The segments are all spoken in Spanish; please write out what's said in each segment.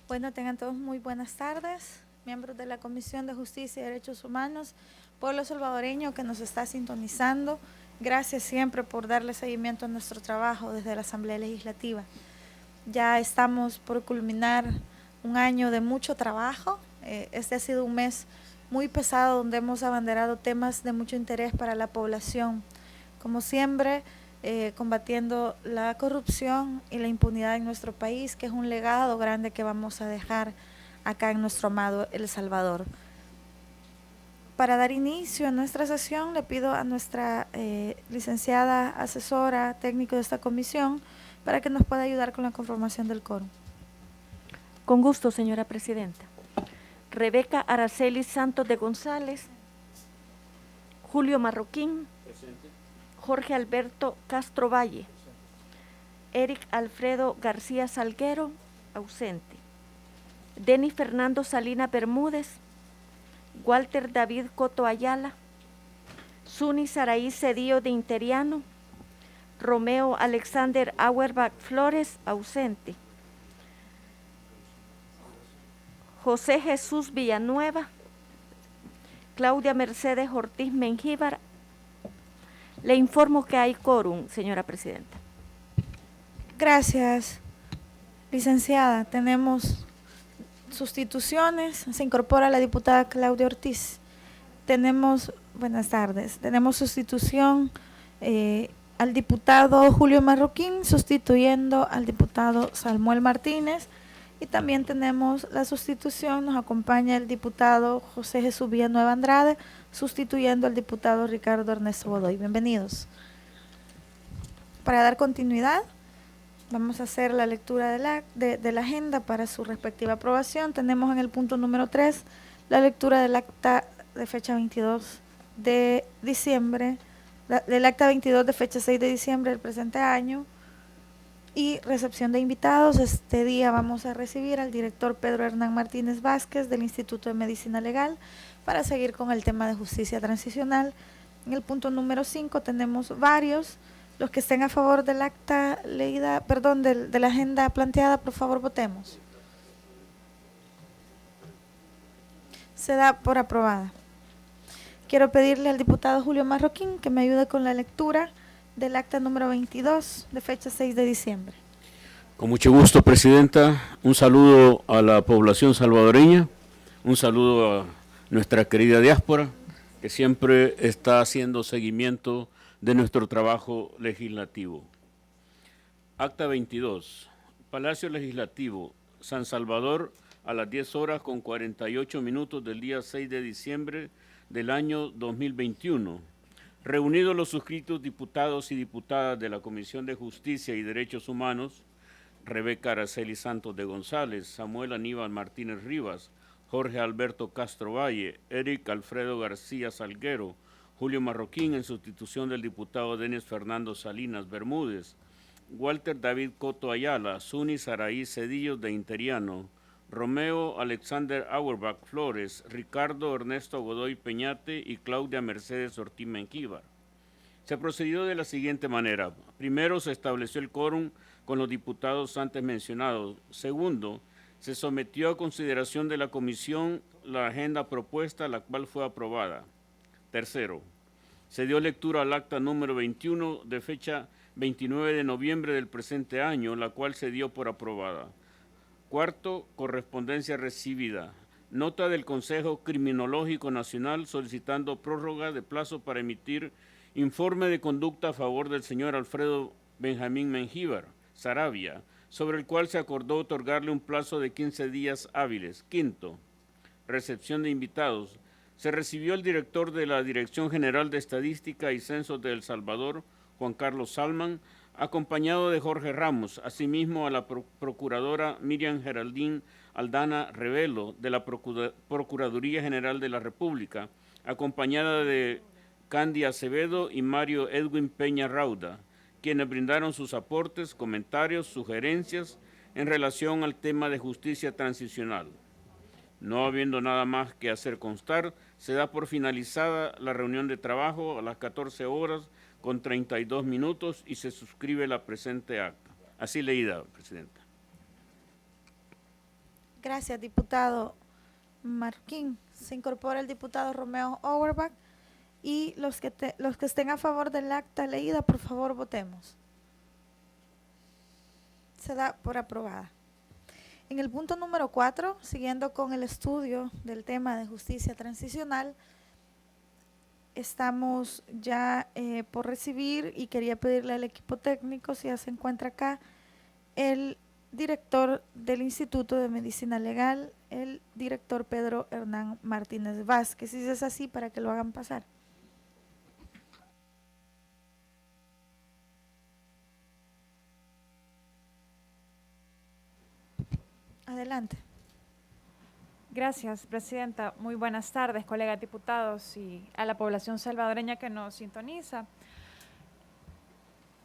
Bueno, tengan todos muy buenas tardes, miembros de la Comisión de Justicia y Derechos Humanos, pueblo salvadoreño que nos está sintonizando. Gracias siempre por darle seguimiento a nuestro trabajo desde la Asamblea Legislativa. Ya estamos por culminar un año de mucho trabajo. Este ha sido un mes muy pesado donde hemos abanderado temas de mucho interés para la población. Como siempre, combatiendo la corrupción y la impunidad en nuestro país, que es un legado grande que vamos a dejar acá en nuestro amado El Salvador. Para dar inicio a nuestra sesión, le pido a nuestra licenciada asesora técnico de esta comisión para que nos pueda ayudar con la conformación del quórum. Con gusto, señora presidenta. Rebeca Araceli Santos de González, Julio Marroquín, presente. Jorge Alberto Castro Valle, Eric Alfredo García Salguero, ausente. Denis Fernando Salina Bermúdez, Walter David Coto Ayala, Zuni Saraí Cedillo de Interiano, Romeo Alexander Auerbach Flores, ausente. José Jesús Villanueva, Claudia Mercedes Ortiz Mengíbar. Le informo que hay quórum, señora presidenta. Gracias, licenciada. Tenemos sustituciones. Se incorpora la diputada Claudia Ortiz. Buenas tardes, tenemos sustitución al diputado Julio Marroquín, sustituyendo al diputado Samuel Martínez. Y también tenemos la sustitución, nos acompaña el diputado José Jesús Villanueva Andrade, sustituyendo al diputado Ricardo Ernesto Godoy. Bienvenidos. Para dar continuidad, vamos a hacer la lectura de la agenda para su respectiva aprobación. Tenemos en el punto número 3 la lectura del acta de fecha 22 de diciembre, del acta 22 de fecha 6 de diciembre del presente año, y recepción de invitados. Este día vamos a recibir al director Pedro Hernán Martínez Vázquez del Instituto de Medicina Legal para seguir con el tema de justicia transicional. En el punto número 5 tenemos varios. Los que estén a favor del acta leída, perdón, de la agenda planteada, por favor votemos. Se da por aprobada. Quiero pedirle al diputado Julio Marroquín que me ayude con la lectura del acta número 22 de fecha 6 de diciembre. Con mucho gusto, presidenta. Un saludo a la población salvadoreña, un saludo a nuestra querida diáspora, que siempre está haciendo seguimiento de nuestro trabajo legislativo. Acta 22. Palacio Legislativo, San Salvador, a las 10 horas con 48 minutos del día 6 de diciembre del año 2021. Reunidos los suscritos diputados y diputadas de la Comisión de Justicia y Derechos Humanos, Rebeca Araceli Santos de González, Samuel Aníbal Martínez Rivas, Jorge Alberto Castro Valle, Eric Alfredo García Salguero, Julio Marroquín en sustitución del diputado Denis Fernando Salinas Bermúdez, Walter David Coto Ayala, Zuni Saraí Cedillo de Interiano, Romeo Alexander Auerbach Flores, Ricardo Ernesto Godoy Peñate y Claudia Mercedes Ortiz Mengíbar. Se procedió de la siguiente manera. Primero, se estableció el quórum con los diputados antes mencionados. Segundo, se sometió a consideración de la comisión la agenda propuesta, la cual fue aprobada. Tercero, se dio lectura al acta número 21 de fecha 29 de noviembre del presente año, la cual se dio por aprobada. Cuarto, correspondencia recibida. Nota del Consejo Criminológico Nacional solicitando prórroga de plazo para emitir informe de conducta a favor del señor Alfredo Benjamín Mengíbar Saravia, sobre el cual se acordó otorgarle un plazo de 15 días hábiles. Quinto, recepción de invitados. Se recibió el director de la Dirección General de Estadística y Censos de El Salvador, Juan Carlos Salman, acompañado de Jorge Ramos, asimismo a la procuradora Miriam Geraldine Aldana Revelo de la Procuraduría General de la República, acompañada de Candy Acevedo y Mario Edwin Peña Rauda, quienes brindaron sus aportes, comentarios, sugerencias en relación al tema de justicia transicional. No habiendo nada más que hacer constar, se da por finalizada la reunión de trabajo a las 14 horas con 32 minutos y se suscribe la presente acta. Así leída, presidenta. Gracias, diputado Marroquín. Se incorpora el diputado Romeo Auerbach. Y los que estén a favor del acta leída, por favor, votemos. Se da por aprobada. En el punto número 4, siguiendo con el estudio del tema de justicia transicional, estamos ya por recibir y quería pedirle al equipo técnico, si ya se encuentra acá, el director del Instituto de Medicina Legal, el director Pedro Hernán Martínez Vázquez. Si es así, para que lo hagan pasar. Adelante. Gracias, presidenta. Muy buenas tardes, colegas diputados y a la población salvadoreña que nos sintoniza.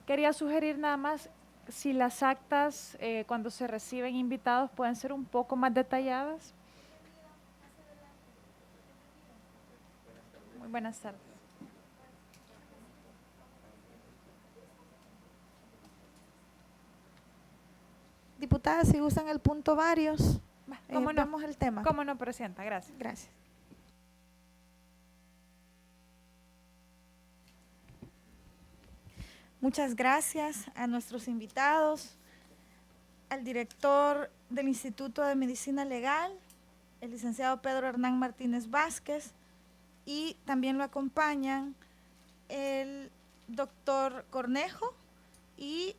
Quería sugerir nada más si las actas, cuando se reciben invitados, pueden ser un poco más detalladas. Muy buenas tardes. Diputadas, si usan el punto varios, vemos el tema. ¿Cómo no, presidenta? Gracias. Gracias. Muchas gracias a nuestros invitados, al director del Instituto de Medicina Legal, el licenciado Pedro Hernán Martínez Vázquez, y también lo acompañan el doctor Cornejo y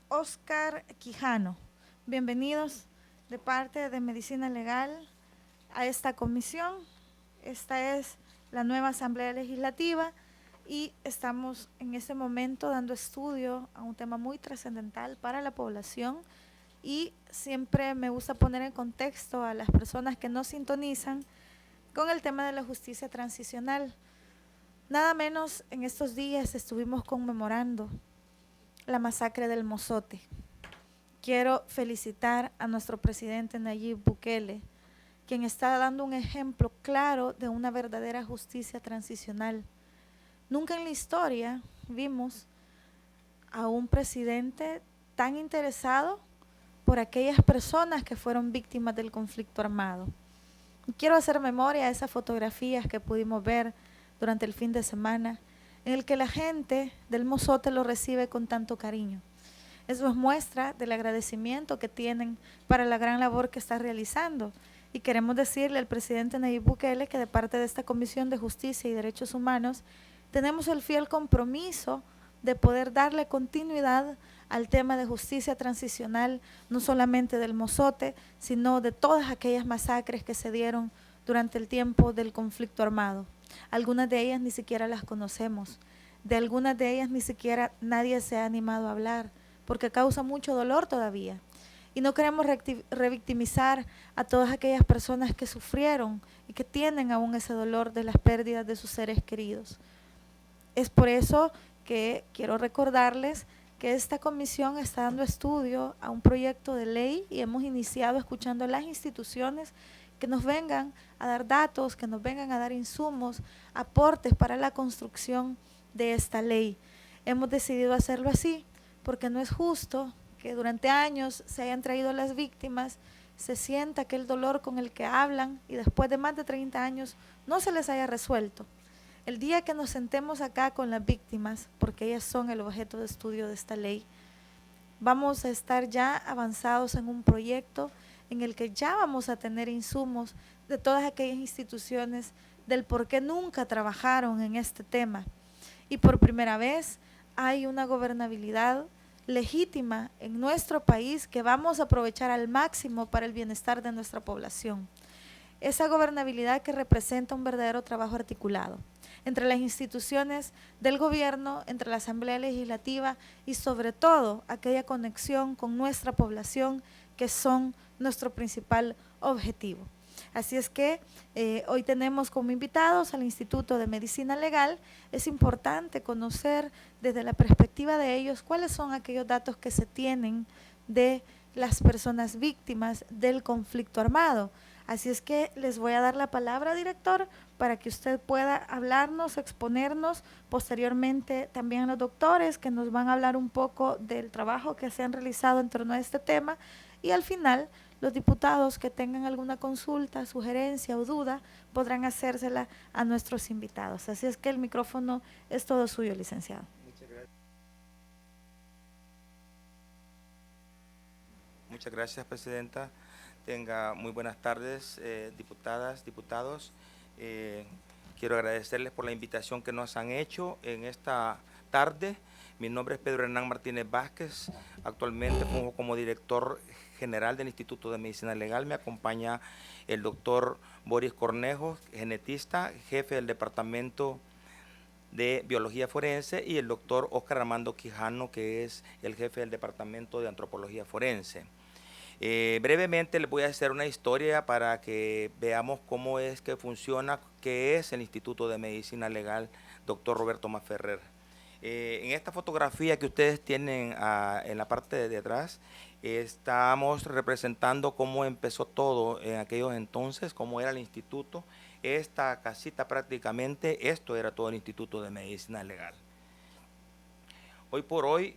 Oscar Quijano. Bienvenidos de parte de Medicina Legal a esta comisión. Esta es la nueva Asamblea Legislativa y estamos en este momento dando estudio a un tema muy trascendental para la población, y siempre me gusta poner en contexto a las personas que nos sintonizan con el tema de la justicia transicional. Nada menos en estos días estuvimos conmemorando la masacre del Mozote. Quiero felicitar a nuestro presidente Nayib Bukele, quien está dando un ejemplo claro de una verdadera justicia transicional. Nunca en la historia vimos a un presidente tan interesado por aquellas personas que fueron víctimas del conflicto armado. Quiero hacer memoria a esas fotografías que pudimos ver durante el fin de semana, en el que la gente del Mozote lo recibe con tanto cariño. Eso es muestra del agradecimiento que tienen para la gran labor que está realizando. Y queremos decirle al presidente Nayib Bukele que de parte de esta Comisión de Justicia y Derechos Humanos tenemos el fiel compromiso de poder darle continuidad al tema de justicia transicional, no solamente del Mozote, sino de todas aquellas masacres que se dieron durante el tiempo del conflicto armado. Algunas de ellas ni siquiera las conocemos, de algunas de ellas ni siquiera nadie se ha animado a hablar, porque causa mucho dolor todavía. Y no queremos revictimizar a todas aquellas personas que sufrieron y que tienen aún ese dolor de las pérdidas de sus seres queridos. Es por eso que quiero recordarles que esta comisión está dando estudio a un proyecto de ley y hemos iniciado escuchando a las instituciones que nos vengan a dar datos, que nos vengan a dar insumos, aportes para la construcción de esta ley. Hemos decidido hacerlo así porque no es justo que durante años se hayan traído a las víctimas, se sienta aquel dolor con el que hablan y después de más de 30 años no se les haya resuelto. El día que nos sentemos acá con las víctimas, porque ellas son el objeto de estudio de esta ley, vamos a estar ya avanzados en un proyecto en el que ya vamos a tener insumos de todas aquellas instituciones del por qué nunca trabajaron en este tema. Y por primera vez hay una gobernabilidad legítima en nuestro país que vamos a aprovechar al máximo para el bienestar de nuestra población. Esa gobernabilidad que representa un verdadero trabajo articulado entre las instituciones del gobierno, entre la Asamblea Legislativa y sobre todo aquella conexión con nuestra población que son nuestro principal objetivo. Así es que hoy tenemos como invitados al Instituto de Medicina Legal. Es importante conocer desde la perspectiva de ellos cuáles son aquellos datos que se tienen de las personas víctimas del conflicto armado. Así es que les voy a dar la palabra, director, para que usted pueda hablarnos, exponernos, posteriormente también a los doctores que nos van a hablar un poco del trabajo que se han realizado en torno a este tema, y al final los diputados que tengan alguna consulta, sugerencia o duda podrán hacérsela a nuestros invitados. Así es que el micrófono es todo suyo, licenciado. Muchas gracias, presidenta. Tenga muy buenas tardes, diputadas, diputados. Quiero agradecerles por la invitación que nos han hecho en esta tarde. Mi nombre es Pedro Hernán Martínez Vázquez. Actualmente funjo como director general del Instituto de Medicina Legal. Me acompaña el doctor Boris Cornejo, genetista, jefe del Departamento de Biología Forense, y el doctor Óscar Armando Quijano, que es el jefe del Departamento de Antropología Forense. Brevemente les voy a hacer una historia para que veamos cómo es que funciona, qué es el Instituto de Medicina Legal, doctor Roberto Masferrer. En esta fotografía que ustedes tienen en la parte de atrás, estamos representando cómo empezó todo en aquellos entonces, cómo era el instituto. Esta casita prácticamente, esto era todo el Instituto de Medicina Legal. Hoy por hoy,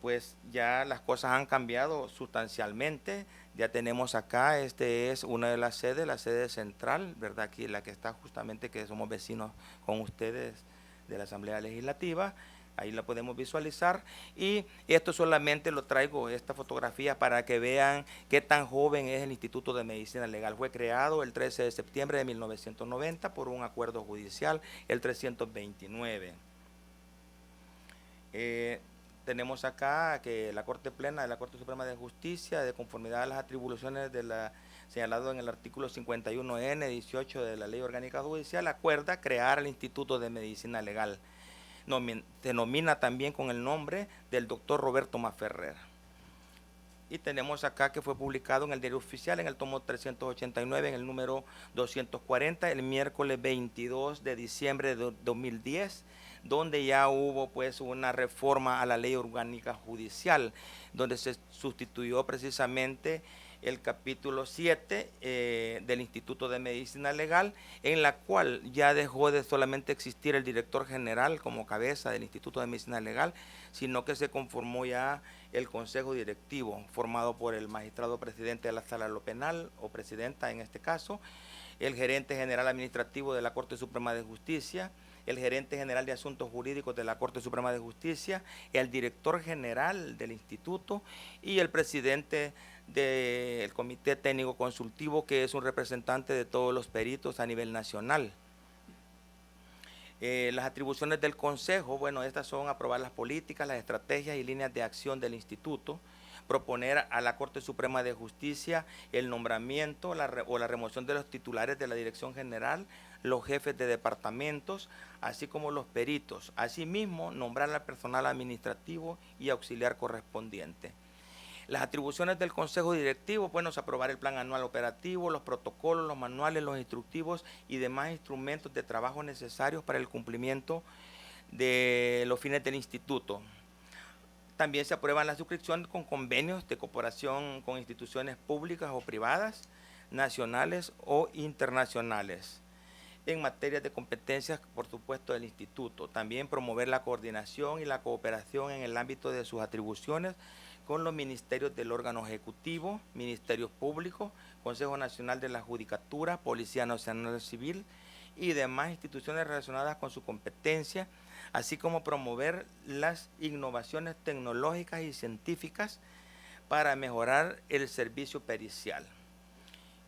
pues ya las cosas han cambiado sustancialmente. Ya tenemos acá, este es una de las sedes, la sede central, ¿verdad? Aquí la que está justamente, que somos vecinos con ustedes de la Asamblea Legislativa. Ahí la podemos visualizar, y esto solamente lo traigo, esta fotografía, para que vean qué tan joven es el Instituto de Medicina Legal. Fue creado el 13 de septiembre de 1990 por un acuerdo judicial, el 329. Tenemos acá que la Corte Plena de la Corte Suprema de Justicia, de conformidad a las atribuciones señalado en el artículo 51N 18 de la Ley Orgánica Judicial, acuerda crear el Instituto de Medicina Legal. Se nomina también con el nombre del doctor Roberto Masferrer. Y tenemos acá que fue publicado en el Diario Oficial, en el tomo 389, en el número 240, el miércoles 22 de diciembre de 2010, donde ya hubo pues una reforma a la Ley Orgánica Judicial, donde se sustituyó precisamente el capítulo 7 del Instituto de Medicina Legal, en la cual ya dejó de solamente existir el director general como cabeza del Instituto de Medicina Legal, sino que se conformó ya el Consejo Directivo, formado por el magistrado presidente de la Sala de lo Penal, o presidenta en este caso, el gerente general administrativo de la Corte Suprema de Justicia, el gerente general de Asuntos Jurídicos de la Corte Suprema de Justicia, el director general del instituto y el presidente del Comité Técnico Consultivo, que es un representante de todos los peritos a nivel nacional. Las atribuciones del Consejo, bueno, estas son aprobar las políticas, las estrategias y líneas de acción del instituto, proponer a la Corte Suprema de Justicia el nombramiento o la remoción de los titulares de la Dirección General, los jefes de departamentos, así como los peritos. Asimismo, nombrar al personal administrativo y auxiliar correspondiente. Las atribuciones del Consejo Directivo, bueno, es aprobar el plan anual operativo, los protocolos, los manuales, los instructivos y demás instrumentos de trabajo necesarios para el cumplimiento de los fines del instituto. También se aprueban las suscripciones con convenios de cooperación con instituciones públicas o privadas, nacionales o internacionales, en materia de competencias, por supuesto, del instituto. También promover la coordinación y la cooperación en el ámbito de sus atribuciones con los ministerios del órgano ejecutivo, ministerios públicos, Consejo Nacional de la Judicatura, Policía Nacional Civil y demás instituciones relacionadas con su competencia, así como promover las innovaciones tecnológicas y científicas para mejorar el servicio pericial.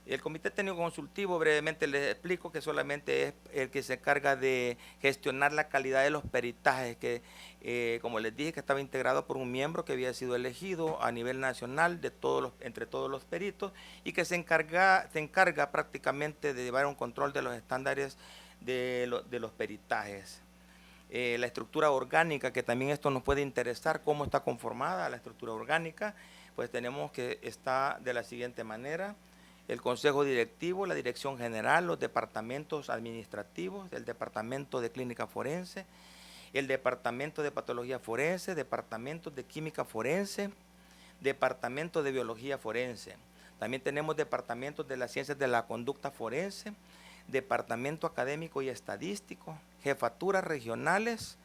El Comité Técnico Consultivo, brevemente les explico que solamente es el que se encarga de gestionar la calidad de los peritajes, que como les dije, que estaba integrado por un miembro que había sido elegido a nivel nacional entre todos los peritos, y que se encarga prácticamente de llevar un control de los estándares de los peritajes. La estructura orgánica, que también esto nos puede interesar, cómo está conformada la estructura orgánica, pues tenemos que está de la siguiente manera: el Consejo Directivo, la Dirección General, los departamentos administrativos, el Departamento de Clínica Forense, el Departamento de Patología Forense, Departamento de Química Forense, Departamento de Biología Forense. También tenemos departamentos de las Ciencias de la Conducta Forense, Departamento Académico y Estadístico, jefaturas regionales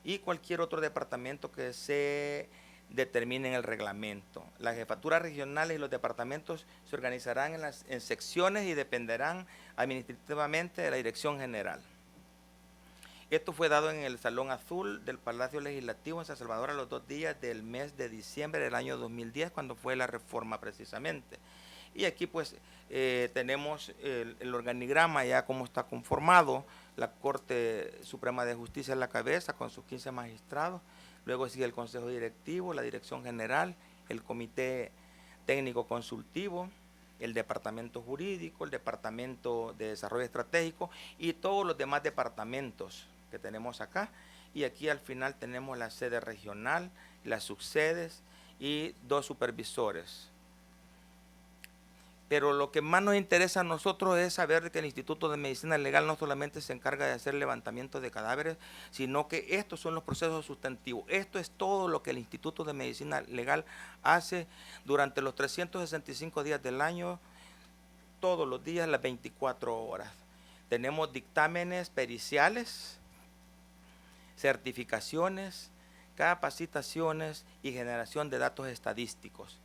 y cualquier otro departamento que se determinen el reglamento. Las jefaturas regionales y los departamentos se organizarán en secciones y dependerán administrativamente de la Dirección General. Esto fue dado en el Salón Azul del Palacio Legislativo en San Salvador a los 2 días del mes de diciembre del año 2010, cuando fue la reforma precisamente. Y aquí pues tenemos el organigrama ya como está conformado, la Corte Suprema de Justicia a la cabeza con sus 15 magistrados, luego sigue el Consejo Directivo, la Dirección General, el Comité Técnico Consultivo, el Departamento Jurídico, el Departamento de Desarrollo Estratégico y todos los demás departamentos que tenemos acá. Y aquí al final tenemos la sede regional, las subsedes y 2 supervisores. Pero lo que más nos interesa a nosotros es saber que el Instituto de Medicina Legal no solamente se encarga de hacer levantamiento de cadáveres, sino que estos son los procesos sustantivos. Esto es todo lo que el Instituto de Medicina Legal hace durante los 365 días del año, todos los días, las 24 horas. Tenemos dictámenes periciales, certificaciones, capacitaciones y generación de datos estadísticos.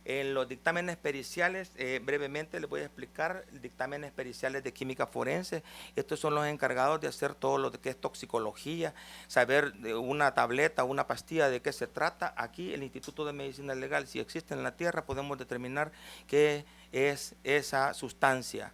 En los dictámenes periciales, brevemente les voy a explicar, dictámenes periciales de química forense. Estos son los encargados de hacer todo lo que es toxicología, saber de una tableta, una pastilla de qué se trata. Aquí el Instituto de Medicina Legal, si existe en la tierra, podemos determinar qué es esa sustancia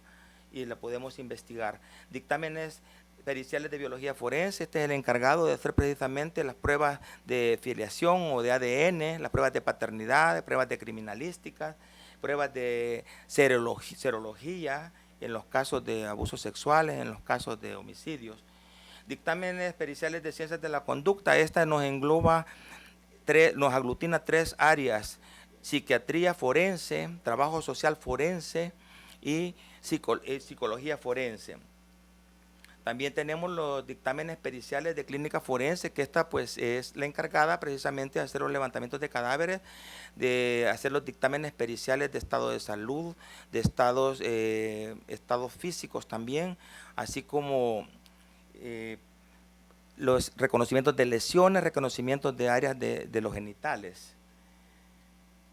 y la podemos investigar. Dictámenes periciales de biología forense, este es el encargado de hacer precisamente las pruebas de filiación o de ADN, las pruebas de paternidad, pruebas de criminalística, pruebas de serología en los casos de abusos sexuales, en los casos de homicidios. Dictámenes periciales de ciencias de la conducta, esta nos engloba, nos aglutina 3 áreas: psiquiatría forense, trabajo social forense y psicología forense. También tenemos los dictámenes periciales de clínica forense, que esta pues es la encargada precisamente de hacer los levantamientos de cadáveres, de hacer los dictámenes periciales de estado de salud, de estados físicos también, así como los reconocimientos de lesiones, reconocimientos de áreas de los genitales.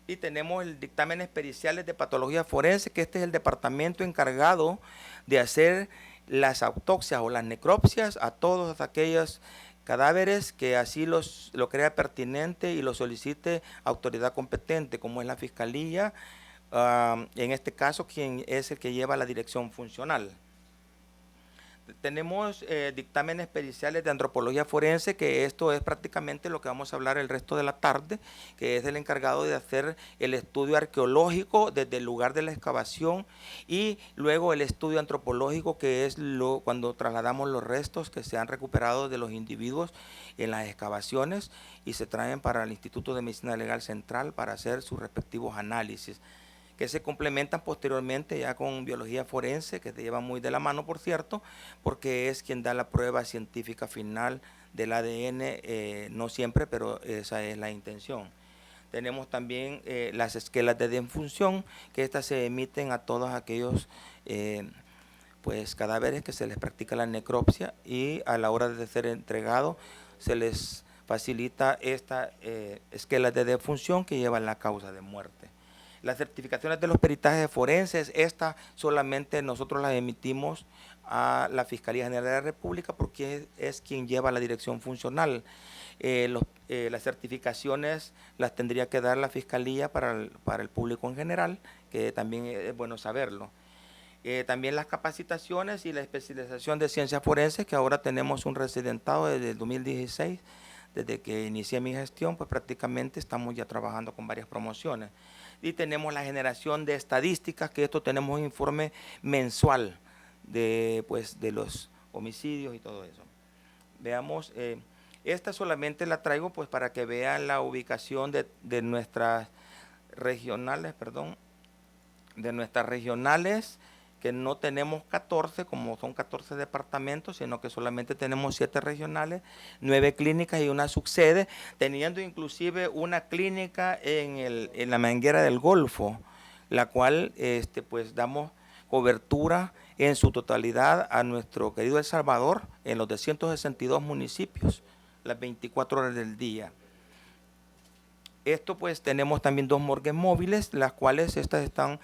Y tenemos el dictámenes periciales de patología forense, que este es el departamento encargado de hacer las autopsias o las necropsias a todos aquellos cadáveres que así lo crea pertinente y lo solicite autoridad competente, como es la Fiscalía, en este caso quien es el que lleva la dirección funcional. Tenemos dictámenes periciales de antropología forense, que esto es prácticamente lo que vamos a hablar el resto de la tarde, que es el encargado de hacer el estudio arqueológico desde el lugar de la excavación y luego el estudio antropológico, que es cuando trasladamos los restos que se han recuperado de los individuos en las excavaciones y se traen para el Instituto de Medicina Legal Central para hacer sus respectivos análisis, que se complementan posteriormente ya con biología forense, que te lleva muy de la mano, por cierto, porque es quien da la prueba científica final del ADN, no siempre, pero esa es la intención. Tenemos también las esquelas de defunción, que estas se emiten a todos aquellos pues cadáveres que se les practica la necropsia y a la hora de ser entregado se les facilita esta esquela de defunción que lleva la causa de muerte. Las certificaciones de los peritajes forenses, estas solamente nosotros las emitimos a la Fiscalía General de la República porque es quien lleva la dirección funcional. Las certificaciones las tendría que dar la Fiscalía para el público en general, que también es bueno saberlo. También las capacitaciones y la especialización de ciencias forenses, que ahora tenemos un residentado desde el 2016, desde que inicié mi gestión, pues prácticamente estamos ya trabajando con varias promociones. Y tenemos la generación de estadísticas, que esto tenemos un informe mensual de los homicidios y todo eso. Veamos, esta solamente la traigo pues para que vean la ubicación de nuestras regionales, que no tenemos 14, como son 14 departamentos, sino que solamente tenemos 7 regionales, 9 clínicas y una subsede, teniendo inclusive una clínica en la Manguera del Golfo, la cual pues damos cobertura en su totalidad a nuestro querido El Salvador, en los 262 municipios, las 24 horas del día. Esto pues tenemos también 2 morgues móviles, las cuales estas están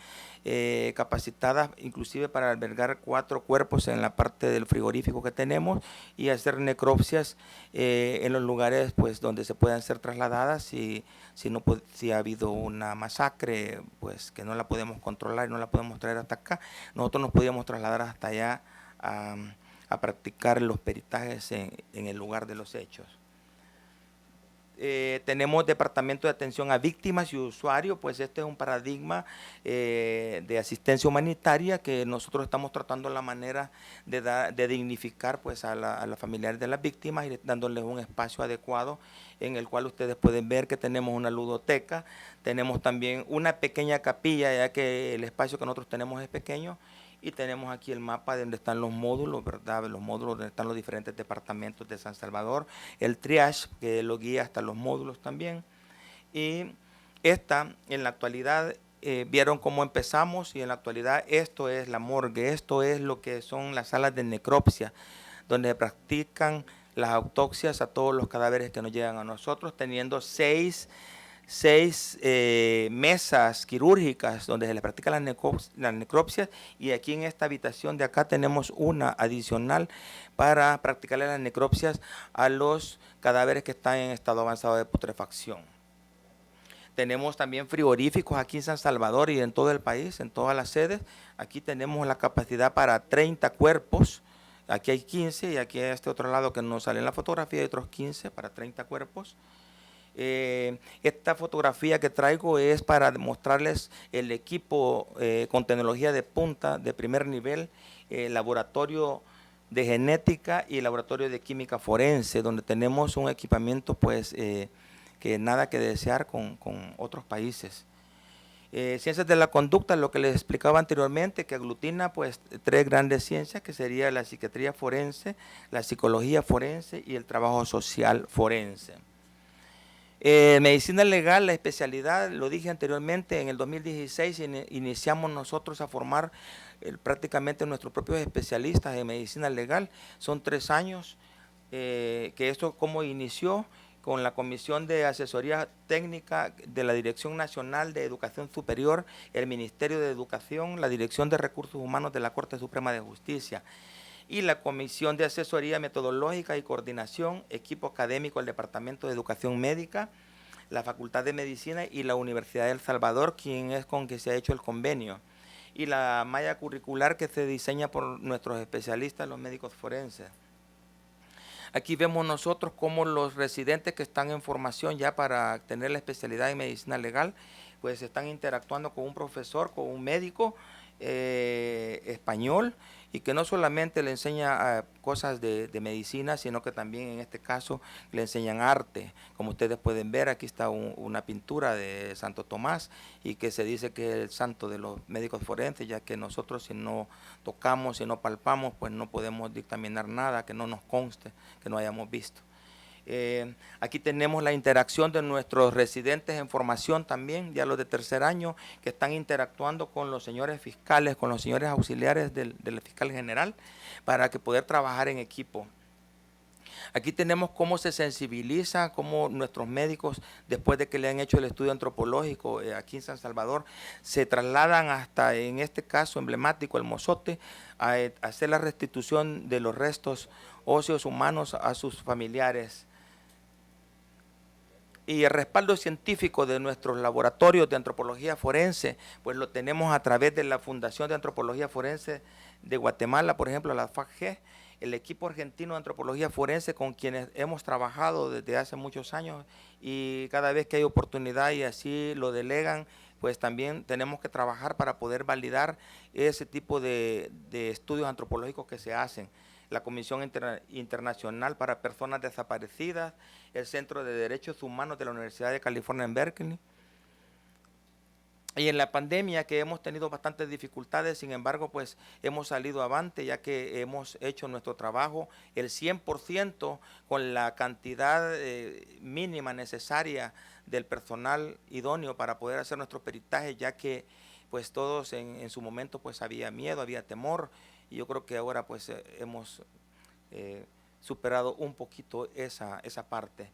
capacitadas inclusive para albergar 4 cuerpos en la parte del frigorífico que tenemos y hacer necropsias en los lugares pues donde se puedan ser trasladadas si ha habido una masacre pues que no la podemos controlar y no la podemos traer hasta acá. Nosotros nos podíamos trasladar hasta allá a practicar los peritajes en el lugar de los hechos. Tenemos departamento de atención a víctimas y usuarios, pues este es un paradigma de asistencia humanitaria que nosotros estamos tratando la manera de dignificar pues a la familiares de las víctimas y dándoles un espacio adecuado en el cual ustedes pueden ver que tenemos una ludoteca, tenemos también una pequeña capilla ya que el espacio que nosotros tenemos es pequeño. Y tenemos aquí el mapa de donde están los módulos, ¿verdad? Los módulos donde están los diferentes departamentos de San Salvador, el triage que lo guía hasta los módulos también. Y en la actualidad, vieron cómo empezamos y en la actualidad esto es la morgue, esto es lo que son las salas de necropsia, donde se practican las autopsias a todos los cadáveres que nos llegan a nosotros, teniendo seis mesas quirúrgicas donde se les practican las necropsias y aquí en esta habitación de acá tenemos una adicional para practicarle las necropsias a los cadáveres que están en estado avanzado de putrefacción. Tenemos también frigoríficos aquí en San Salvador y en todo el país, en todas las sedes. Aquí tenemos la capacidad para 30 cuerpos, aquí hay 15 y aquí a este otro lado que nos sale en la fotografía hay otros 15 para 30 cuerpos. Esta fotografía que traigo es para mostrarles el equipo con tecnología de punta de primer nivel, laboratorio de genética y laboratorio de química forense, donde tenemos un equipamiento pues que nada que desear con otros países. Ciencias de la conducta, lo que les explicaba anteriormente, que aglutina pues 3 grandes ciencias, que sería la psiquiatría forense, la psicología forense y el trabajo social forense. Medicina legal, la especialidad, lo dije anteriormente, en el 2016 iniciamos nosotros a formar prácticamente nuestros propios especialistas en medicina legal. Son 3 años que esto como inició con la Comisión de Asesoría Técnica de la Dirección Nacional de Educación Superior, el Ministerio de Educación, la Dirección de Recursos Humanos de la Corte Suprema de Justicia y la Comisión de Asesoría Metodológica y Coordinación, equipo académico del Departamento de Educación Médica, la Facultad de Medicina y la Universidad de El Salvador, quien es con que se ha hecho el convenio, y la malla curricular que se diseña por nuestros especialistas, los médicos forenses. Aquí vemos nosotros cómo los residentes que están en formación ya para tener la especialidad en medicina legal, pues están interactuando con un profesor, con un médico español, y que no solamente le enseña cosas de medicina, sino que también en este caso le enseñan arte. Como ustedes pueden ver, aquí está una pintura de Santo Tomás y que se dice que es el santo de los médicos forenses, ya que nosotros si no tocamos, si no palpamos, pues no podemos dictaminar nada que no nos conste, que no hayamos visto. Aquí tenemos la interacción de nuestros residentes en formación también, ya los de tercer año, que están interactuando con los señores fiscales, con los señores auxiliares del fiscal general, para que poder trabajar en equipo. Aquí tenemos cómo se sensibiliza, cómo nuestros médicos, después de que le han hecho el estudio antropológico aquí en San Salvador, se trasladan hasta, en este caso emblemático, el Mozote, a hacer la restitución de los restos óseos humanos a sus familiares. Y el respaldo científico de nuestros laboratorios de antropología forense, pues lo tenemos a través de la Fundación de Antropología Forense de Guatemala, por ejemplo, la FACG, el equipo argentino de antropología forense con quienes hemos trabajado desde hace muchos años y cada vez que hay oportunidad y así lo delegan, pues también tenemos que trabajar para poder validar ese tipo de estudios antropológicos que se hacen. La Comisión Internacional para Personas Desaparecidas, el Centro de Derechos Humanos de la Universidad de California en Berkeley. Y en la pandemia que hemos tenido bastantes dificultades, sin embargo, pues hemos salido avante ya que hemos hecho nuestro trabajo el 100% con la cantidad mínima necesaria del personal idóneo para poder hacer nuestro peritaje, ya que pues todos en su momento pues había miedo, había temor, y yo creo que ahora pues hemos superado un poquito esa parte.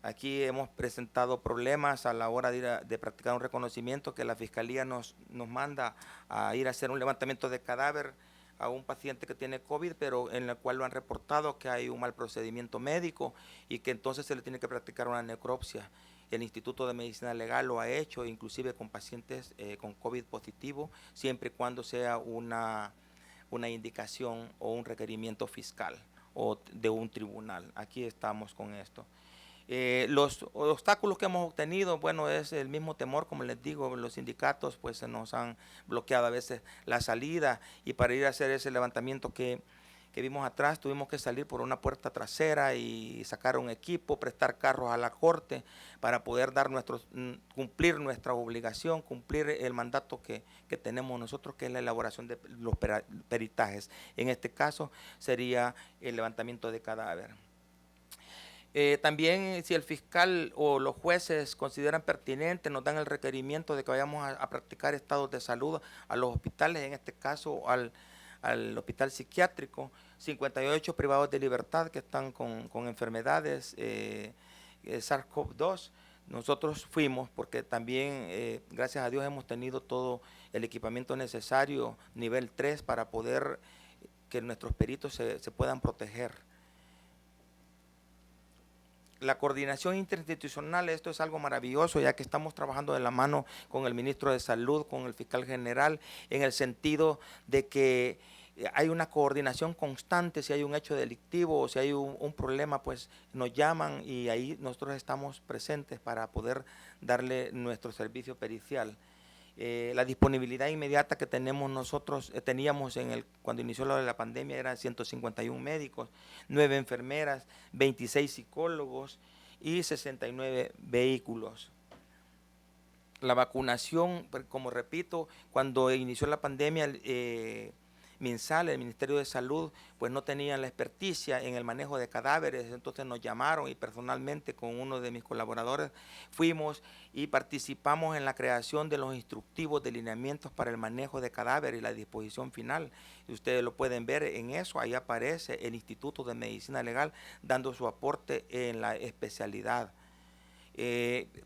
Aquí hemos presentado problemas a la hora de practicar un reconocimiento que la Fiscalía nos manda a ir a hacer un levantamiento de cadáver a un paciente que tiene COVID, pero en el cual lo han reportado que hay un mal procedimiento médico y que entonces se le tiene que practicar una necropsia. El Instituto de Medicina Legal lo ha hecho, inclusive con pacientes con COVID positivo, siempre y cuando sea una indicación o un requerimiento fiscal o de un tribunal. Aquí estamos con esto. Los obstáculos que hemos obtenido, bueno, es el mismo temor, como les digo, los sindicatos pues se nos han bloqueado a veces la salida, y para ir a hacer ese levantamiento que vimos atrás tuvimos que salir por una puerta trasera y sacar un equipo, prestar carros a la corte para poder dar cumplir nuestra obligación, cumplir el mandato que tenemos nosotros, que es la elaboración de los peritajes. En este caso sería el levantamiento de cadáver. También si el fiscal o los jueces consideran pertinente, nos dan el requerimiento de que vayamos a practicar estados de salud a los hospitales, en este caso al hospital psiquiátrico, 58 privados de libertad que están con enfermedades SARS-CoV-2. Nosotros fuimos porque también, gracias a Dios, hemos tenido todo el equipamiento necesario, nivel 3, para poder que nuestros peritos se puedan proteger. La coordinación interinstitucional, esto es algo maravilloso, ya que estamos trabajando de la mano con el ministro de Salud, con el fiscal general, en el sentido de que hay una coordinación constante. Si hay un hecho delictivo o si hay un problema, pues nos llaman y ahí nosotros estamos presentes para poder darle nuestro servicio pericial. La disponibilidad inmediata que tenemos nosotros, teníamos cuando inició la pandemia, eran 151 médicos, 9 enfermeras, 26 psicólogos y 69 vehículos. La vacunación, como repito, cuando inició la pandemia, MinSal, el Ministerio de Salud, pues no tenían la experticia en el manejo de cadáveres, entonces nos llamaron y personalmente con uno de mis colaboradores fuimos y participamos en la creación de los instructivos de lineamientos para el manejo de cadáveres y la disposición final. Y ustedes lo pueden ver en eso, ahí aparece el Instituto de Medicina Legal dando su aporte en la especialidad.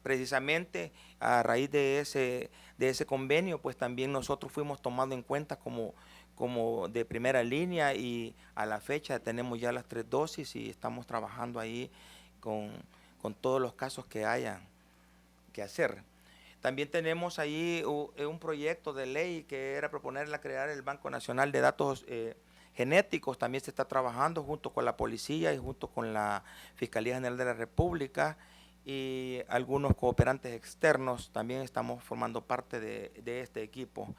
Precisamente a raíz de ese convenio, pues también nosotros fuimos tomando en cuenta como de primera línea, y a la fecha tenemos ya las 3 dosis y estamos trabajando ahí con todos los casos que haya que hacer. También tenemos ahí un proyecto de ley que era proponerle a crear el Banco Nacional de Datos Genéticos. También se está trabajando junto con la policía y junto con la Fiscalía General de la República y algunos cooperantes externos. También estamos formando parte de este equipo.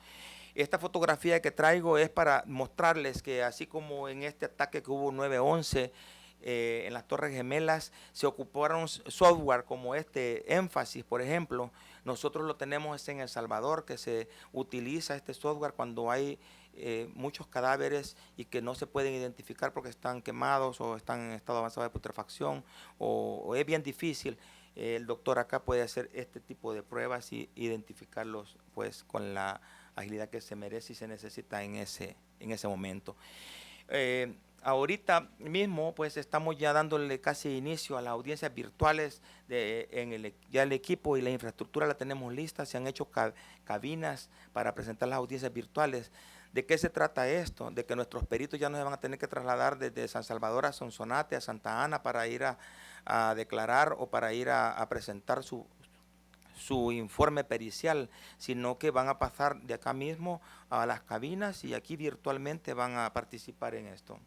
Esta fotografía que traigo es para mostrarles que así como en este ataque que hubo 9/11 en las Torres Gemelas, se ocuparon software como Énfasis, por ejemplo. Nosotros lo tenemos en El Salvador, que se utiliza este software cuando hay muchos cadáveres y que no se pueden identificar porque están quemados o están en estado avanzado de putrefacción o es bien difícil. El doctor acá puede hacer este tipo de pruebas y identificarlos pues con la agilidad que se merece y se necesita en ese momento. Ahorita mismo pues estamos ya dándole casi inicio a las audiencias virtuales, ya el equipo y la infraestructura la tenemos lista, se han hecho cabinas para presentar las audiencias virtuales. ¿De qué se trata esto? De que nuestros peritos ya no se van a tener que trasladar desde San Salvador a Sonsonate, a Santa Ana, para ir a declarar o para ir a presentar su informe pericial, sino que van a pasar de acá mismo a las cabinas y aquí virtualmente van a participar en esto.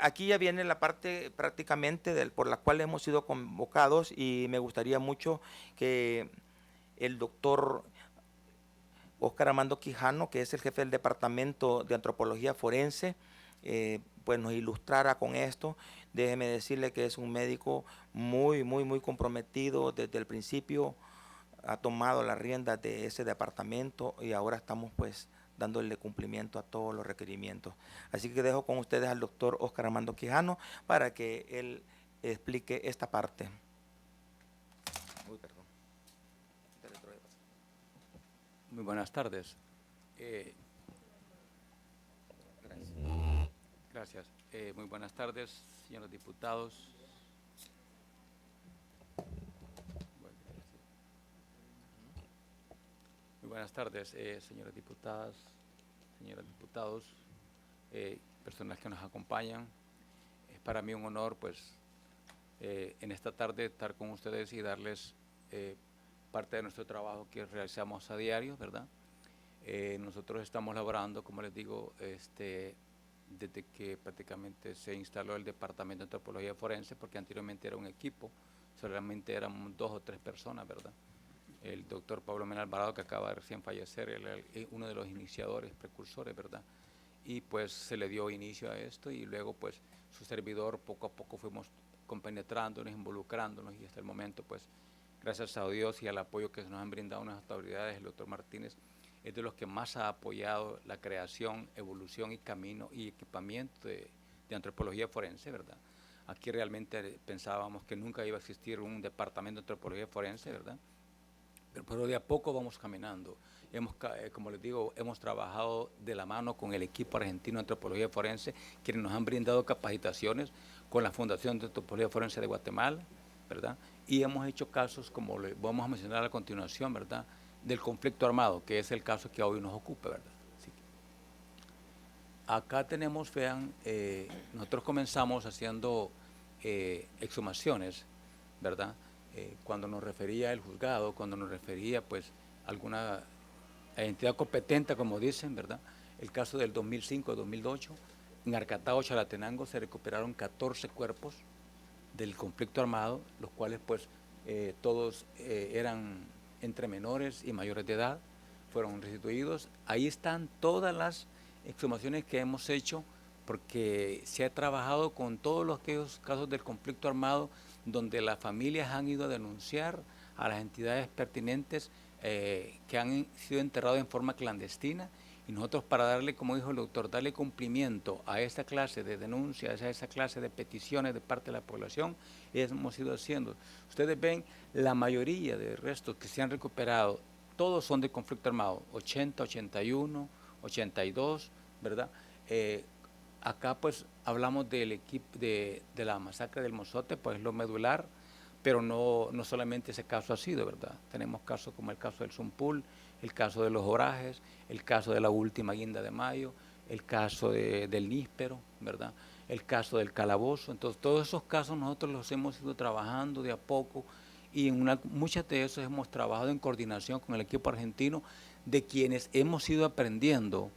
Aquí ya viene la parte prácticamente por la cual hemos sido convocados, y me gustaría mucho que el doctor Óscar Armando Quijano, que es el jefe del Departamento de Antropología Forense, pues nos ilustrara con esto. Déjeme decirle que es un médico muy comprometido desde el principio, ha tomado las riendas de ese departamento y ahora estamos pues dándole cumplimiento a todos los requerimientos. Así que dejo con ustedes al doctor Óscar Armando Quijano para que él explique esta parte. Muy buenas tardes. Gracias. Muy buenas tardes, señores diputados. Muy buenas tardes, señoras diputadas, señores diputados, personas que nos acompañan. Es para mí un honor, pues, en esta tarde estar con ustedes y darles parte de nuestro trabajo que realizamos a diario, ¿verdad? Nosotros estamos laborando, como les digo, desde que prácticamente se instaló el Departamento de Antropología Forense, porque anteriormente era un equipo, solamente éramos 2 o 3 personas, ¿verdad? El doctor Pablo Mena Alvarado, que acaba de recién fallecer, él era uno de los iniciadores, precursores, ¿verdad? Y pues se le dio inicio a esto y luego pues su servidor poco a poco fuimos compenetrándonos, involucrándonos y hasta el momento pues gracias a Dios y al apoyo que nos han brindado las autoridades, el doctor Martínez es de los que más ha apoyado la creación, evolución y camino y equipamiento de antropología forense, ¿verdad? Aquí realmente pensábamos que nunca iba a existir un departamento de antropología forense, ¿verdad? Pero de a poco vamos caminando. Como les digo, hemos trabajado de la mano con el equipo argentino de antropología forense, quienes nos han brindado capacitaciones con la Fundación de Antropología Forense de Guatemala, ¿verdad? Y hemos hecho casos, como le vamos a mencionar a continuación, ¿verdad?, del conflicto armado, que es el caso que hoy nos ocupa, ¿verdad? Así que acá tenemos, vean, nosotros comenzamos haciendo exhumaciones, ¿verdad? Cuando nos refería el juzgado, cuando nos refería pues alguna entidad competente, como dicen, ¿verdad? El caso del 2005-2008, en Arcatao, Chalatenango, se recuperaron 14 cuerpos del conflicto armado, los cuales pues todos eran entre menores y mayores de edad, fueron restituidos. Ahí están todas las exhumaciones que hemos hecho, porque se ha trabajado con todos aquellos casos del conflicto armado donde las familias han ido a denunciar a las entidades pertinentes que han sido enterrados en forma clandestina, y nosotros, para darle, como dijo el doctor, darle cumplimiento a esta clase de denuncias, a esa clase de peticiones de parte de la población, hemos ido haciendo. Ustedes ven, la mayoría de restos que se han recuperado, todos son de conflicto armado, 80, 81, 82, ¿verdad? Acá pues hablamos del equipo de la masacre del Mozote, pues lo medular, pero no solamente ese caso ha sido, ¿verdad? Tenemos casos como el caso del Zumpul, el caso de los Orajes, el caso de la última guinda de mayo, el caso del Níspero, ¿verdad? El caso del Calabozo. Entonces todos esos casos nosotros los hemos ido trabajando de a poco, y en muchas de esos hemos trabajado en coordinación con el equipo argentino, de quienes hemos ido aprendiendo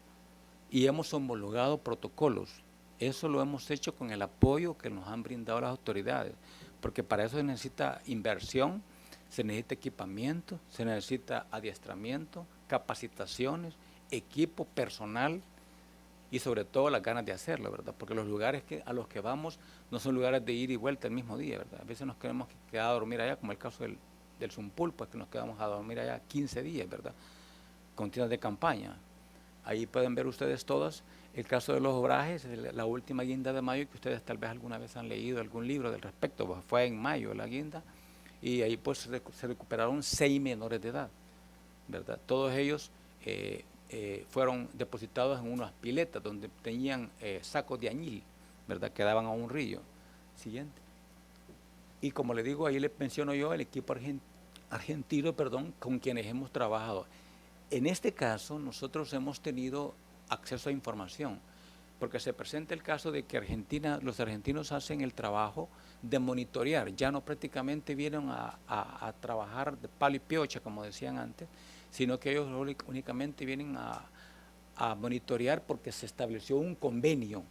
y hemos homologado protocolos. Eso lo hemos hecho con el apoyo que nos han brindado las autoridades, porque para eso se necesita inversión, se necesita equipamiento, se necesita adiestramiento, capacitaciones, equipo, personal y sobre todo las ganas de hacerlo, ¿verdad? Porque los lugares a los que vamos no son lugares de ir y vuelta el mismo día, ¿verdad? A veces nos queremos quedar a dormir allá, como el caso del Zumpul, pues que nos quedamos a dormir allá 15 días, ¿verdad? Con tiendas de campaña. Ahí pueden ver ustedes todas el caso de los Orajes, la última guinda de mayo, que ustedes tal vez alguna vez han leído algún libro del respecto, pues fue en mayo la guinda, y ahí pues se recuperaron 6 menores de edad, ¿verdad? Todos ellos fueron depositados en unas piletas donde tenían sacos de añil, ¿verdad?, que daban a un río. Siguiente. Y como le digo, ahí les menciono yo el equipo argentino, con quienes hemos trabajado. En este caso, nosotros hemos tenido acceso a información, porque se presenta el caso de que los argentinos hacen el trabajo de monitorear, ya no prácticamente vienen a trabajar de palo y piocha, como decían antes, sino que ellos únicamente vienen a monitorear, porque se estableció un convenio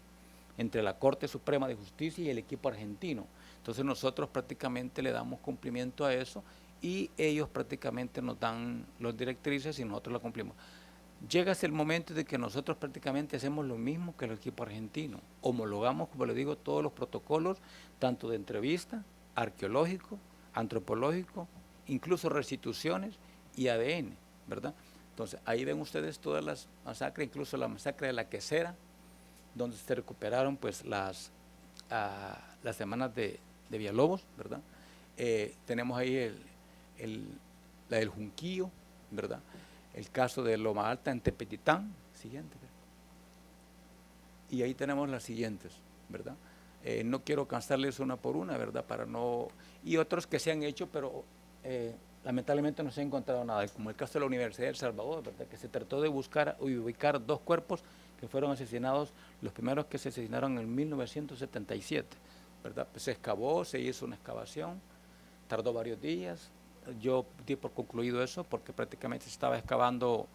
entre la Corte Suprema de Justicia y el equipo argentino. Entonces nosotros prácticamente le damos cumplimiento a eso, y ellos prácticamente nos dan las directrices y nosotros lo cumplimos. Llega hasta el momento de que nosotros prácticamente hacemos lo mismo que el equipo argentino. Homologamos, como le digo, todos los protocolos, tanto de entrevista, arqueológico, antropológico, incluso restituciones y ADN, ¿verdad? Entonces, ahí ven ustedes todas las masacres, incluso la masacre de la Quesera, donde se recuperaron pues las semanas de Villalobos, ¿verdad? Tenemos ahí la del Junquillo, ¿verdad? El caso de Loma Alta en Tepetitán, siguiente. Y ahí tenemos las siguientes, ¿verdad? No quiero cansarles una por una, ¿verdad? Y otros que se han hecho, pero lamentablemente no se ha encontrado nada, como el caso de la Universidad de El Salvador, ¿verdad? Que se trató de buscar y ubicar 2 cuerpos que fueron asesinados, los primeros que se asesinaron en 1977, ¿verdad? Pues se excavó, se hizo una excavación, tardó varios días, yo di por concluido eso porque prácticamente se estaba excavando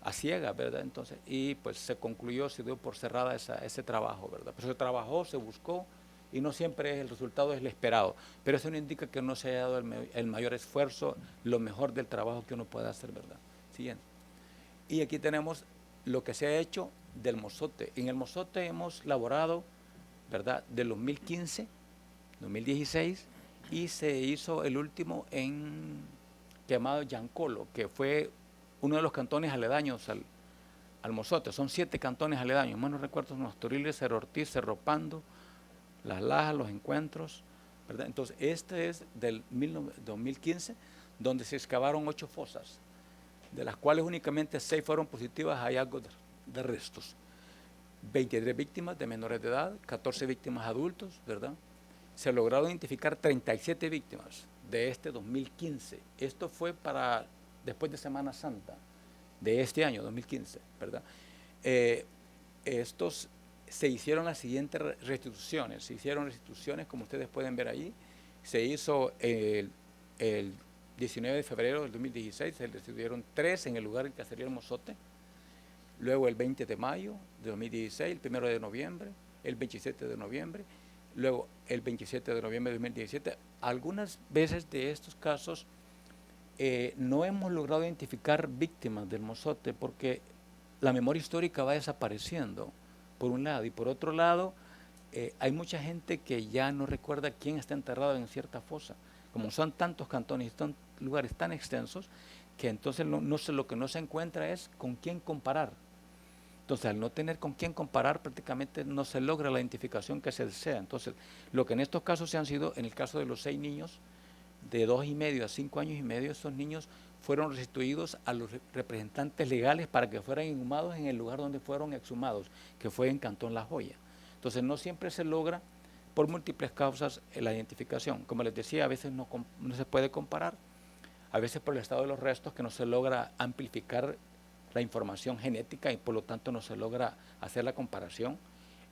a ciegas, ¿verdad? Entonces, y pues se concluyó, se dio por cerrada ese trabajo, ¿verdad? Pues se trabajó, se buscó, y no siempre el resultado es el esperado, pero eso no indica que no se haya dado el mayor esfuerzo, lo mejor del trabajo que uno puede hacer, ¿verdad? Siguiente. Y aquí tenemos lo que se ha hecho del Mozote. En el Mozote hemos laborado, ¿verdad?, del 2015, 2016, y se hizo el último en llamado Yancolo, que fue uno de los cantones aledaños al Mozote. Son 7 cantones aledaños, más no recuerdo, son los Toriles, Cerro Ortiz, Cerro Pando, Las Lajas, Los Encuentros, ¿verdad? Entonces, este es del 2015, donde se excavaron 8 fosas, de las cuales únicamente 6 fueron positivas a hallazgos de restos. 23 víctimas de menores de edad, 14 víctimas adultos, ¿verdad? Se lograron identificar 37 víctimas de este 2015. Esto fue para después de Semana Santa de este año, 2015, ¿verdad? Estos se hicieron las siguientes restituciones. Se hicieron restituciones, como ustedes pueden ver ahí. Se hizo el 19 de febrero del 2016, se restituyeron 3 en el lugar del caserío El Mozote. Luego el 20 de mayo de 2016, el 1 de noviembre, el 27 de noviembre, luego el 27 de noviembre de 2017. Algunas veces de estos casos no hemos logrado identificar víctimas del Mozote porque la memoria histórica va desapareciendo, por un lado, y por otro lado, hay mucha gente que ya no recuerda quién está enterrado en cierta fosa. Como son tantos cantones y son lugares tan extensos, que entonces lo que no se encuentra es con quién comparar. Entonces, al no tener con quién comparar, prácticamente no se logra la identificación que se desea. Entonces, lo que en estos casos se han sido, en el caso de los 6 niños, de 2,5 a 5 años y medio, esos niños fueron restituidos a los representantes legales para que fueran inhumados en el lugar donde fueron exhumados, que fue en Cantón La Joya. Entonces, no siempre se logra, por múltiples causas, la identificación. Como les decía, a veces no se puede comparar, a veces por el estado de los restos, que no se logra amplificar la información genética y por lo tanto no se logra hacer la comparación.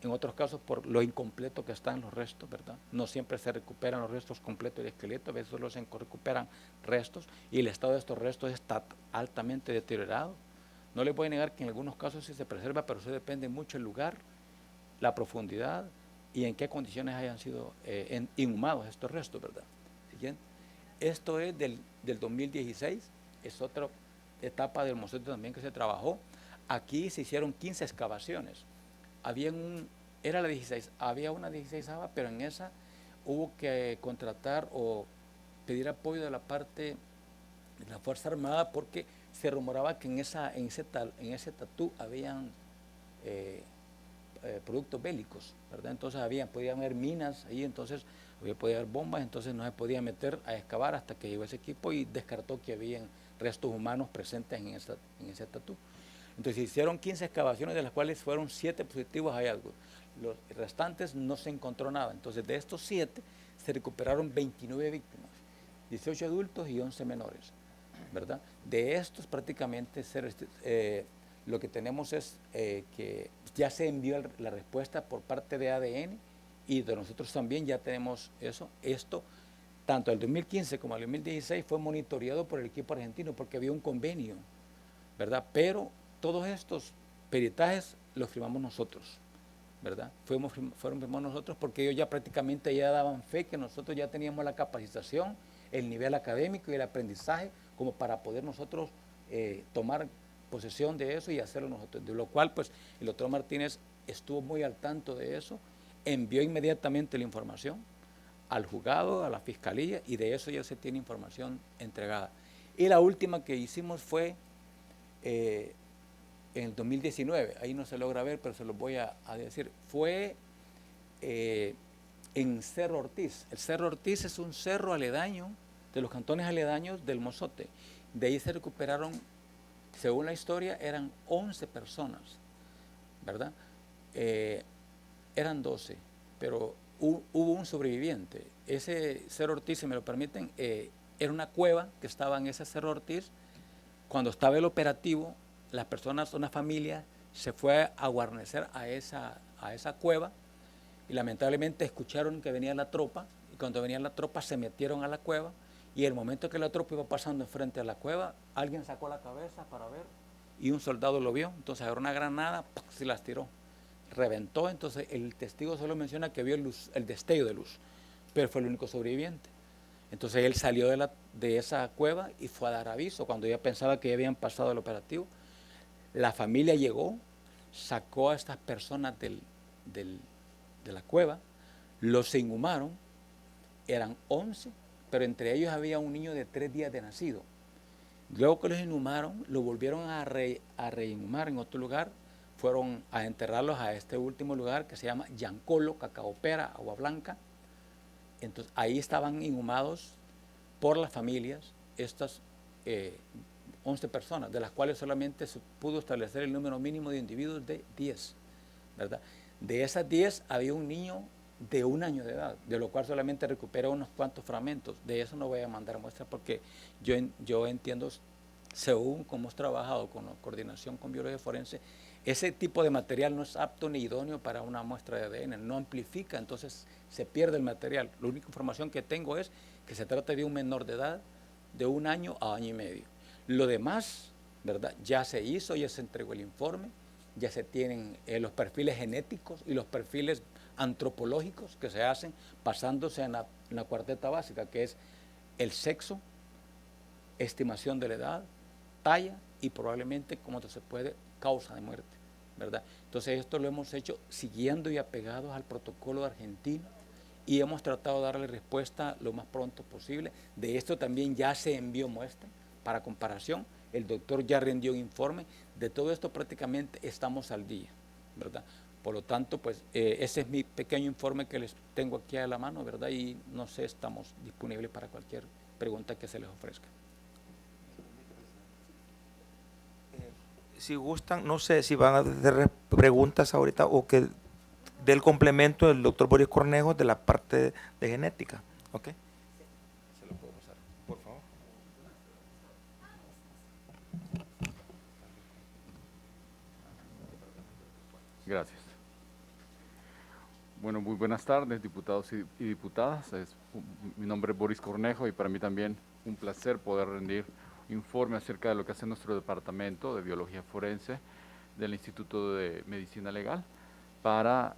En otros casos por lo incompleto que están los restos, ¿verdad? No siempre se recuperan los restos completos del esqueleto, a veces solo se recuperan restos y el estado de estos restos está altamente deteriorado. No les voy a negar que en algunos casos sí se preserva, pero eso depende mucho del lugar, la profundidad y en qué condiciones hayan sido inhumados estos restos, ¿verdad? Siguiente. Esto es del 2016, es otra etapa del Mozote también que se trabajó. Aquí se hicieron 15 excavaciones. Era la 16, había una 16ª, pero en esa hubo que contratar o pedir apoyo de la parte de la Fuerza Armada porque se rumoraba que en ese tatú habían productos bélicos, ¿verdad? Entonces podían haber minas ahí, entonces podía haber bombas, entonces no se podía meter a excavar hasta que llegó ese equipo y descartó que habían restos humanos presentes en ese tatú. Entonces hicieron 15 excavaciones, de las cuales fueron 7 positivos hallazgos. Los restantes no se encontró nada. Entonces de estos 7 se recuperaron 29 víctimas, 18 adultos y 11 menores, ¿verdad? De estos prácticamente lo que tenemos es que ya se envió la respuesta por parte de ADN y de nosotros también ya tenemos eso. Esto, tanto el 2015 como el 2016, fue monitoreado por el equipo argentino porque había un convenio, ¿verdad? Pero todos estos peritajes los firmamos nosotros, ¿verdad? Fueron firmados nosotros porque ellos ya prácticamente ya daban fe que nosotros ya teníamos la capacitación, el nivel académico y el aprendizaje como para poder nosotros tomar posesión de eso y hacerlo nosotros. De lo cual, pues, el doctor Martínez estuvo muy al tanto de eso, envió inmediatamente la información al juzgado, a la fiscalía, y de eso ya se tiene información entregada. Y la última que hicimos fue en el 2019, ahí no se logra ver, pero se los voy a decir, fue en Cerro Ortiz. El Cerro Ortiz es un cerro aledaño, de los cantones aledaños del Mozote. De ahí se recuperaron, según la historia, eran 11 personas, ¿verdad? Eran 12, pero hubo un sobreviviente. Ese Cerro Ortiz, si me lo permiten, era una cueva que estaba en ese Cerro Ortiz. Cuando estaba el operativo, las personas, una familia, se fue a guarnecer a esa cueva y lamentablemente escucharon que venía la tropa, y cuando venía la tropa se metieron a la cueva, y el momento que la tropa iba pasando enfrente a la cueva, alguien sacó la cabeza para ver y un soldado lo vio, entonces agarró una granada, se las tiró, reventó. Entonces el testigo solo menciona que vio el destello de luz, pero fue el único sobreviviente. Entonces él salió de esa cueva y fue a dar aviso cuando ya pensaba que ya habían pasado el operativo. La familia llegó, sacó a estas personas de la cueva, los inhumaron, eran 11, pero entre ellos había un niño de 3 días de nacido. Luego que los inhumaron, lo volvieron a reinhumar en otro lugar, fueron a enterrarlos a este último lugar que se llama Yancolo, Cacaopera, Agua Blanca. Entonces ahí estaban inhumados por las familias estas 11 personas, de las cuales solamente se pudo establecer el número mínimo de individuos de 10, ¿verdad? De esas 10 había un niño de 1 año de edad, de lo cual solamente recuperó unos cuantos fragmentos. De eso no voy a mandar muestras porque yo entiendo, según cómo hemos trabajado con la coordinación con biología forense, ese tipo de material no es apto ni idóneo para una muestra de ADN, no amplifica, entonces se pierde el material. La única información que tengo es que se trata de un menor de edad de 1 año a 1 año y medio. Lo demás, ¿verdad? Ya se hizo, ya se entregó el informe, ya se tienen los perfiles genéticos y los perfiles antropológicos que se hacen basándose en la cuarteta básica, que es el sexo, estimación de la edad, talla y probablemente, como se puede, causa de muerte, ¿verdad? Entonces esto lo hemos hecho siguiendo y apegados al protocolo argentino y hemos tratado de darle respuesta lo más pronto posible. De esto también ya se envió muestra para comparación, el doctor ya rindió un informe, de todo esto prácticamente estamos al día, ¿verdad? Por lo tanto, pues ese es mi pequeño informe que les tengo aquí a la mano, ¿verdad? Y no sé, estamos disponibles para cualquier pregunta que se les ofrezca. Si gustan, no sé si van a hacer preguntas ahorita o que del complemento del doctor Boris Cornejo de la parte de genética. ¿Ok? Se lo puedo pasar, por favor. Gracias. Bueno, muy buenas tardes, diputados y diputadas. Mi nombre es Boris Cornejo y para mí también un placer poder rendir informe acerca de lo que hace nuestro departamento de biología forense del Instituto de Medicina Legal para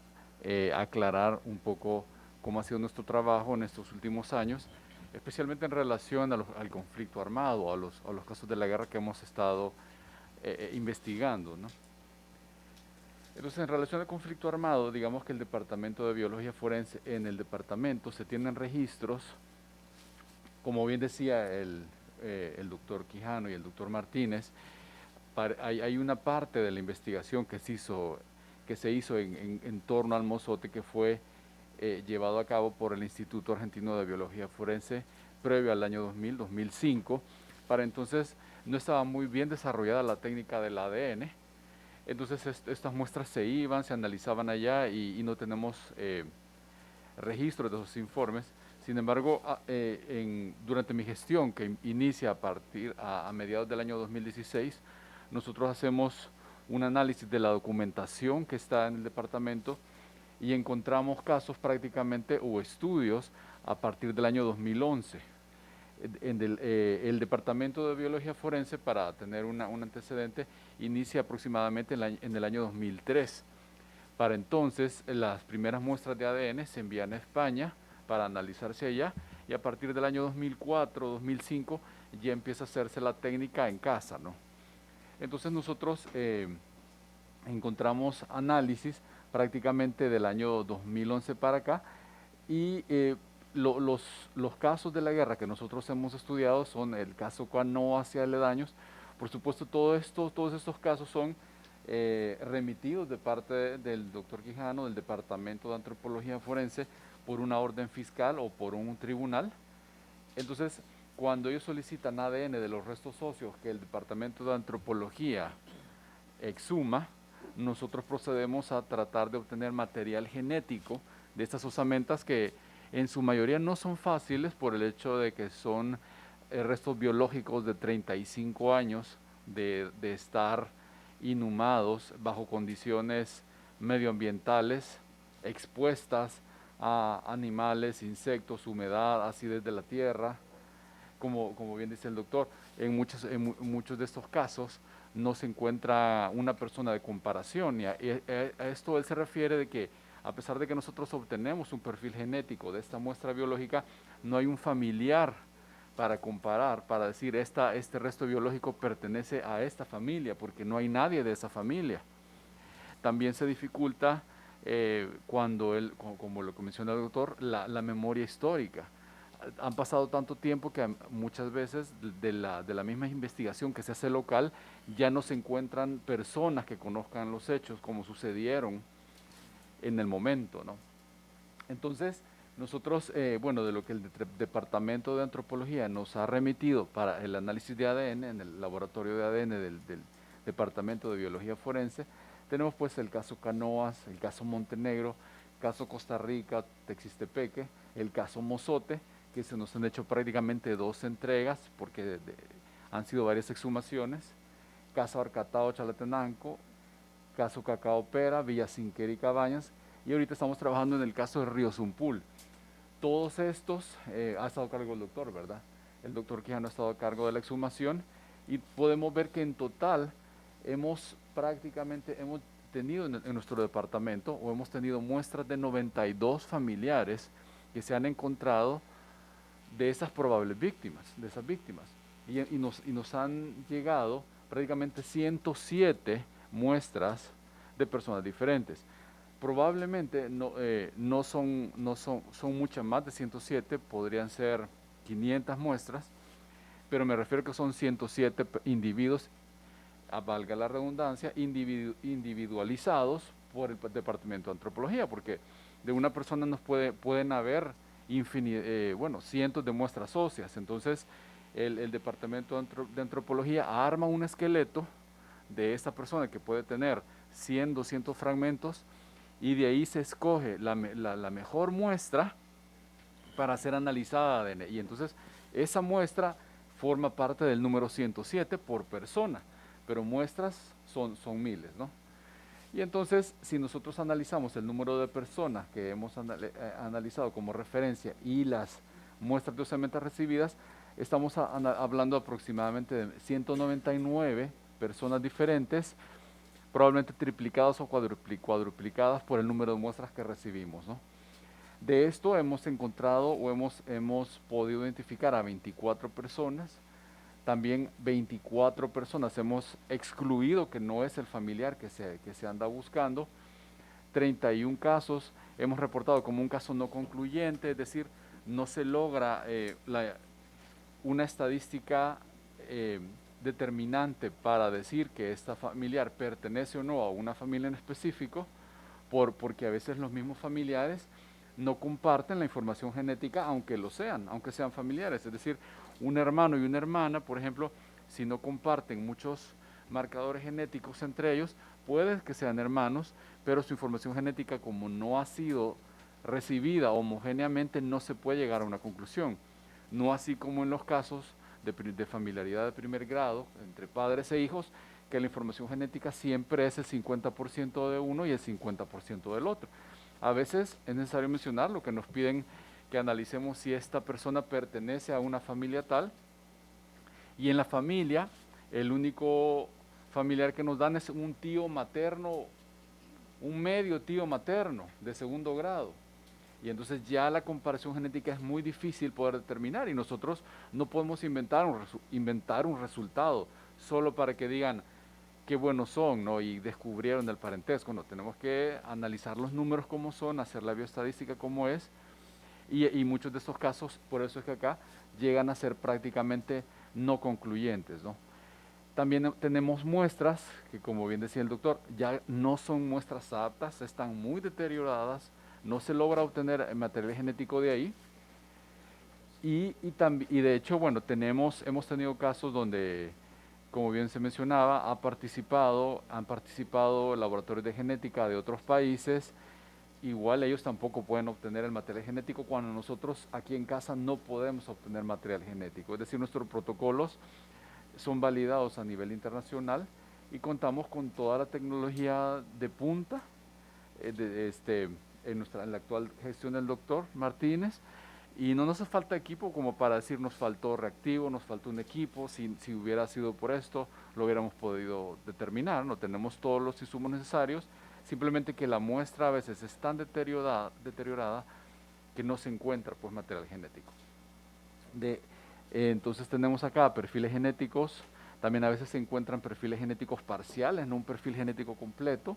aclarar un poco cómo ha sido nuestro trabajo en estos últimos años, especialmente en relación al conflicto armado, a los casos de la guerra que hemos estado investigando, ¿no? Entonces, en relación al conflicto armado, digamos que el Departamento de Biología Forense, en el departamento se tienen registros, como bien decía el doctor Quijano y el doctor Martínez, hay una parte de la investigación que se hizo en torno al mozote que fue llevado a cabo por el Instituto Argentino de Biología Forense previo al año 2005. Para entonces no estaba muy bien desarrollada la técnica del ADN. Entonces estas muestras se iban, se analizaban allá y no tenemos registro de esos informes. Sin embargo, durante mi gestión, que inicia a mediados del año 2016, nosotros hacemos un análisis de la documentación que está en el departamento y encontramos casos prácticamente o estudios a partir del año 2011. El Departamento de Biología Forense, para tener un antecedente, inicia aproximadamente en el año 2003. Para entonces, las primeras muestras de ADN se envían a España para analizarse allá y a partir del año 2004, 2005 ya empieza a hacerse la técnica en casa, ¿no? Entonces nosotros encontramos análisis prácticamente del año 2011 para acá y los casos de la guerra que nosotros hemos estudiado son el caso Canoa hacia aledaños. Por supuesto, todos estos casos son remitidos de parte del doctor Quijano, del Departamento de Antropología Forense, por una orden fiscal o por un tribunal. Entonces, cuando ellos solicitan ADN de los restos óseos que el Departamento de Antropología exhuma, nosotros procedemos a tratar de obtener material genético de estas osamentas que en su mayoría no son fáciles por el hecho de que son restos biológicos de 35 años de estar inhumados bajo condiciones medioambientales, expuestas a animales, insectos, humedad, acidez de la tierra. Como bien dice el doctor, en muchos de estos casos no se encuentra una persona de comparación, y a esto él se refiere de que a pesar de que nosotros obtenemos un perfil genético de esta muestra biológica, no hay un familiar para comparar, para decir este resto biológico pertenece a esta familia, porque no hay nadie de esa familia. También se dificulta cuando como lo que menciona el doctor, la memoria histórica. Han pasado tanto tiempo que muchas veces de la misma investigación que se hace local ya no se encuentran personas que conozcan los hechos como sucedieron en el momento, ¿no? Entonces, nosotros, bueno, de lo que el Departamento de Antropología nos ha remitido para el análisis de ADN en el laboratorio de ADN del Departamento de Biología Forense, tenemos pues el caso Canoas, el caso Montenegro, caso Costa Rica, Texistepeque, el caso Mozote, que se nos han hecho prácticamente 2 entregas porque han sido varias exhumaciones, caso Arcatao, Chalatenango, caso Cacao Pera, Villa Cinquera y Cabañas, y ahorita estamos trabajando en el caso de Río Zumpul. Todos estos ha estado a cargo el doctor, ¿verdad? El doctor Quijano ha estado a cargo de la exhumación, y podemos ver que en total hemos tenido en nuestro departamento, o hemos tenido muestras de 92 familiares que se han encontrado de esas probables víctimas, y nos han llegado prácticamente 107 muestras de personas diferentes. Probablemente son muchas más de 107, podrían ser 500 muestras, pero me refiero que son 107 individuos, valga la redundancia, individualizados por el Departamento de Antropología, porque de una persona pueden haber cientos de muestras óseas. Entonces el Departamento de Antropología arma un esqueleto de esta persona que puede tener 100, 200 fragmentos, y de ahí se escoge la mejor muestra para ser analizada ADN, y entonces esa muestra forma parte del número 107 por persona, pero muestras son miles, ¿no? Y entonces, si nosotros analizamos el número de personas que hemos analizado como referencia y las muestras de osamentas recibidas, estamos hablando aproximadamente de 199 personas diferentes, probablemente triplicadas o cuadruplicadas por el número de muestras que recibimos, ¿no? De esto hemos encontrado o hemos podido identificar a 24 personas. También 24 personas hemos excluido que no es el familiar que se anda buscando. 31 casos hemos reportado como un caso no concluyente, es decir, no se logra una estadística determinante para decir que esta familiar pertenece o no a una familia en específico, porque a veces los mismos familiares no comparten la información genética, aunque sean familiares. Es decir, un hermano y una hermana, por ejemplo, si no comparten muchos marcadores genéticos entre ellos, puede que sean hermanos, pero su información genética, como no ha sido recibida homogéneamente, no se puede llegar a una conclusión. No así como en los casos de familiaridad de primer grado entre padres e hijos, que la información genética siempre es el 50% de uno y el 50% del otro. A veces es necesario mencionar lo que nos piden, que analicemos si esta persona pertenece a una familia tal, y en la familia el único familiar que nos dan es un tío materno, un medio tío materno de segundo grado, y entonces ya la comparación genética es muy difícil poder determinar, y nosotros no podemos inventar un resultado solo para que digan qué buenos son, ¿no? Y descubrieron el parentesco. No, tenemos que analizar los números como son, hacer la bioestadística como es, y muchos de estos casos, por eso es que acá llegan a ser prácticamente no concluyentes, ¿no? También tenemos muestras que, como bien decía el doctor, ya no son muestras aptas, están muy deterioradas, no se logra obtener material genético de ahí, y de hecho, bueno, hemos tenido casos donde, como bien se mencionaba, han participado laboratorios de genética de otros países igual ellos tampoco pueden obtener el material genético cuando nosotros aquí en casa no podemos obtener material genético. Es decir, nuestros protocolos son validados a nivel internacional y contamos con toda la tecnología de punta en la actual gestión del doctor Martínez, y no nos hace falta equipo como para decir nos faltó reactivo, nos faltó un equipo, si hubiera sido por esto lo hubiéramos podido determinar, no tenemos todos los insumos necesarios, simplemente que la muestra a veces es tan deteriorada que no se encuentra pues material genético. Entonces tenemos acá perfiles genéticos, también a veces se encuentran perfiles genéticos parciales, no un perfil genético completo,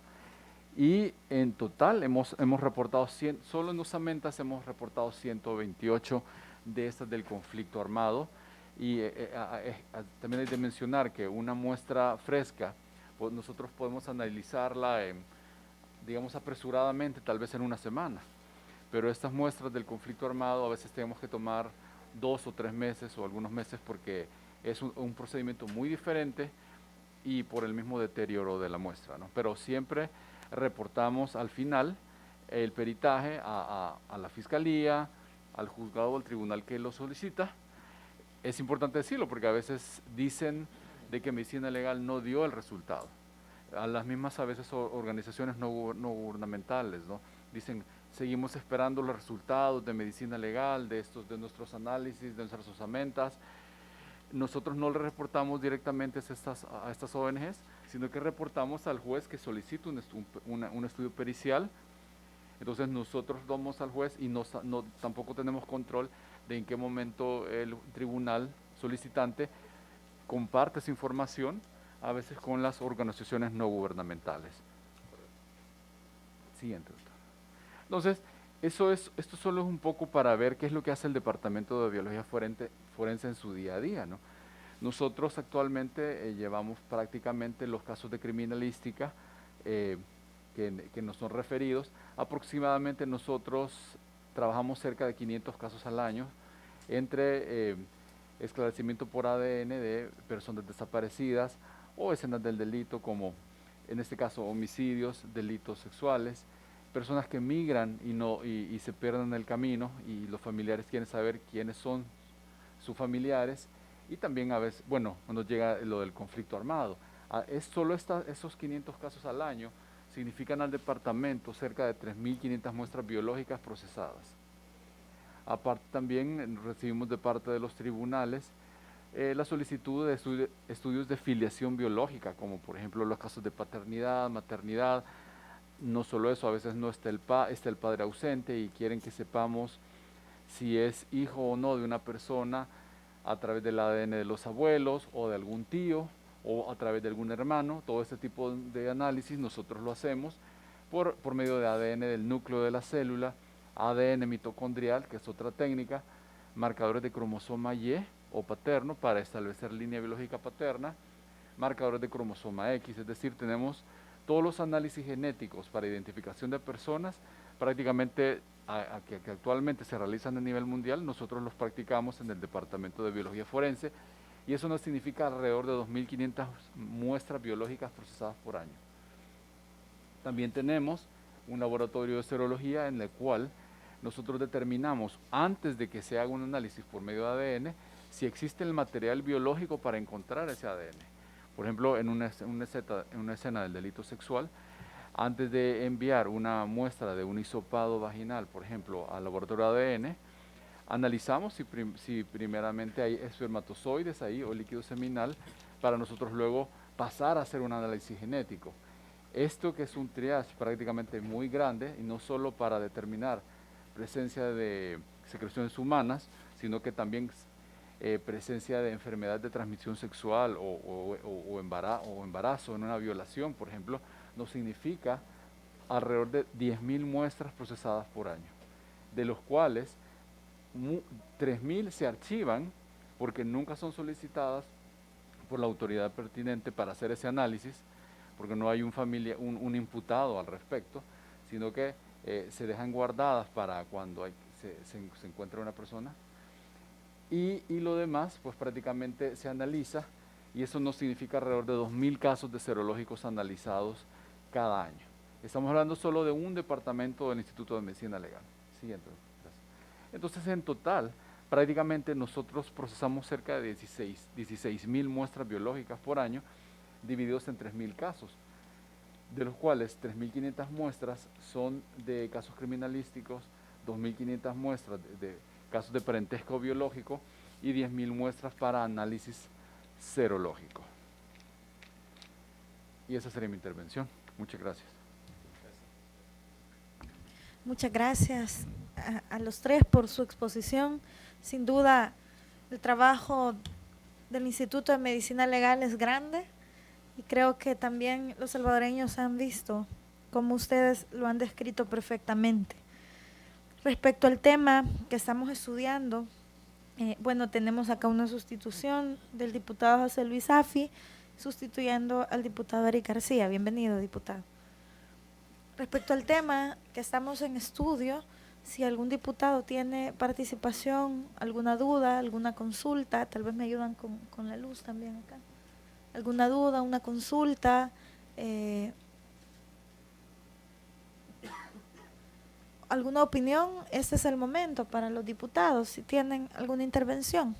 y en total hemos reportado, solo en osamentas hemos reportado 128 de estas del conflicto armado, y también hay de mencionar que una muestra fresca, pues nosotros podemos analizarla, digamos apresuradamente, tal vez en una semana, pero estas muestras del conflicto armado a veces tenemos que tomar 2 o 3 meses o algunos meses porque es un procedimiento muy diferente y por el mismo deterioro de la muestra, ¿no? Pero siempre reportamos al final el peritaje a la fiscalía, al juzgado o al tribunal que lo solicita. Es importante decirlo porque a veces dicen de que medicina legal no dio el resultado. A las mismas a veces organizaciones no gubernamentales, ¿no? Dicen, seguimos esperando los resultados de medicina legal, de nuestros análisis, de nuestras osamentas. Nosotros no le reportamos directamente a estas ONGs, sino que reportamos al juez que solicita un estudio pericial. Entonces nosotros vamos al juez y tampoco tenemos control de en qué momento el tribunal solicitante comparte esa información, a veces con las organizaciones no gubernamentales. Siguiente, doctor. Entonces, esto solo es un poco para ver qué es lo que hace el Departamento de Biología Forense en su día a día, ¿no? Nosotros actualmente llevamos prácticamente los casos de criminalística que nos son referidos. Aproximadamente nosotros trabajamos cerca de 500 casos al año entre esclarecimiento por ADN de personas desaparecidas o escenas del delito, como en este caso homicidios, delitos sexuales, personas que migran y se pierden en el camino y los familiares quieren saber quiénes son sus familiares, y también a veces, bueno, cuando llega lo del conflicto armado. Es solo esos 500 casos al año significan al departamento cerca de 3.500 muestras biológicas procesadas. Aparte también recibimos de parte de los tribunales la solicitud de estudios de filiación biológica, como por ejemplo los casos de paternidad, maternidad. No solo eso, a veces no está está el padre ausente y quieren que sepamos si es hijo o no de una persona a través del ADN de los abuelos o de algún tío o a través de algún hermano. Todo este tipo de análisis nosotros lo hacemos por medio de ADN del núcleo de la célula, ADN mitocondrial, que es otra técnica, marcadores de cromosoma Y o paterno para establecer línea biológica paterna, marcadores de cromosoma X, es decir, tenemos todos los análisis genéticos para identificación de personas, prácticamente que actualmente se realizan a nivel mundial, nosotros los practicamos en el Departamento de Biología Forense, y eso nos significa alrededor de 2.500 muestras biológicas procesadas por año. También tenemos un laboratorio de serología en el cual nosotros determinamos, antes de que se haga un análisis por medio de ADN, si existe el material biológico para encontrar ese ADN. Por ejemplo, en una escena del delito sexual, antes de enviar una muestra de un hisopado vaginal, por ejemplo, al laboratorio de ADN, analizamos si primeramente hay espermatozoides ahí o líquido seminal, para nosotros luego pasar a hacer un análisis genético. Esto que es un triage prácticamente muy grande, y no solo para determinar presencia de secreciones humanas, sino que también presencia de enfermedad de transmisión sexual o embarazo en una violación, por ejemplo, nos significa alrededor de 10.000 muestras procesadas por año, de los cuales 3.000 se archivan porque nunca son solicitadas por la autoridad pertinente para hacer ese análisis, porque no hay un imputado al respecto, sino que se dejan guardadas para cuando se encuentra una persona, y lo demás pues prácticamente se analiza, y eso nos significa alrededor de 2.000 casos de serológicos analizados cada año. Estamos hablando solo de un departamento del Instituto de Medicina Legal. Siguiente. Entonces, en total, prácticamente nosotros procesamos cerca de 16.000 muestras biológicas por año, divididos en 3.000 casos, de los cuales 3.500 muestras son de casos criminalísticos, 2.500 muestras de casos de parentesco biológico y 10.000 muestras para análisis serológico. Y esa sería mi intervención. Muchas gracias. Muchas gracias a los tres por su exposición. Sin duda, el trabajo del Instituto de Medicina Legal es grande y creo que también los salvadoreños han visto cómo ustedes lo han descrito perfectamente. Respecto al tema que estamos estudiando, bueno, tenemos acá una sustitución del diputado José Luis Afi, sustituyendo al diputado Eric García. Bienvenido, diputado. Respecto al tema que estamos en estudio, si algún diputado tiene participación, alguna duda, alguna consulta, tal vez me ayudan con la luz también acá. Alguna duda, una consulta, alguna opinión, este es el momento para los diputados, si tienen alguna intervención.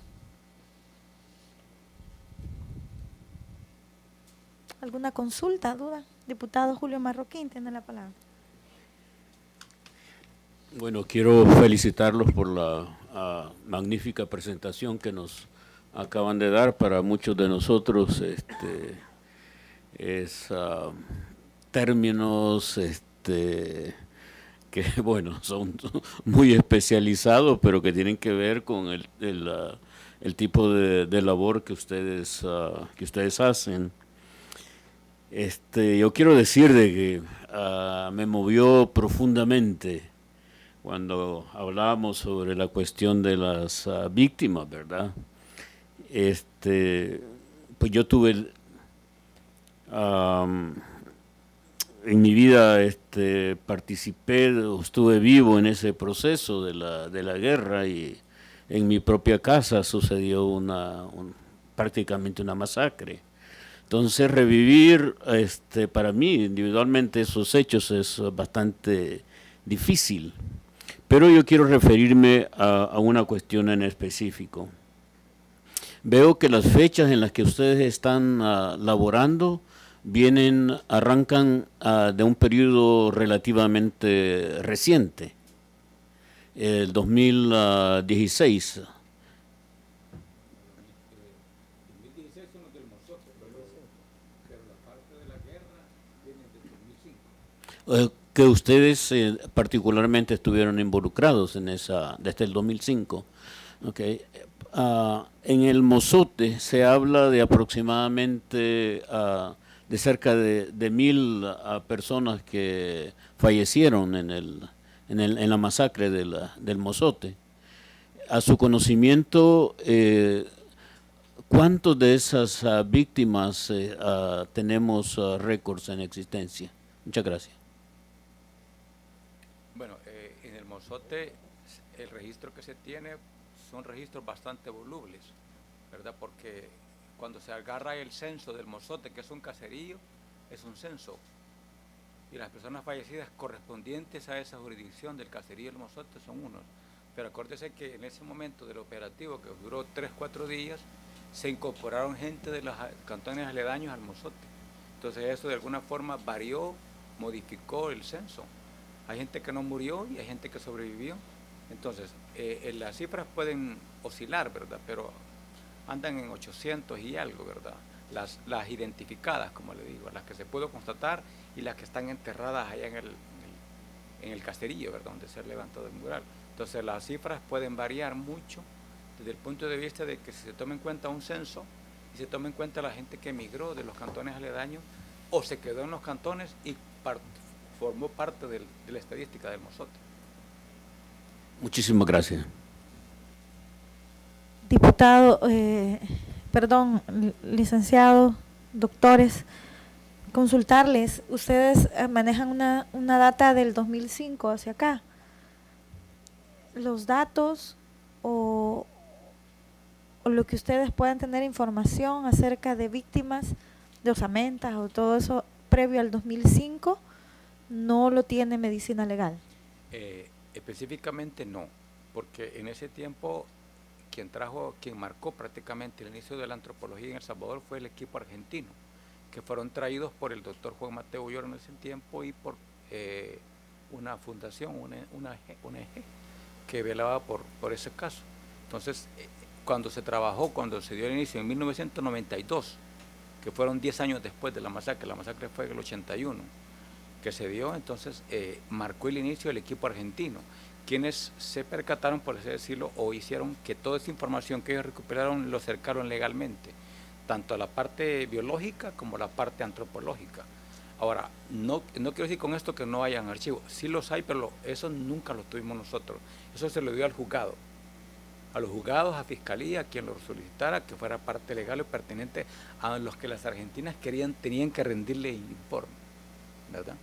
¿Alguna consulta, duda? Diputado Julio Marroquín tiene la palabra. Bueno, quiero felicitarlos por la magnífica presentación que nos acaban de dar. Para muchos de nosotros es términos que, bueno, son muy especializados, pero que tienen que ver con el tipo de labor que ustedes hacen. Yo quiero decir de que me movió profundamente cuando hablábamos sobre la cuestión de las víctimas, ¿verdad? Pues yo tuve en mi vida participé, estuve vivo en ese proceso de la guerra, y en mi propia casa sucedió prácticamente una masacre. Entonces revivir para mí individualmente esos hechos es bastante difícil, pero yo quiero referirme a una cuestión en específico. Veo que las fechas en las que ustedes están laborando arrancan de un periodo relativamente reciente, el 2016. Que ustedes particularmente estuvieron involucrados en esa, desde el 2005. Okay. En el Mozote se habla de aproximadamente de cerca de 1.000 personas que fallecieron en la masacre del Mozote. A su conocimiento, ¿cuántos de esas víctimas tenemos récords en existencia? Muchas gracias. Bueno, en el Mozote el registro que se tiene son registros bastante volubles, ¿verdad? Porque cuando se agarra el censo del Mozote, que es un caserío, es un censo. Y las personas fallecidas correspondientes a esa jurisdicción del caserío del Mozote son unos. Pero acuérdese que en ese momento del operativo, que duró 3-4 días, se incorporaron gente de los cantones aledaños al Mozote. Entonces eso de alguna forma varió, modificó el censo. Hay gente que no murió y hay gente que sobrevivió. Entonces, las cifras pueden oscilar, ¿verdad? Pero andan en 800 y algo, ¿verdad? Las identificadas, como le digo, las que se pudo constatar y las que están enterradas allá en el caserío, ¿verdad? Donde se ha levantado el mural. Entonces, las cifras pueden variar mucho desde el punto de vista de que si se toma en cuenta un censo y se toma en cuenta la gente que emigró de los cantones aledaños o se quedó en los cantones y formó parte de la estadística del Mozote. Muchísimas gracias. Diputado, licenciado, doctores, consultarles, ustedes manejan una data del 2005 hacia acá. Los datos o lo que ustedes puedan tener información acerca de víctimas de osamentas o todo eso previo al 2005, no lo tiene medicina legal. Específicamente no, porque en ese tiempo quien marcó prácticamente el inicio de la antropología en El Salvador fue el equipo argentino, que fueron traídos por el doctor Juan Mateo Ullor en ese tiempo y por una fundación, una ONG, que velaba por ese caso. Entonces, cuando se dio el inicio en 1992, que fueron 10 años después de la masacre fue en el 81, que se dio, entonces marcó el inicio del equipo argentino, quienes se percataron, por así decirlo, o hicieron que toda esa información que ellos recuperaron lo cercaron legalmente, tanto a la parte biológica como a la parte antropológica. Ahora, no quiero decir con esto que no hayan archivos, sí los hay, pero eso nunca lo tuvimos nosotros, eso se lo dio al juzgado, a los juzgados, a fiscalía, a quien lo solicitara, que fuera parte legal y pertinente a los que las argentinas tenían que rendirle informe, ¿verdad?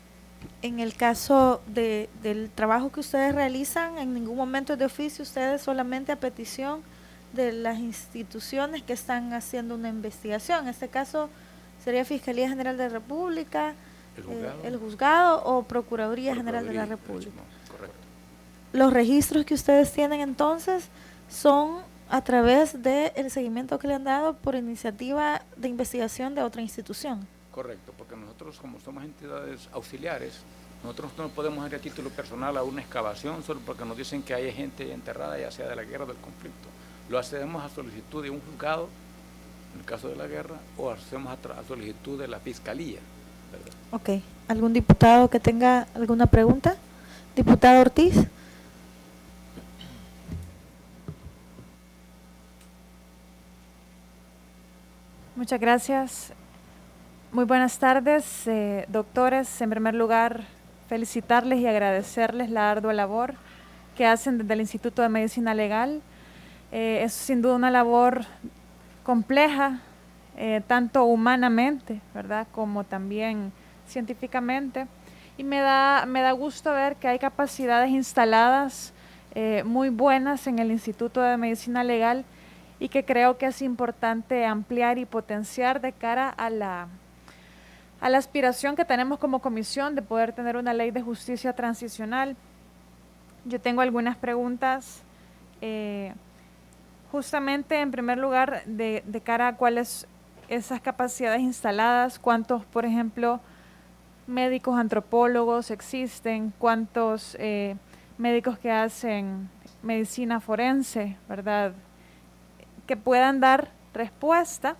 En el caso del trabajo que ustedes realizan, en ningún momento es de oficio, ustedes solamente a petición de las instituciones que están haciendo una investigación. En este caso sería Fiscalía General de la República, el juzgado o Procuraduría General de la República. Correcto. Los registros que ustedes tienen entonces son a través del seguimiento que le han dado por iniciativa de investigación de otra institución. Correcto, porque nosotros, como somos entidades auxiliares, nosotros no podemos ir a título personal a una excavación solo porque nos dicen que hay gente enterrada, ya sea de la guerra o del conflicto. Lo hacemos a solicitud de un juzgado, en el caso de la guerra, o hacemos a solicitud de la fiscalía, ¿verdad? Ok. ¿Algún diputado que tenga alguna pregunta? Diputado Ortiz. Muchas gracias. Muy buenas tardes, doctores. En primer lugar, felicitarles y agradecerles la ardua labor que hacen desde el Instituto de Medicina Legal. Es sin duda una labor compleja, tanto humanamente, ¿verdad?, como también científicamente. Y me da gusto ver que hay capacidades instaladas muy buenas en el Instituto de Medicina Legal y que creo que es importante ampliar y potenciar de cara a la aspiración que tenemos como comisión de poder tener una ley de justicia transicional. Yo tengo algunas preguntas, justamente en primer lugar de cara a cuáles esas capacidades instaladas, cuántos, por ejemplo, médicos antropólogos existen, cuántos médicos que hacen medicina forense, ¿verdad?, que puedan dar respuesta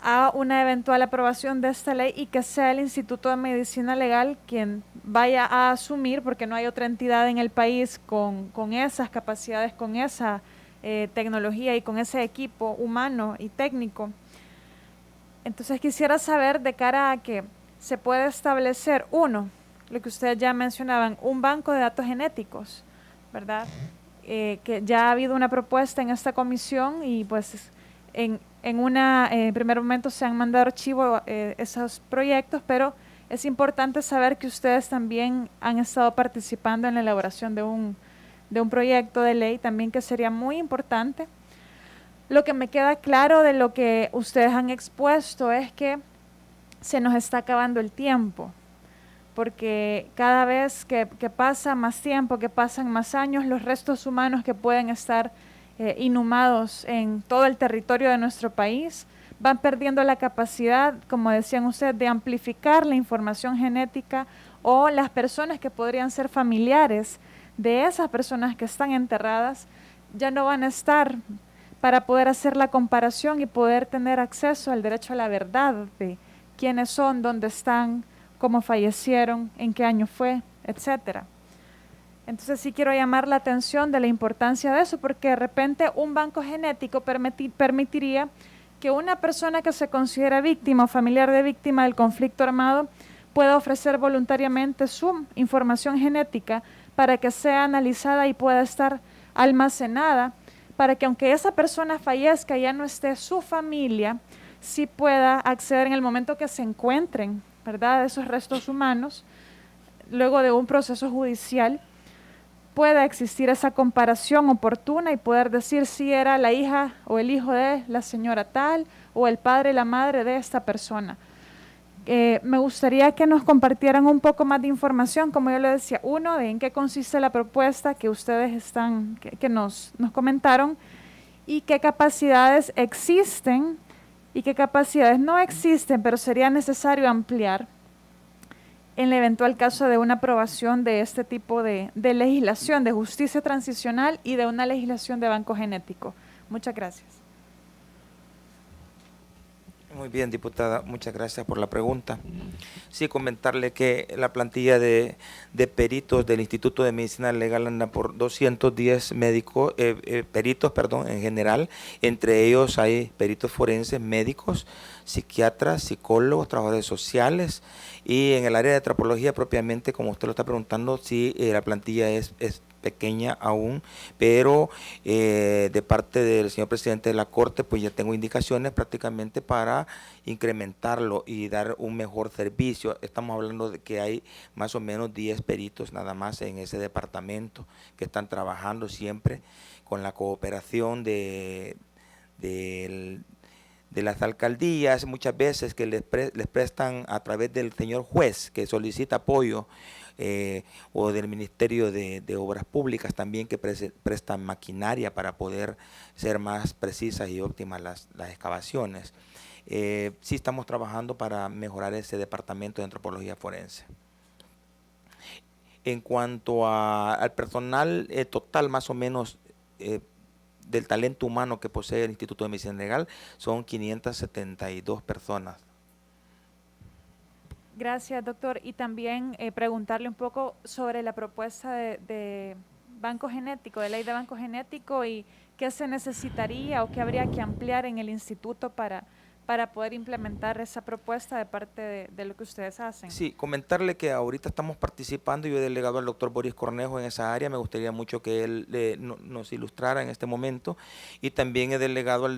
a una eventual aprobación de esta ley y que sea el Instituto de Medicina Legal quien vaya a asumir, porque no hay otra entidad en el país con esas capacidades, con esa tecnología y con ese equipo humano y técnico. Entonces quisiera saber, de cara a que se puede establecer, uno, lo que ustedes ya mencionaban, un banco de datos genéticos, ¿verdad?, que ya ha habido una propuesta en esta comisión y pues en primer momento se han mandado archivo esos proyectos, pero es importante saber que ustedes también han estado participando en la elaboración de un proyecto de ley también, que sería muy importante. Lo que me queda claro de lo que ustedes han expuesto es que se nos está acabando el tiempo, porque cada vez que pasa más tiempo, que pasan más años, los restos humanos que pueden estar inhumados en todo el territorio de nuestro país van perdiendo la capacidad, como decían ustedes, de amplificar la información genética, o las personas que podrían ser familiares de esas personas que están enterradas ya no van a estar para poder hacer la comparación y poder tener acceso al derecho a la verdad de quiénes son, dónde están, cómo fallecieron, en qué año fue, etcétera. Entonces sí quiero llamar la atención de la importancia de eso, porque de repente un banco genético permitiría que una persona que se considera víctima o familiar de víctima del conflicto armado pueda ofrecer voluntariamente su información genética para que sea analizada y pueda estar almacenada, para que aunque esa persona fallezca, ya no esté su familia, sí pueda acceder en el momento que se encuentren, ¿verdad?, esos restos humanos, luego de un proceso judicial, pueda existir esa comparación oportuna y poder decir si era la hija o el hijo de la señora tal, o el padre y la madre de esta persona. Me gustaría que nos compartieran un poco más de información, como yo le decía, uno, de en qué consiste la propuesta que ustedes que nos comentaron, y qué capacidades existen y qué capacidades no existen, pero sería necesario ampliar en el eventual caso de una aprobación de este tipo de legislación de justicia transicional y de una legislación de banco genético. Muchas gracias. Muy bien, diputada, muchas gracias por la pregunta. Sí, comentarle que la plantilla de peritos del Instituto de Medicina Legal anda por 210 médicos, peritos, perdón, en general. Entre ellos hay peritos forenses, médicos, psiquiatras, psicólogos, trabajadores sociales, y en el área de antropología propiamente, como usted lo está preguntando, sí, la plantilla es pequeña aún, pero de parte del señor presidente de la Corte, pues ya tengo indicaciones prácticamente para incrementarlo y dar un mejor servicio. Estamos hablando de que hay más o menos 10 peritos nada más en ese departamento que están trabajando siempre con la cooperación de las alcaldías, muchas veces que les prestan a través del señor juez que solicita apoyo, o del Ministerio de Obras Públicas también, que prestan maquinaria para poder ser más precisas y óptimas las excavaciones. Sí estamos trabajando para mejorar ese departamento de antropología forense. En cuanto al personal total, más o menos, del talento humano que posee el Instituto de Medicina Legal, son 572 personas. Gracias, doctor. Y también preguntarle un poco sobre la propuesta de banco genético, de ley de banco genético, y qué se necesitaría o qué habría que ampliar en el instituto para poder implementar esa propuesta de parte de lo que ustedes hacen. Sí, comentarle que ahorita estamos participando, yo he delegado al doctor Boris Cornejo en esa área, me gustaría mucho que él nos ilustrara en este momento, y también he delegado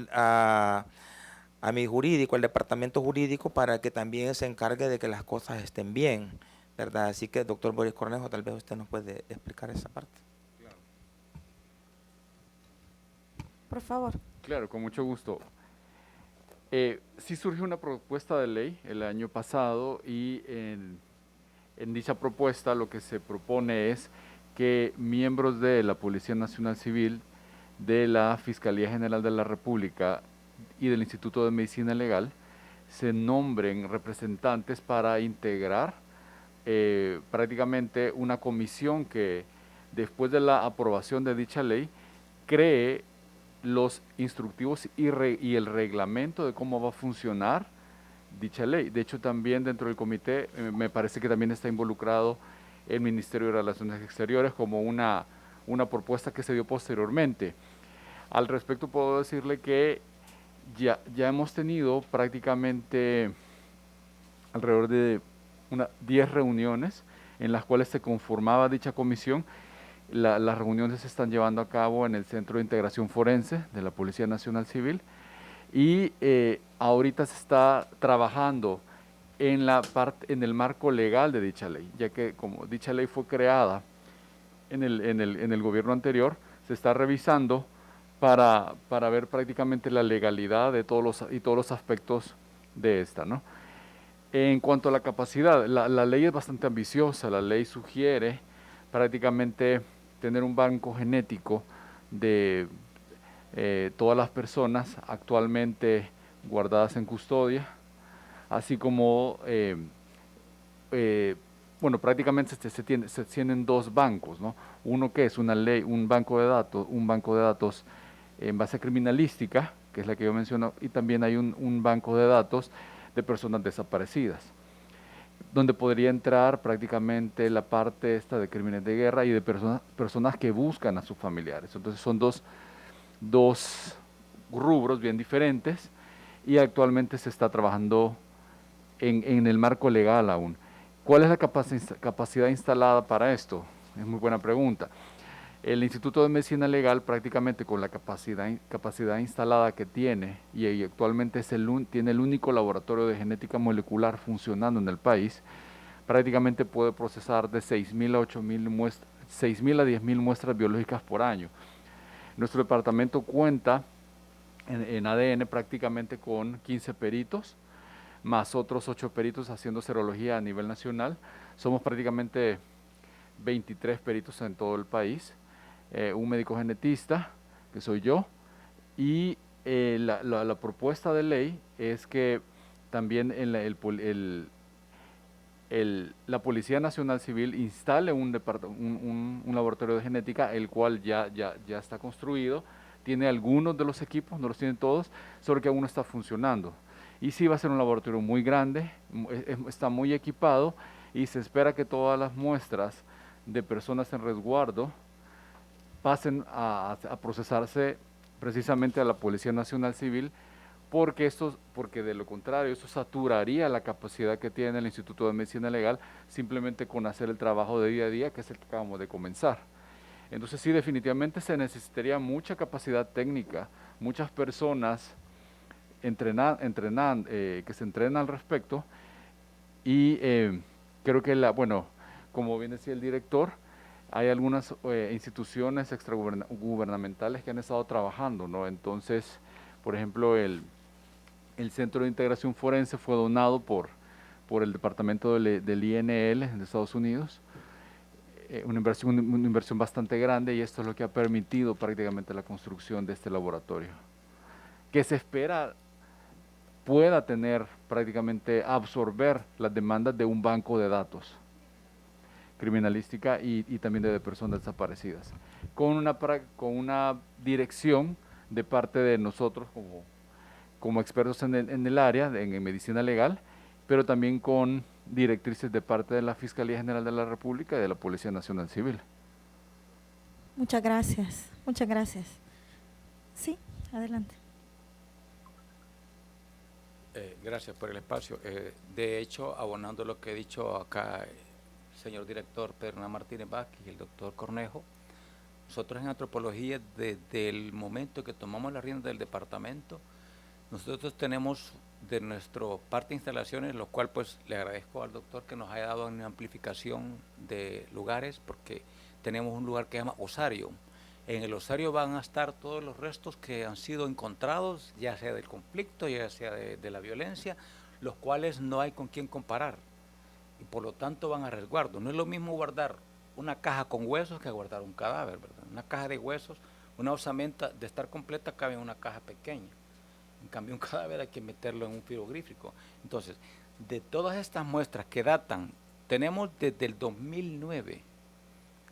a mi jurídico, al departamento jurídico, para que también se encargue de que las cosas estén bien, ¿verdad? Así que, doctor Boris Cornejo, tal vez usted nos puede explicar esa parte. Claro. Por favor. Claro, con mucho gusto. Sí surgió una propuesta de ley el año pasado, y en dicha propuesta lo que se propone es que miembros de la Policía Nacional Civil, de la Fiscalía General de la República y del Instituto de Medicina Legal se nombren representantes para integrar prácticamente una comisión que, después de la aprobación de dicha ley, cree los instructivos y el reglamento de cómo va a funcionar dicha ley. De hecho, también dentro del comité me parece que también está involucrado el Ministerio de Relaciones Exteriores como una propuesta que se dio posteriormente. Al respecto puedo decirle que ya hemos tenido prácticamente alrededor de 10 reuniones en las cuales se conformaba dicha comisión. Las reuniones se están llevando a cabo en el Centro de Integración Forense de la Policía Nacional Civil, y ahorita se está trabajando en el marco legal de dicha ley, ya que como dicha ley fue creada en el gobierno anterior, se está revisando para ver prácticamente la legalidad de todos los aspectos de esta, ¿no? En cuanto a la capacidad, la ley es bastante ambiciosa. La ley sugiere prácticamente tener un banco genético de todas las personas actualmente guardadas en custodia, así como, bueno, prácticamente se tienen dos bancos, ¿no? Uno que es un banco de datos en base criminalística, que es la que yo menciono, y también hay un banco de datos de personas desaparecidas, donde podría entrar prácticamente la parte esta de crímenes de guerra y de personas que buscan a sus familiares. Entonces son dos rubros bien diferentes, y actualmente se está trabajando en el marco legal aún. ¿Cuál es la capacidad instalada para esto? Es muy buena pregunta. El Instituto de Medicina Legal, prácticamente con la capacidad instalada que tiene, y actualmente tiene el único laboratorio de genética molecular funcionando en el país, prácticamente puede procesar de 6.000 a 10.000 muestras biológicas por año. Nuestro departamento cuenta en ADN prácticamente con 15 peritos, más otros 8 peritos haciendo serología a nivel nacional. Somos prácticamente 23 peritos en todo el país, un médico genetista, que soy yo, y la propuesta de ley es que también la Policía Nacional Civil instale un laboratorio de genética, el cual ya está construido, tiene algunos de los equipos, no los tiene todos, solo que aún no está funcionando. Y sí va a ser un laboratorio muy grande, está muy equipado, y se espera que todas las muestras de personas en resguardo pasen a procesarse precisamente a la Policía Nacional Civil, porque de lo contrario eso saturaría la capacidad que tiene el Instituto de Medicina Legal simplemente con hacer el trabajo de día a día, que es el que acabamos de comenzar. Entonces sí, definitivamente se necesitaría mucha capacidad técnica, muchas personas que se entrenan al respecto, y creo que como bien decía el director, hay algunas instituciones extragubernamentales que han estado trabajando, ¿no? Entonces, por ejemplo, el Centro de Integración Forense fue donado por el departamento del INL de Estados Unidos, una inversión bastante grande, y esto es lo que ha permitido prácticamente la construcción de este laboratorio, que se espera pueda absorber las demandas de un banco de datos criminalística y también de personas desaparecidas, con una dirección de parte de nosotros como expertos en el área, en medicina legal, pero también con directrices de parte de la Fiscalía General de la República y de la Policía Nacional Civil. Muchas gracias, muchas gracias. Sí, adelante. Gracias por el espacio. De hecho, abonando lo que he dicho acá el señor director Pedro Hernán Martínez Vázquez y el doctor Cornejo, nosotros en antropología, desde el momento que tomamos la rienda del departamento, nosotros tenemos de nuestro parte de instalaciones, lo cual pues le agradezco al doctor que nos haya dado una amplificación de lugares, porque tenemos un lugar que se llama osario. En el osario van a estar todos los restos que han sido encontrados, ya sea del conflicto, ya sea de la violencia, los cuales no hay con quién comparar, y por lo tanto van a resguardo. No es lo mismo guardar una caja con huesos que guardar un cadáver, ¿verdad? Una caja de huesos, una osamenta de estar completa cabe en una caja pequeña. En cambio, un cadáver hay que meterlo en un frigorífico. Entonces, de todas estas muestras que datan, tenemos desde el 2009,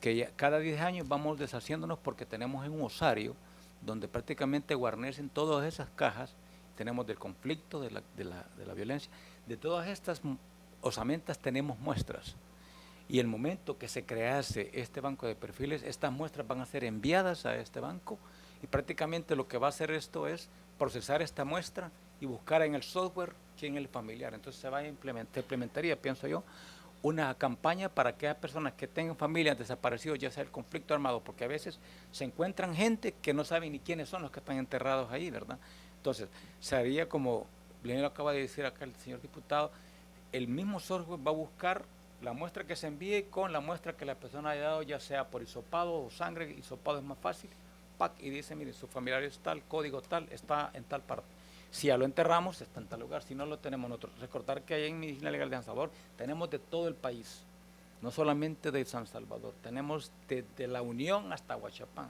que ya cada 10 años vamos deshaciéndonos, porque tenemos en un osario donde prácticamente guarnecen todas esas cajas. Tenemos del conflicto, de la violencia, de todas estas osamentas tenemos muestras. Y el momento que se crease este banco de perfiles, estas muestras van a ser enviadas a este banco, y prácticamente lo que va a hacer esto es procesar esta muestra y buscar en el software quién es el familiar. Entonces se implementaría, pienso yo, una campaña para aquellas personas que tengan familias desaparecidos, ya sea el conflicto armado, porque a veces se encuentran gente que no saben ni quiénes son los que están enterrados ahí, ¿verdad? Entonces, se haría como bien lo acaba de decir acá el señor diputado, el mismo software va a buscar la muestra que se envíe con la muestra que la persona haya dado, ya sea por hisopado o sangre. Hisopado es más fácil, y dice, mire, su familiar es tal, código tal, está en tal parte. Si ya lo enterramos, está en tal lugar, si no lo tenemos nosotros. Recordar que allá en Medicina Legal de San Salvador tenemos de todo el país, no solamente de San Salvador, tenemos desde La Unión hasta Huachapán,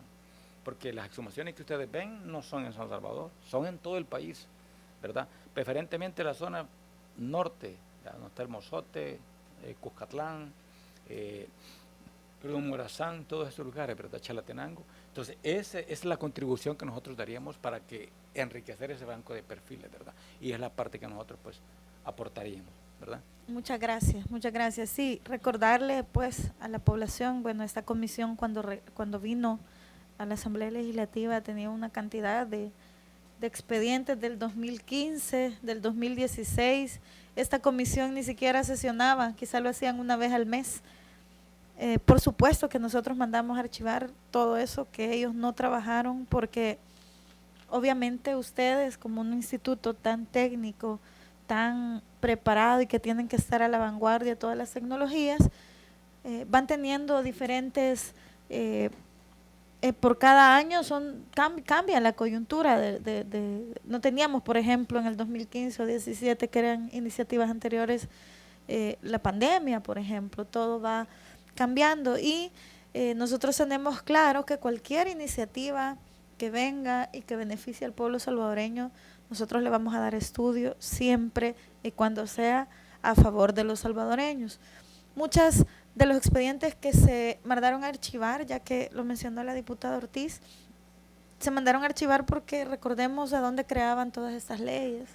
porque las exhumaciones que ustedes ven no son en San Salvador, son en todo el país, ¿verdad? Preferentemente la zona norte, donde está el Mozote, Cuscatlán, Morazán, todos esos lugares, ¿verdad? Chalatenango. Entonces, esa es la contribución que nosotros daríamos para que enriquecer ese banco de perfiles, ¿verdad? Y es la parte que nosotros, pues, aportaríamos, ¿verdad? Muchas gracias, muchas gracias. Sí, recordarle, pues, a la población, bueno, esta comisión cuando vino a la Asamblea Legislativa tenía una cantidad de expedientes del 2015, del 2016. Esta comisión ni siquiera sesionaba, quizá lo hacían una vez al mes. Por supuesto que nosotros mandamos a archivar todo eso que ellos no trabajaron, porque obviamente ustedes, como un instituto tan técnico, tan preparado y que tienen que estar a la vanguardia de todas las tecnologías, van teniendo diferentes por cada año cambia la coyuntura. No teníamos, por ejemplo, en el 2015 o 2017, que eran iniciativas anteriores, la pandemia, por ejemplo, todo va cambiando y nosotros tenemos claro que cualquier iniciativa que venga y que beneficie al pueblo salvadoreño, nosotros le vamos a dar estudio siempre y cuando sea a favor de los salvadoreños. Muchas de los expedientes que se mandaron a archivar, ya que lo mencionó la diputada Ortiz, se mandaron a archivar porque recordemos a dónde creaban todas estas leyes,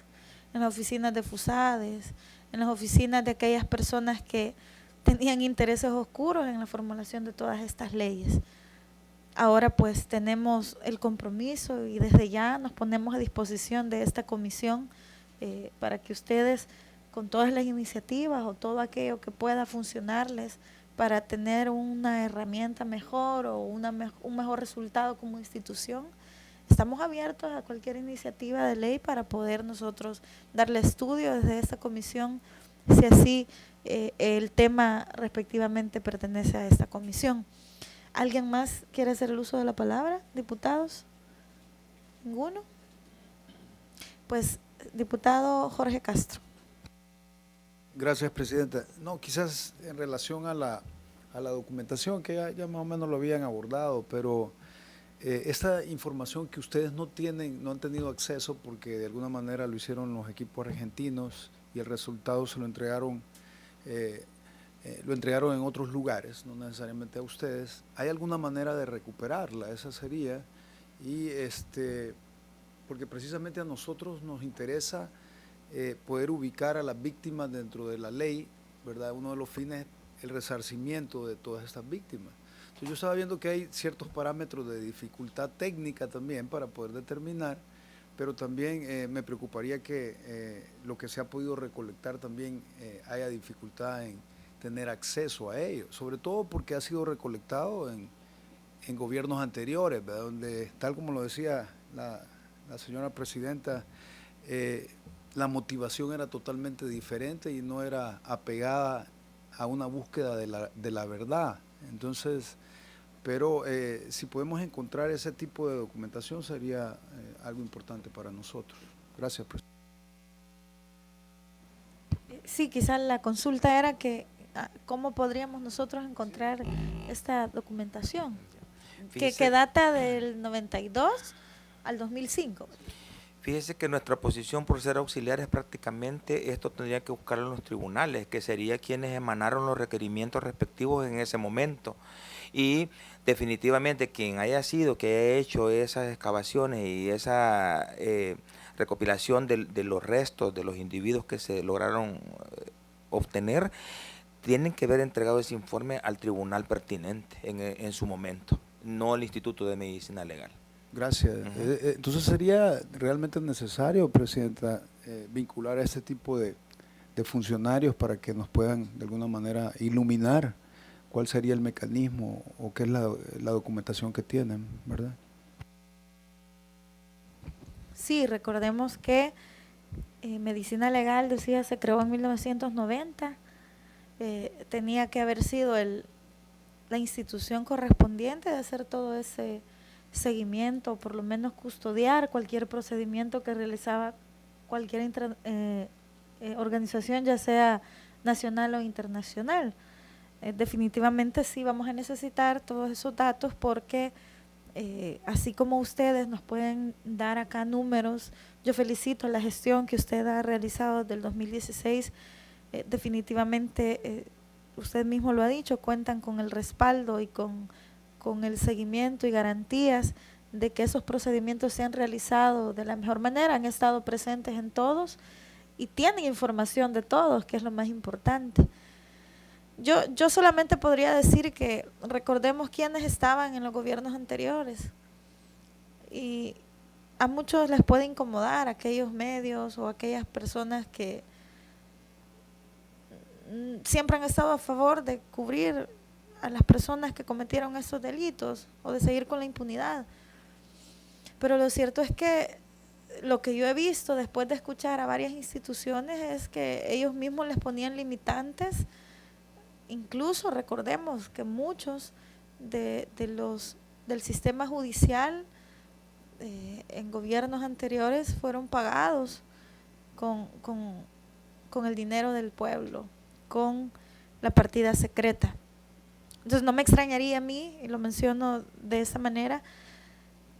en las oficinas de FUSADES, en las oficinas de aquellas personas que tenían intereses oscuros en la formulación de todas estas leyes. Ahora pues tenemos el compromiso y desde ya nos ponemos a disposición de esta comisión para que ustedes, con todas las iniciativas o todo aquello que pueda funcionarles para tener una herramienta mejor o un mejor resultado como institución, estamos abiertos a cualquier iniciativa de ley para poder nosotros darle estudio desde esta comisión, si así el tema respectivamente pertenece a esta comisión. ¿Alguien más quiere hacer el uso de la palabra, diputados? ¿Ninguno? Pues, diputado Jorge Castro. Gracias, presidenta. No, quizás en relación a la documentación, que ya más o menos lo habían abordado, pero esta información que ustedes no han tenido acceso porque de alguna manera lo hicieron los equipos argentinos y el resultado se lo entregaron en otros lugares, no necesariamente a ustedes. ¿Hay alguna manera de recuperarla? Esa sería, y porque precisamente a nosotros nos interesa poder ubicar a las víctimas dentro de la ley, ¿verdad? Uno de los fines es el resarcimiento de todas estas víctimas. Entonces yo estaba viendo que hay ciertos parámetros de dificultad técnica también para poder determinar, pero también me preocuparía que lo que se ha podido recolectar también haya dificultad en tener acceso a ello, sobre todo porque ha sido recolectado en gobiernos anteriores, ¿verdad? Donde, tal como lo decía la señora presidenta, la motivación era totalmente diferente y no era apegada a una búsqueda de la verdad. Entonces, pero si podemos encontrar ese tipo de documentación sería algo importante para nosotros. Gracias, presidente. Sí, quizás la consulta era que cómo podríamos nosotros encontrar esta documentación, que data del 92 al 2005. Fíjese que nuestra posición, por ser auxiliares, prácticamente esto tendría que buscarlo en los tribunales, que sería quienes emanaron los requerimientos respectivos en ese momento. Y definitivamente quien haya sido, que haya hecho esas excavaciones y esa recopilación de los restos de los individuos que se lograron obtener, tienen que haber entregado ese informe al tribunal pertinente en su momento, no al Instituto de Medicina Legal. Gracias. Entonces sería realmente necesario, presidenta, vincular a este tipo de funcionarios para que nos puedan de alguna manera iluminar cuál sería el mecanismo o qué es la documentación que tienen, ¿verdad? Sí, recordemos que Medicina Legal, decía, se creó en 1990, tenía que haber sido la institución correspondiente de hacer todo ese seguimiento, por lo menos custodiar cualquier procedimiento que realizaba cualquier organización, ya sea nacional o internacional. Definitivamente sí vamos a necesitar todos esos datos porque así como ustedes nos pueden dar acá números, yo felicito la gestión que usted ha realizado desde el 2016, definitivamente usted mismo lo ha dicho, cuentan con el respaldo y con el seguimiento y garantías de que esos procedimientos se han realizado de la mejor manera, han estado presentes en todos y tienen información de todos, que es lo más importante. Yo solamente podría decir que recordemos quiénes estaban en los gobiernos anteriores y a muchos les puede incomodar aquellos medios o aquellas personas que siempre han estado a favor de cubrir a las personas que cometieron esos delitos o de seguir con la impunidad. Pero lo cierto es que lo que yo he visto después de escuchar a varias instituciones es que ellos mismos les ponían limitantes. Incluso recordemos que muchos de los del sistema judicial en gobiernos anteriores fueron pagados con el dinero del pueblo, con la partida secreta. Entonces no me extrañaría a mí, y lo menciono de esa manera,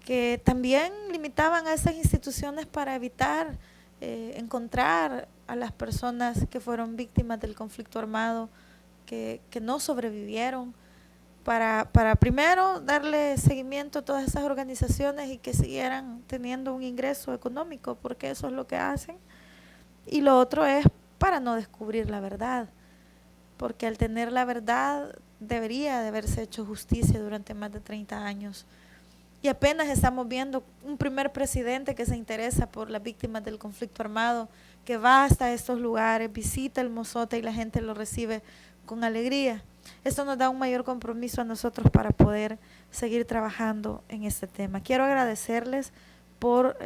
que también limitaban a esas instituciones para evitar encontrar a las personas que fueron víctimas del conflicto armado, que no sobrevivieron, para primero darle seguimiento a todas esas organizaciones y que siguieran teniendo un ingreso económico, porque eso es lo que hacen. Y lo otro es para no descubrir la verdad, porque al tener la verdad debería de haberse hecho justicia durante más de 30 años. Y apenas estamos viendo un primer presidente que se interesa por las víctimas del conflicto armado, que va hasta estos lugares, visita el Mozote y la gente lo recibe con alegría. Esto nos da un mayor compromiso a nosotros para poder seguir trabajando en este tema. Quiero agradecerles por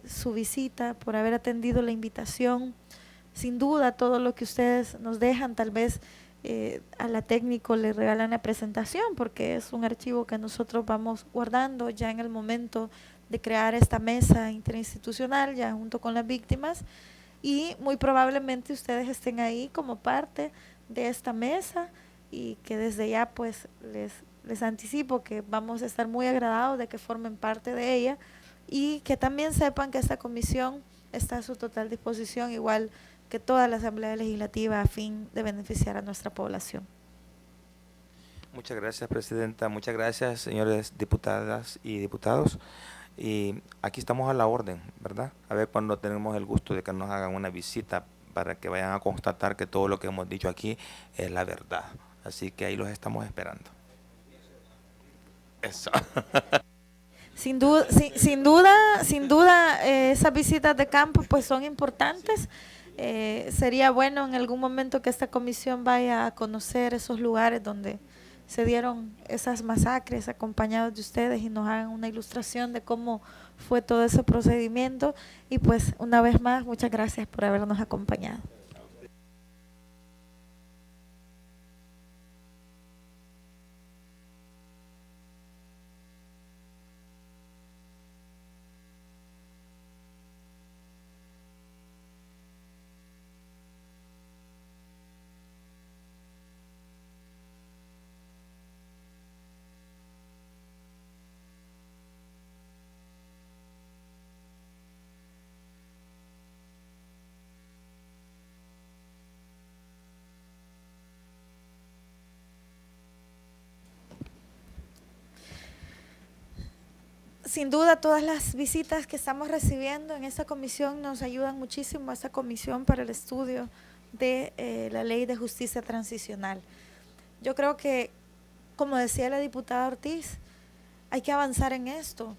su visita, por haber atendido la invitación. Sin duda, todo lo que ustedes nos dejan, tal vez a la técnico le regalan la presentación, porque es un archivo que nosotros vamos guardando ya en el momento de crear esta mesa interinstitucional, ya junto con las víctimas, y muy probablemente ustedes estén ahí como parte de esta mesa, y que desde ya pues les anticipo que vamos a estar muy agradados de que formen parte de ella, y que también sepan que esta comisión está a su total disposición, igual que toda la Asamblea Legislativa, a fin de beneficiar a nuestra población. Muchas gracias, Presidenta. Muchas gracias, señores diputadas y diputados. Y aquí estamos a la orden, ¿verdad? A ver cuando tenemos el gusto de que nos hagan una visita para que vayan a constatar que todo lo que hemos dicho aquí es la verdad. Así que ahí los estamos esperando. Eso. Sin duda, esas visitas de campo pues son importantes. Sería bueno en algún momento que esta comisión vaya a conocer esos lugares donde se dieron esas masacres acompañados de ustedes y nos hagan una ilustración de cómo fue todo ese procedimiento. Y pues una vez más, muchas gracias por habernos acompañado. Sin duda, todas las visitas que estamos recibiendo en esta comisión nos ayudan muchísimo a esta comisión para el estudio de la Ley de Justicia Transicional. Yo creo que, como decía la diputada Ortiz, hay que avanzar en esto,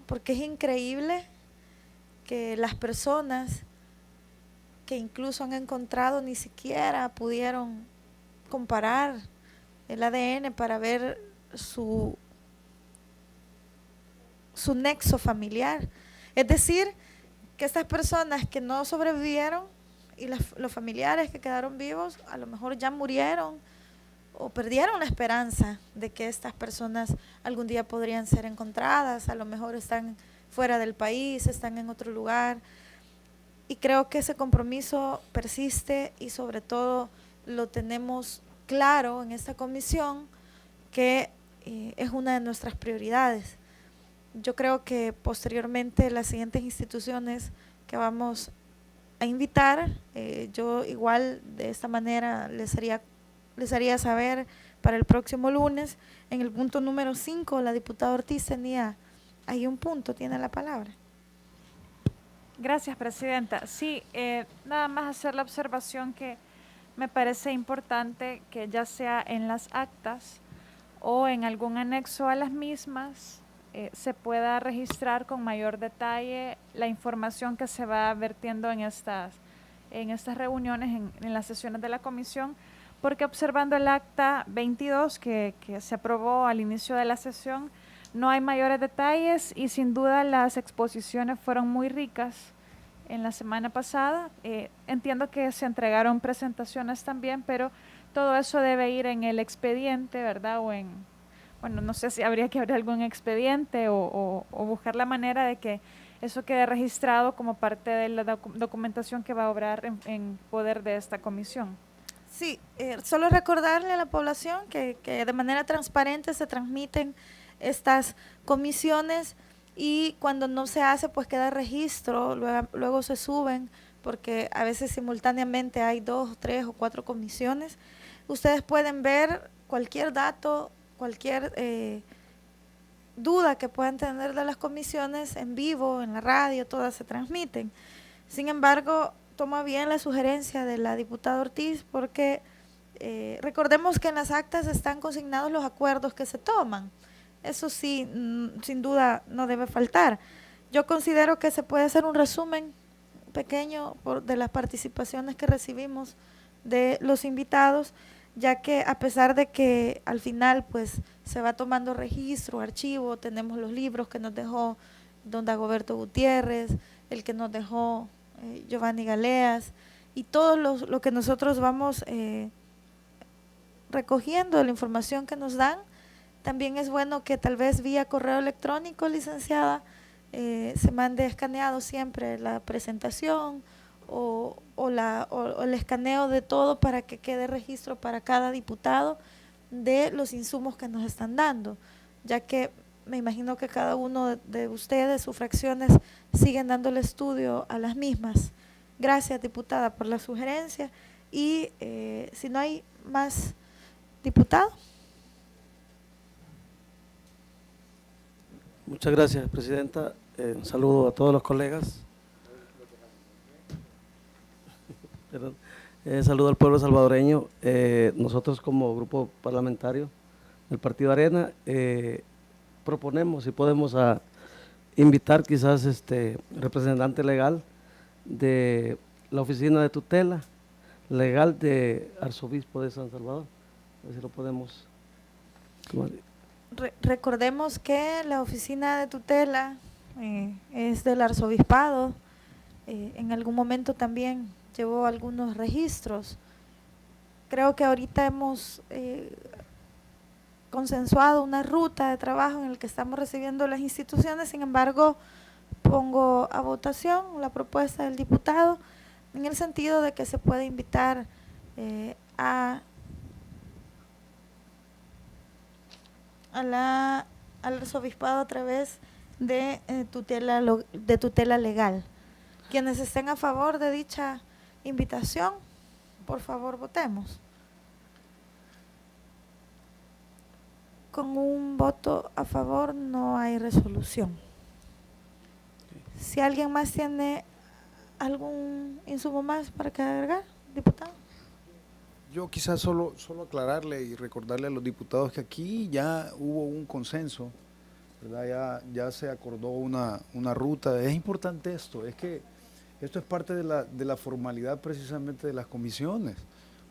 porque es increíble que las personas que incluso han encontrado ni siquiera pudieron comparar el ADN para ver su nexo familiar. Es decir, que estas personas que no sobrevivieron y los familiares que quedaron vivos a lo mejor ya murieron o perdieron la esperanza de que estas personas algún día podrían ser encontradas, a lo mejor están fuera del país, están en otro lugar, y creo que ese compromiso persiste y sobre todo lo tenemos claro en esta comisión, que es una de nuestras prioridades. Yo creo que posteriormente las siguientes instituciones que vamos a invitar, yo igual de esta manera les haría saber para el próximo lunes. En el punto número 5, la diputada Ortiz tenía ahí un punto, tiene la palabra. Gracias, Presidenta. Sí, nada más hacer la observación que me parece importante que ya sea en las actas o en algún anexo a las mismas, se pueda registrar con mayor detalle la información que se va vertiendo en estas reuniones, en las sesiones de la comisión, porque observando el acta 22 que se aprobó al inicio de la sesión, no hay mayores detalles y sin duda las exposiciones fueron muy ricas en la semana pasada. Entiendo que se entregaron presentaciones también, pero todo eso debe ir en el expediente, ¿verdad? O bueno, no sé si habría que abrir algún expediente o buscar la manera de que eso quede registrado como parte de la documentación que va a obrar en poder de esta comisión. Sí, solo recordarle a la población que de manera transparente se transmiten estas comisiones y cuando no se hace pues queda registro, luego se suben porque a veces simultáneamente hay 2, 3 o 4 comisiones. Ustedes pueden ver cualquier dato, cualquier duda que puedan tener de las comisiones en vivo, en la radio, todas se transmiten. Sin embargo, toma bien la sugerencia de la diputada Ortiz porque recordemos que en las actas están consignados los acuerdos que se toman. Eso sí, sin duda no debe faltar. Yo considero que se puede hacer un resumen pequeño de las participaciones que recibimos de los invitados, ya que a pesar de que al final pues se va tomando registro, archivo, tenemos los libros que nos dejó don Dagoberto Gutiérrez, el que nos dejó Giovanni Galeas y todo lo que nosotros vamos recogiendo de la información que nos dan. También es bueno que tal vez vía correo electrónico, licenciada, se mande escaneado siempre la presentación o el escaneo de todo para que quede registro para cada diputado de los insumos que nos están dando, ya que me imagino que cada uno de ustedes, sus fracciones, siguen dándole estudio a las mismas. Gracias, diputada, por la sugerencia. Y si no hay más diputados. Muchas gracias, presidenta. Un saludo a todos los colegas. Saludo al pueblo salvadoreño. Nosotros como grupo parlamentario del Partido Arena proponemos, si podemos, invitar quizás representante legal de la oficina de tutela legal de arzobispo de San Salvador. A ver si lo podemos. Recordemos que la oficina de tutela es del arzobispado. En algún momento también llevó algunos registros. Creo que ahorita hemos consensuado una ruta de trabajo en el que estamos recibiendo las instituciones. Sin embargo, pongo a votación la propuesta del diputado en el sentido de que se puede invitar al arzobispado a través de tutela legal. Quienes estén a favor de dicha invitación, por favor votemos. Con un voto a favor no hay resolución. Si alguien más tiene algún insumo más para que agregar, diputado. Yo quizás solo aclararle y recordarle a los diputados que aquí ya hubo un consenso, ¿verdad? Ya se acordó una ruta. Es importante esto, es que esto es parte de la formalidad precisamente de las comisiones.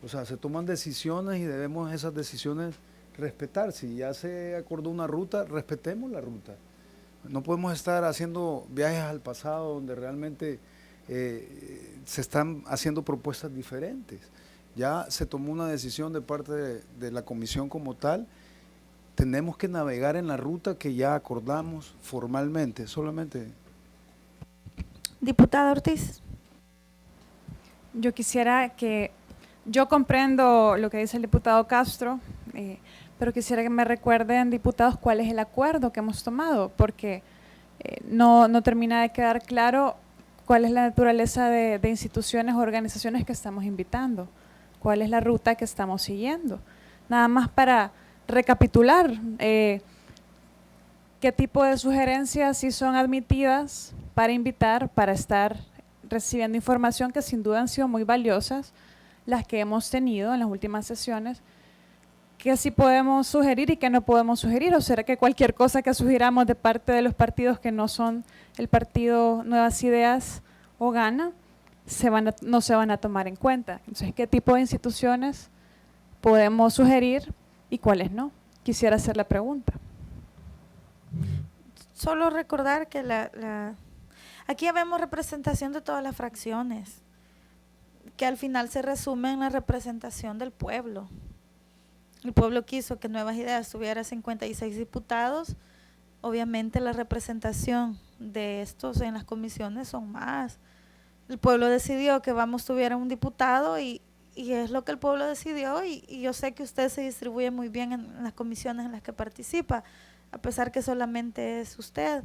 O sea, se toman decisiones y debemos esas decisiones respetar. Si ya se acordó una ruta, respetemos la ruta. No podemos estar haciendo viajes al pasado donde realmente se están haciendo propuestas diferentes. Ya se tomó una decisión de parte de la comisión como tal. Tenemos que navegar en la ruta que ya acordamos formalmente, solamente. Diputada Ortiz. Yo quisiera que, yo comprendo lo que dice el diputado Castro, pero quisiera que me recuerden, diputados, cuál es el acuerdo que hemos tomado, porque no termina de quedar claro cuál es la naturaleza de instituciones o organizaciones que estamos invitando, cuál es la ruta que estamos siguiendo. Nada más para recapitular, qué tipo de sugerencias sí son admitidas para invitar, para estar recibiendo información que sin duda han sido muy valiosas, las que hemos tenido en las últimas sesiones, que sí podemos sugerir y que no podemos sugerir, o será que cualquier cosa que sugiramos de parte de los partidos que no son el partido Nuevas Ideas o Gana, no se van a tomar en cuenta. Entonces, ¿qué tipo de instituciones podemos sugerir y cuáles no? Quisiera hacer la pregunta. Solo recordar que aquí vemos representación de todas las fracciones, que al final se resume en la representación del pueblo. el pueblo quiso que Nuevas Ideas tuviera 56 diputados. Obviamente la representación de estos en las comisiones son más. El pueblo decidió que Vamos tuviera un diputado y es lo que el pueblo decidió y yo sé que usted se distribuye muy bien en las comisiones en las que participa, a pesar que solamente es usted.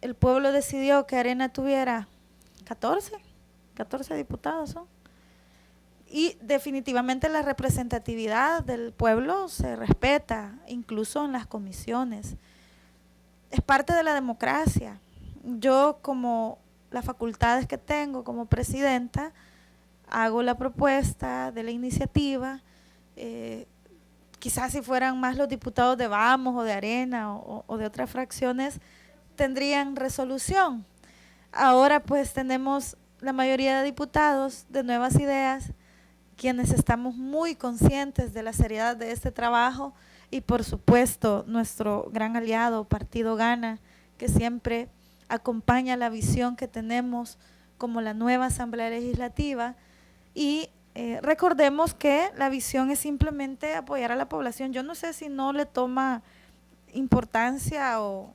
El pueblo decidió que Arena tuviera 14 diputados son. Y definitivamente la representatividad del pueblo se respeta, incluso en las comisiones. Es parte de la democracia. Yo, como las facultades que tengo como presidenta, hago la propuesta de la iniciativa. Quizás si fueran más los diputados de Vamos o de Arena o de otras fracciones, tendrían resolución. Ahora pues tenemos la mayoría de diputados de Nuevas Ideas, quienes estamos muy conscientes de la seriedad de este trabajo y por supuesto nuestro gran aliado Partido Gana, que siempre acompaña la visión que tenemos como la nueva Asamblea Legislativa y recordemos que la visión es simplemente apoyar a la población. Yo no sé si no le toma importancia o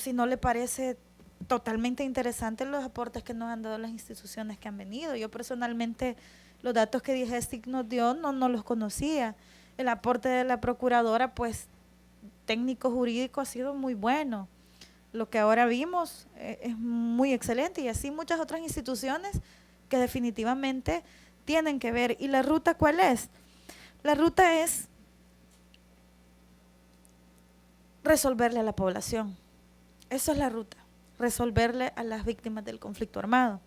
si no le parece totalmente interesante los aportes que nos han dado las instituciones que han venido. Yo personalmente los datos que Digestic nos dio no los conocía. El aporte de la procuradora, pues técnico jurídico, ha sido muy bueno. Lo que ahora vimos es muy excelente y así muchas otras instituciones que definitivamente tienen que ver. ¿Y la ruta cuál es? La ruta es resolverle a la población. Eso es la ruta, resolverle a las víctimas del conflicto armado.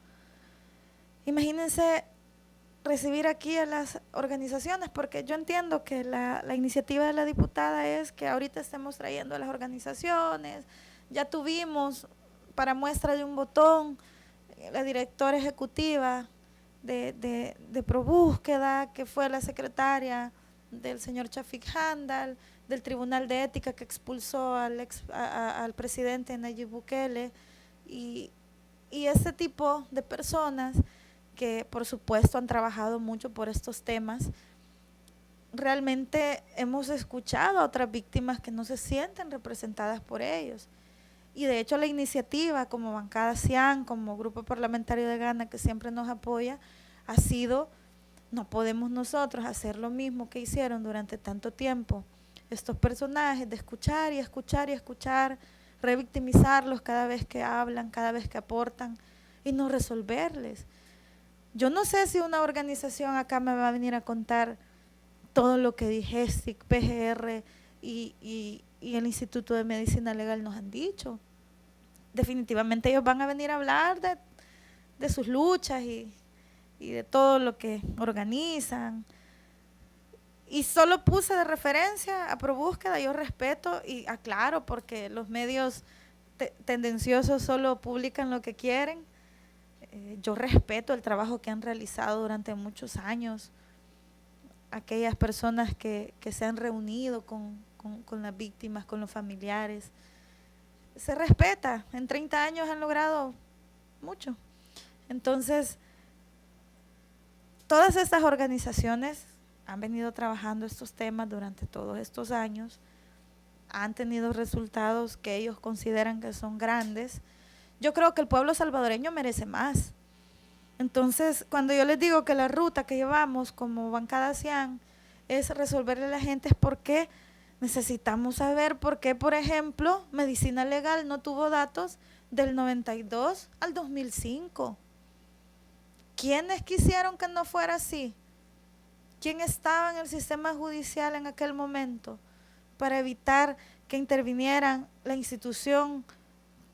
Imagínense recibir aquí a las organizaciones, porque yo entiendo que la iniciativa de la diputada es que ahorita estemos trayendo a las organizaciones. Ya tuvimos, para muestra de un botón, la directora ejecutiva de ProBúsqueda, que fue la secretaria del señor Chafik Handal, del Tribunal de Ética que expulsó al presidente Nayib Bukele, y ese tipo de personas que por supuesto han trabajado mucho por estos temas. Realmente hemos escuchado a otras víctimas que no se sienten representadas por ellos. Y de hecho la iniciativa como bancada CIAN, como grupo parlamentario de Gana que siempre nos apoya, ha sido, no podemos nosotros hacer lo mismo que hicieron durante tanto tiempo estos personajes, de escuchar y escuchar y escuchar, revictimizarlos cada vez que hablan, cada vez que aportan y no resolverles. Yo no sé si una organización acá me va a venir a contar todo lo que Digestic, PGR y el Instituto de Medicina Legal nos han dicho. Definitivamente ellos van a venir a hablar de sus luchas y de todo lo que organizan. Y solo puse de referencia a ProBúsqueda, yo respeto y aclaro porque los medios tendenciosos solo publican lo que quieren. Yo respeto el trabajo que han realizado durante muchos años, aquellas personas que se han reunido con las víctimas, con los familiares. Se respeta, en 30 años han logrado mucho. Entonces, todas estas organizaciones han venido trabajando estos temas durante todos estos años, han tenido resultados que ellos consideran que son grandes. Yo creo que el pueblo salvadoreño merece más. Entonces, cuando yo les digo que la ruta que llevamos como bancada CIAN es resolverle a la gente, es porque necesitamos saber por qué, por ejemplo, Medicina Legal no tuvo datos del 92 al 2005. ¿Quiénes quisieron que no fuera así? ¿Quién estaba en el sistema judicial en aquel momento para evitar que intervinieran la institución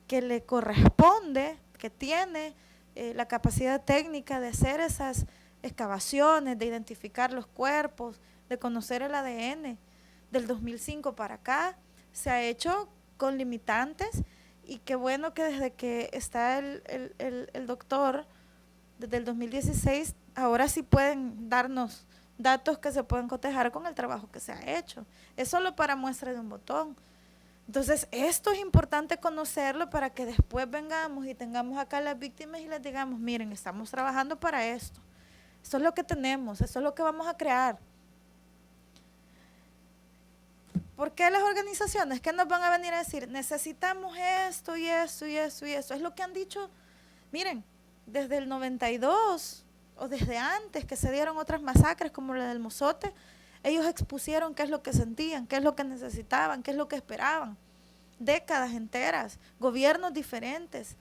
que le corresponde, que tiene la capacidad técnica de hacer esas excavaciones, de identificar los cuerpos, de conocer el ADN? Del 2005 para acá se ha hecho con limitantes y qué bueno que desde que está el doctor, desde el 2016, ahora sí pueden darnos datos que se pueden cotejar con el trabajo que se ha hecho. Es solo para muestra de un botón. Entonces, esto es importante conocerlo para que después vengamos y tengamos acá a las víctimas y les digamos, miren, estamos trabajando para esto. Esto es lo que tenemos, esto es lo que vamos a crear. ¿Por qué las organizaciones que nos van a venir a decir, necesitamos esto y esto y esto y esto? Es lo que han dicho, miren, desde el 92 o desde antes que se dieron otras masacres como la del Mozote, ellos expusieron qué es lo que sentían, qué es lo que necesitaban, qué es lo que esperaban. Décadas enteras, gobiernos diferentes.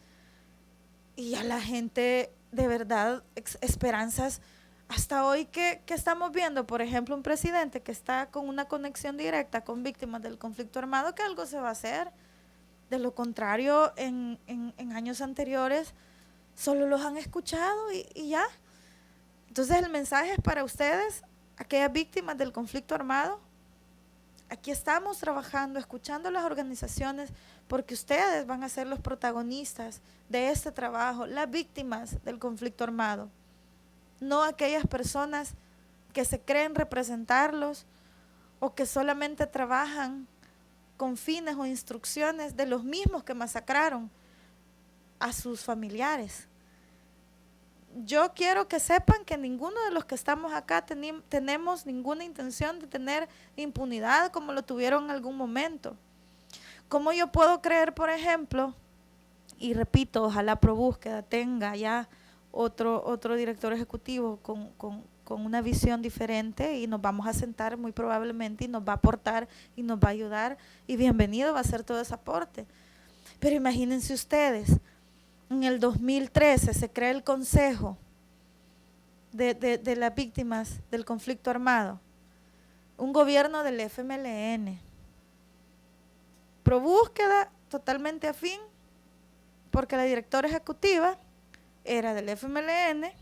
Y a la gente, de verdad, esperanzas. Hasta hoy que estamos viendo, por ejemplo, un presidente que está con una conexión directa con víctimas del conflicto armado, que algo se va a hacer. De lo contrario, en años anteriores, solo los han escuchado y ya. Entonces el mensaje es para ustedes, aquellas víctimas del conflicto armado. Aquí estamos trabajando, escuchando las organizaciones, porque ustedes van a ser los protagonistas de este trabajo, las víctimas del conflicto armado. No aquellas personas que se creen representarlos o que solamente trabajan con fines o instrucciones de los mismos que masacraron a sus familiares. Yo quiero que sepan que ninguno de los que estamos acá tenemos ninguna intención de tener impunidad como lo tuvieron en algún momento. ¿Cómo yo puedo creer, por ejemplo, y repito, ojalá ProBúsqueda tenga ya otro director ejecutivo con una visión diferente, y nos vamos a sentar muy probablemente y nos va a aportar y nos va a ayudar, y bienvenido va a ser todo ese aporte. Pero imagínense ustedes, en el 2013 se crea el Consejo de las Víctimas del Conflicto Armado, un gobierno del FMLN, ProBúsqueda totalmente afín, porque la directora ejecutiva era del FMLN,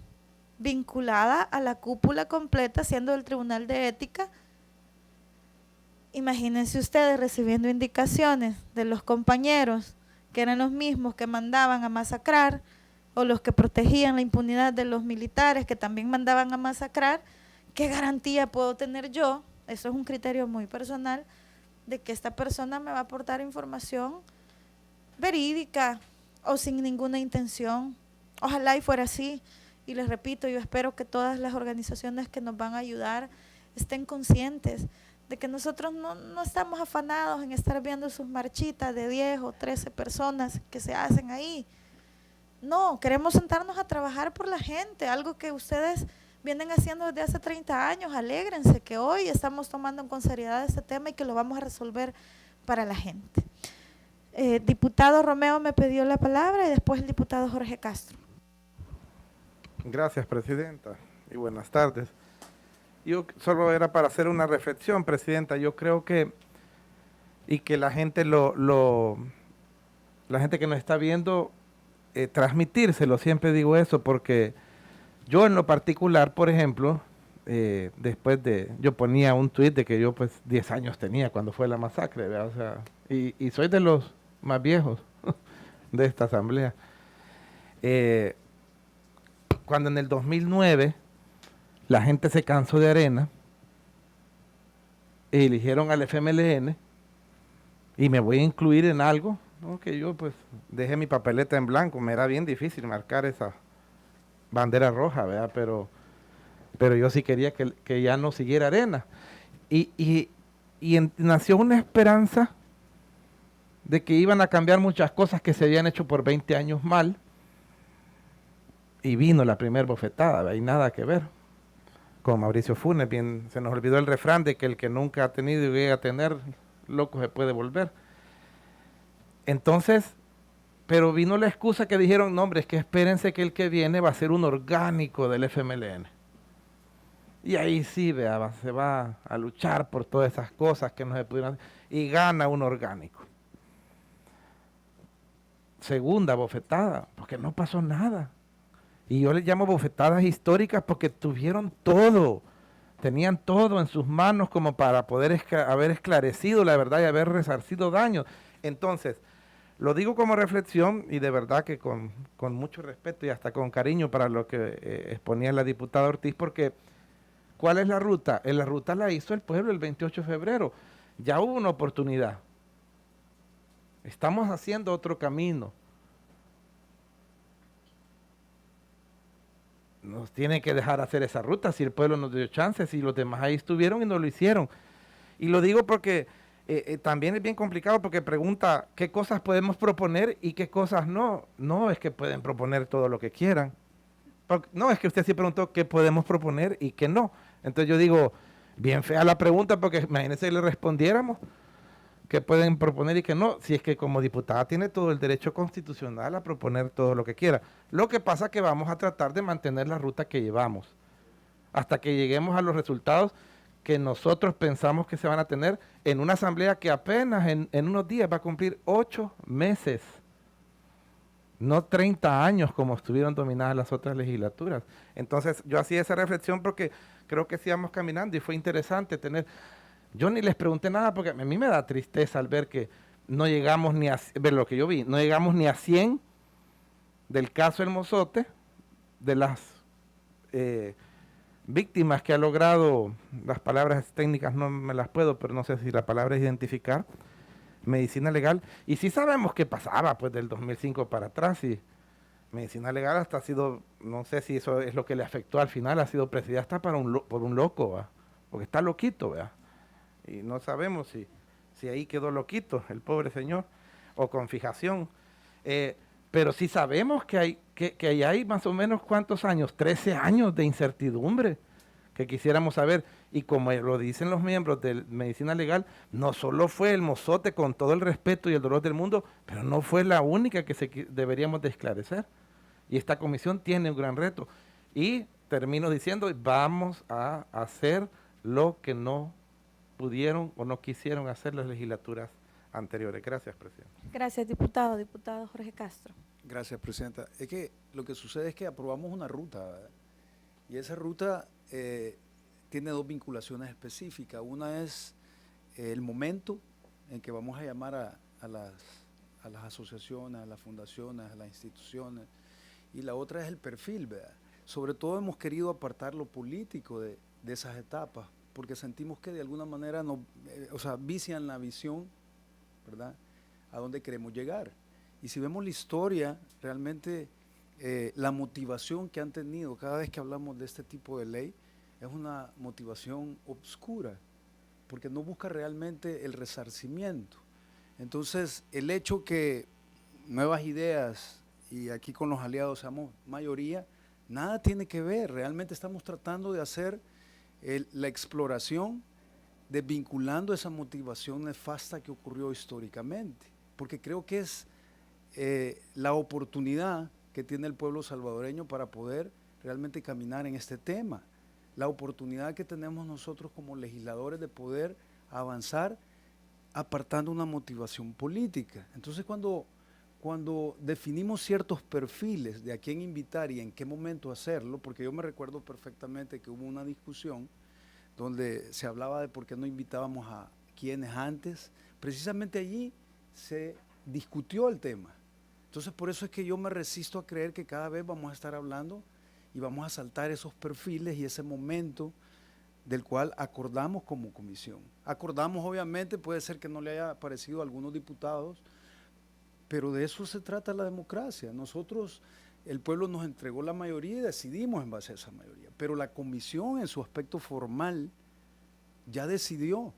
vinculada a la cúpula completa, siendo del Tribunal de Ética. Imagínense ustedes recibiendo indicaciones de los compañeros que eran los mismos que mandaban a masacrar, o los que protegían la impunidad de los militares que también mandaban a masacrar. ¿Qué garantía puedo tener yo? Eso es un criterio muy personal, de que esta persona me va a aportar información verídica o sin ninguna intención. Ojalá y fuera así. Y les repito, yo espero que todas las organizaciones que nos van a ayudar estén conscientes de que nosotros no estamos afanados en estar viendo sus marchitas de 10 o 13 personas que se hacen ahí. No, queremos sentarnos a trabajar por la gente, algo que ustedes vienen haciendo desde hace 30 años. Alégrense que hoy estamos tomando con seriedad este tema y que lo vamos a resolver para la gente. Diputado Romeo me pidió la palabra y después el diputado Jorge Castro. Gracias, presidenta, y buenas tardes. Yo solo era para hacer una reflexión, presidenta. Yo creo que, y que la gente la gente que nos está viendo, transmitírselo, siempre digo eso, porque yo en lo particular, por ejemplo, después yo ponía un tuit de que yo pues 10 años tenía cuando fue la masacre, ¿verdad? O sea, y soy de los más viejos de esta asamblea. Cuando en el 2009 la gente se cansó de Arena e eligieron al FMLN, y me voy a incluir en algo, ¿no? Que yo pues dejé mi papeleta en blanco, me era bien difícil marcar esa bandera roja, ¿verdad? Pero yo sí quería que ya no siguiera Arena. Nació una esperanza de que iban a cambiar muchas cosas que se habían hecho por 20 años mal, y vino la primera bofetada, ¿verdad? Y nada que ver con Mauricio Funes. Bien, se nos olvidó el refrán de que el que nunca ha tenido y llega a tener, loco se puede volver. Entonces, pero vino la excusa que dijeron, no hombre, es que espérense que el que viene va a ser un orgánico del FMLN. Y ahí sí, vea, se va a luchar por todas esas cosas que no se pudieron hacer, y gana un orgánico. Segunda bofetada, porque no pasó nada. Y yo les llamo bofetadas históricas porque tuvieron todo, tenían todo en sus manos como para poder haber esclarecido la verdad y haber resarcido daños. Entonces, lo digo como reflexión, y de verdad que con mucho respeto y hasta con cariño para lo que exponía la diputada Ortiz, porque ¿cuál es la ruta? La ruta la hizo el pueblo el 28 de febrero. Ya hubo una oportunidad. Estamos haciendo otro camino. Nos tienen que dejar hacer esa ruta si el pueblo nos dio chances, y los demás ahí estuvieron y no lo hicieron. Y lo digo porque también es bien complicado porque pregunta qué cosas podemos proponer y qué cosas no. No es que pueden proponer todo lo que quieran. No, es que usted sí preguntó qué podemos proponer y qué no. Entonces yo digo, bien fea la pregunta porque imagínense que le respondiéramos qué pueden proponer y qué no. Si es que como diputada tiene todo el derecho constitucional a proponer todo lo que quiera. Lo que pasa es que vamos a tratar de mantener la ruta que llevamos hasta que lleguemos a los resultados que nosotros pensamos que se van a tener en una asamblea que apenas en unos días va a cumplir 8 meses, no 30 años como estuvieron dominadas las otras legislaturas. Entonces yo hacía esa reflexión porque creo que sí íbamos caminando y fue interesante tener, yo ni les pregunté nada porque a mí me da tristeza al ver que no llegamos ni a, ver lo que yo vi, no llegamos ni a 100 del caso El Mozote, de las víctimas que ha logrado, las palabras técnicas no me las puedo, pero no sé si la palabra es identificar, medicina legal, y sí sabemos qué pasaba pues del 2005 para atrás, y medicina legal hasta ha sido, no sé si eso es lo que le afectó al final, ha sido presidida hasta por un loco, ¿va? Porque está loquito, ¿verdad? Y no sabemos si ahí quedó loquito el pobre señor, o con fijación, pero sí sabemos que hay más o menos ¿cuántos años? 13 años de incertidumbre que quisiéramos saber. Y como lo dicen los miembros de Medicina Legal, no solo fue El Mozote con todo el respeto y el dolor del mundo, pero no fue la única que deberíamos de esclarecer. Y esta comisión tiene un gran reto. Y termino diciendo, vamos a hacer lo que no pudieron o no quisieron hacer las legislaturas anteriores. Gracias, presidente. Gracias, diputado. Diputado Jorge Castro. Gracias, presidenta. Es que lo que sucede es que aprobamos una ruta, ¿verdad? Y esa ruta tiene dos vinculaciones específicas. Una es el momento en que vamos a llamar a las asociaciones, a las fundaciones, a las instituciones, y la otra es el perfil, ¿verdad? Sobre todo hemos querido apartar lo político de esas etapas, porque sentimos que de alguna manera vician la visión, ¿verdad?, a dónde queremos llegar. Y si vemos la historia, realmente la motivación que han tenido cada vez que hablamos de este tipo de ley es una motivación obscura, porque no busca realmente el resarcimiento. Entonces, el hecho que Nuevas Ideas y aquí con los aliados seamos mayoría, nada tiene que ver. Realmente estamos tratando de hacer la exploración, desvinculando esa motivación nefasta que ocurrió históricamente, porque creo que es la oportunidad que tiene el pueblo salvadoreño para poder realmente caminar en este tema, la oportunidad que tenemos nosotros como legisladores de poder avanzar apartando una motivación política. Entonces cuando definimos ciertos perfiles de a quién invitar y en qué momento hacerlo, porque yo me recuerdo perfectamente que hubo una discusión donde se hablaba de por qué no invitábamos a quienes antes, precisamente allí se discutió el tema. Entonces por eso es que yo me resisto a creer que cada vez vamos a estar hablando y vamos a saltar esos perfiles y ese momento del cual acordamos como comisión. Acordamos, obviamente, puede ser que no le haya parecido a algunos diputados, pero de eso se trata la democracia. Nosotros, el pueblo nos entregó la mayoría y decidimos en base a esa mayoría, pero la comisión en su aspecto formal ya decidió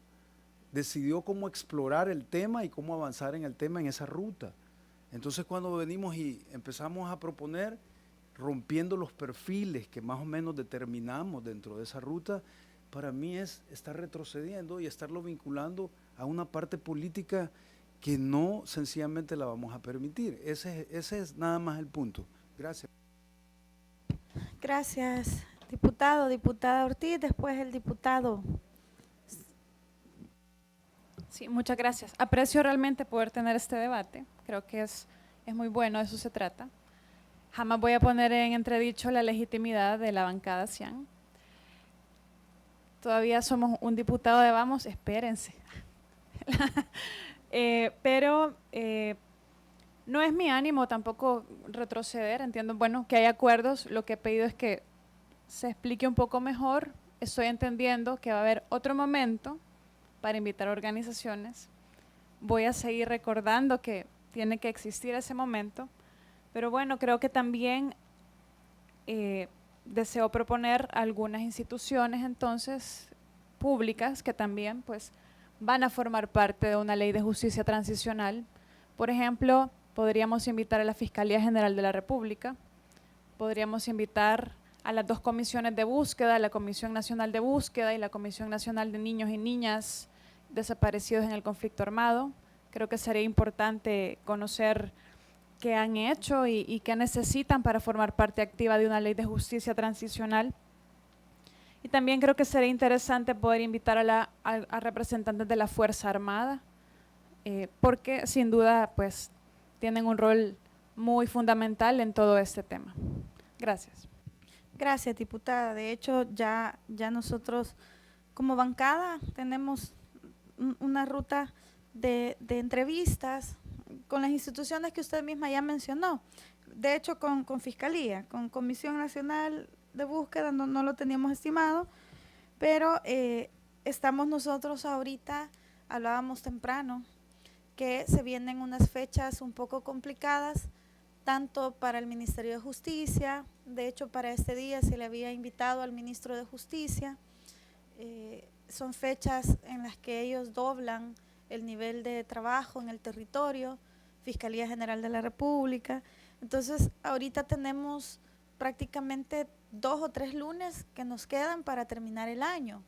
cómo explorar el tema y cómo avanzar en el tema en esa ruta. Entonces cuando venimos y empezamos a proponer, rompiendo los perfiles que más o menos determinamos dentro de esa ruta, para mí es estar retrocediendo y estarlo vinculando a una parte política que no sencillamente la vamos a permitir. Ese es nada más el punto. Gracias. Gracias, diputado. Diputada Ortiz, después el diputado. Sí, muchas gracias. Aprecio realmente poder tener este debate. Creo que es muy bueno, de eso se trata. Jamás voy a poner en entredicho la legitimidad de la bancada CIAN. Todavía somos un diputado de Vamos, espérense. Pero no es mi ánimo tampoco retroceder. Entiendo, bueno, que hay acuerdos. Lo que he pedido es que se explique un poco mejor. Estoy entendiendo que va a haber otro momento para invitar a organizaciones. Voy a seguir recordando que tiene que existir ese momento, pero bueno, creo que también deseo proponer algunas instituciones entonces públicas que también pues van a formar parte de una ley de justicia transicional. Por ejemplo, podríamos invitar a la Fiscalía General de la República, podríamos invitar a las 2 comisiones de búsqueda, la Comisión Nacional de Búsqueda y la Comisión Nacional de Niños y Niñas desaparecidos en el conflicto armado. Creo que sería importante conocer qué han hecho y qué necesitan para formar parte activa de una ley de justicia transicional. Y también creo que sería interesante poder invitar a representantes de la Fuerza Armada, porque sin duda pues tienen un rol muy fundamental en todo este tema. Gracias. Gracias, diputada. De hecho, ya nosotros como bancada tenemos una ruta de entrevistas con las instituciones que usted misma ya mencionó. De hecho, con Fiscalía, con Comisión Nacional de Búsqueda no lo teníamos estimado, pero estamos nosotros ahorita, hablábamos temprano, que se vienen unas fechas un poco complicadas, tanto para el Ministerio de Justicia. De hecho, para este día se le había invitado al Ministro de Justicia. Son fechas en las que ellos doblan el nivel de trabajo en el territorio, Fiscalía General de la República. Entonces, ahorita tenemos prácticamente 2 o 3 lunes que nos quedan para terminar el año.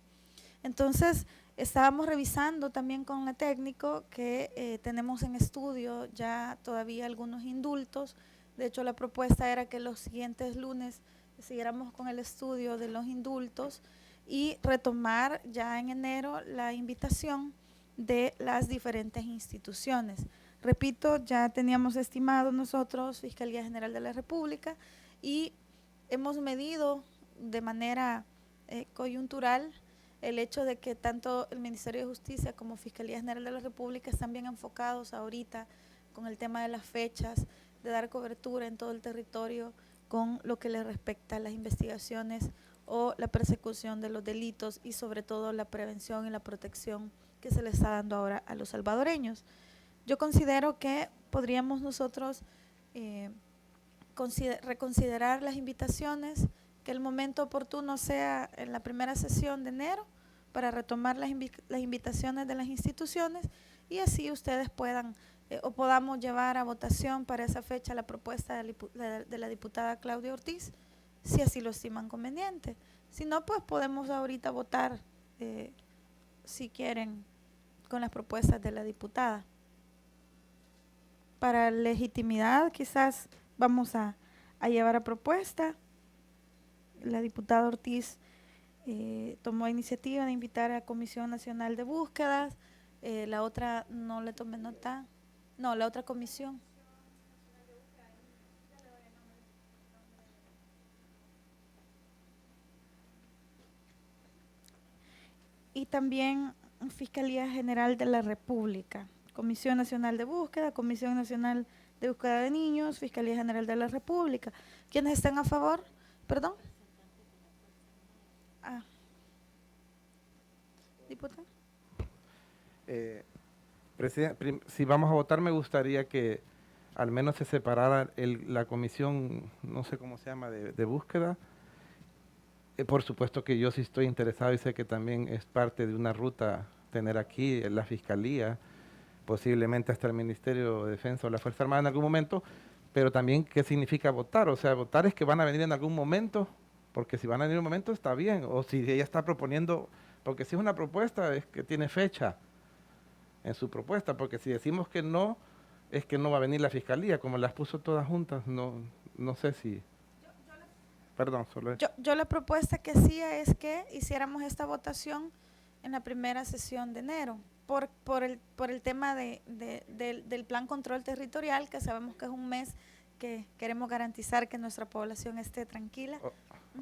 Entonces, estábamos revisando también con el técnico que tenemos en estudio ya todavía algunos indultos. De hecho, la propuesta era que los siguientes lunes siguiéramos con el estudio de los indultos y retomar ya en enero la invitación de las diferentes instituciones. Repito, ya teníamos estimado nosotros Fiscalía General de la República y hemos medido de manera coyuntural el hecho de que tanto el Ministerio de Justicia como Fiscalía General de la República están bien enfocados ahorita con el tema de las fechas, de dar cobertura en todo el territorio con lo que le respecta a las investigaciones o la persecución de los delitos y sobre todo la prevención y la protección que se le está dando ahora a los salvadoreños. Yo considero que podríamos nosotros reconsiderar las invitaciones, que el momento oportuno sea en la primera sesión de enero para retomar las invitaciones de las instituciones y así ustedes puedan o podamos llevar a votación para esa fecha la propuesta de la diputada Claudia Ortiz, si así lo estiman conveniente. Si no, pues podemos ahorita votar, si quieren, con las propuestas de la diputada. Para legitimidad, quizás vamos a llevar a propuesta. La diputada Ortiz tomó iniciativa de invitar a la Comisión Nacional de Búsquedas, la otra no le tomé nota, no, la otra comisión. Y también Fiscalía General de la República, Comisión Nacional de Búsqueda, Comisión Nacional de Búsqueda de Niños, Fiscalía General de la República. ¿Quiénes están a favor? ¿Perdón? Diputado. Presidente, si vamos a votar, me gustaría que al menos se separara la comisión, no sé cómo se llama, de búsqueda. Por supuesto que yo sí estoy interesado y sé que también es parte de una ruta tener aquí la Fiscalía, posiblemente hasta el Ministerio de Defensa o la Fuerza Armada en algún momento, pero también qué significa votar. O sea, votar es que van a venir en algún momento, porque si van a venir en un momento está bien, o si ella está proponiendo, porque si es una propuesta es que tiene fecha en su propuesta, porque si decimos que no, es que no va a venir la Fiscalía, como las puso todas juntas, no sé si... Perdón, solo yo la propuesta que hacía es que hiciéramos esta votación en la primera sesión de enero, por el tema del plan control territorial, que sabemos que es un mes que queremos garantizar que nuestra población esté tranquila.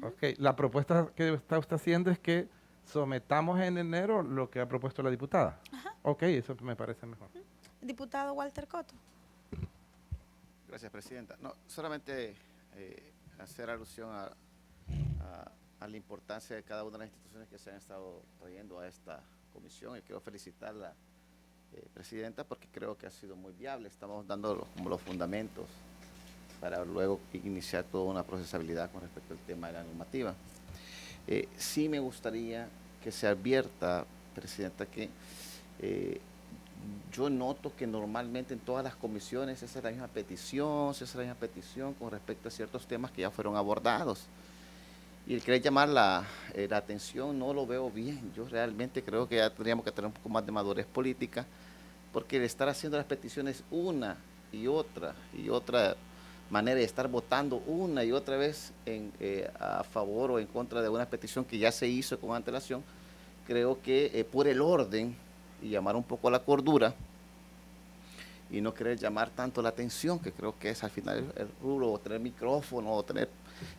Ok, la propuesta que está usted haciendo es que sometamos en enero lo que ha propuesto la diputada. Ajá. Ok, eso me parece mejor. Diputado Walter Cotto. Gracias, Presidenta. No, solamente hacer alusión a la importancia de cada una de las instituciones que se han estado trayendo a esta comisión y quiero felicitarla, Presidenta, porque creo que ha sido muy viable. Estamos dando como los fundamentos para luego iniciar toda una procesabilidad con respecto al tema de la normativa. Sí me gustaría que se advierta, Presidenta, que Yo noto que normalmente en todas las comisiones esa es la misma petición, con respecto a ciertos temas que ya fueron abordados. Y el querer llamar la atención no lo veo bien. Yo realmente creo que ya tendríamos que tener un poco más de madurez política, porque el estar haciendo las peticiones una y otra manera de estar votando una y otra vez a favor o en contra de una petición que ya se hizo con antelación, creo que por el orden y llamar un poco a la cordura y no querer llamar tanto la atención, que creo que es al final el rubro, o tener micrófono, o tener...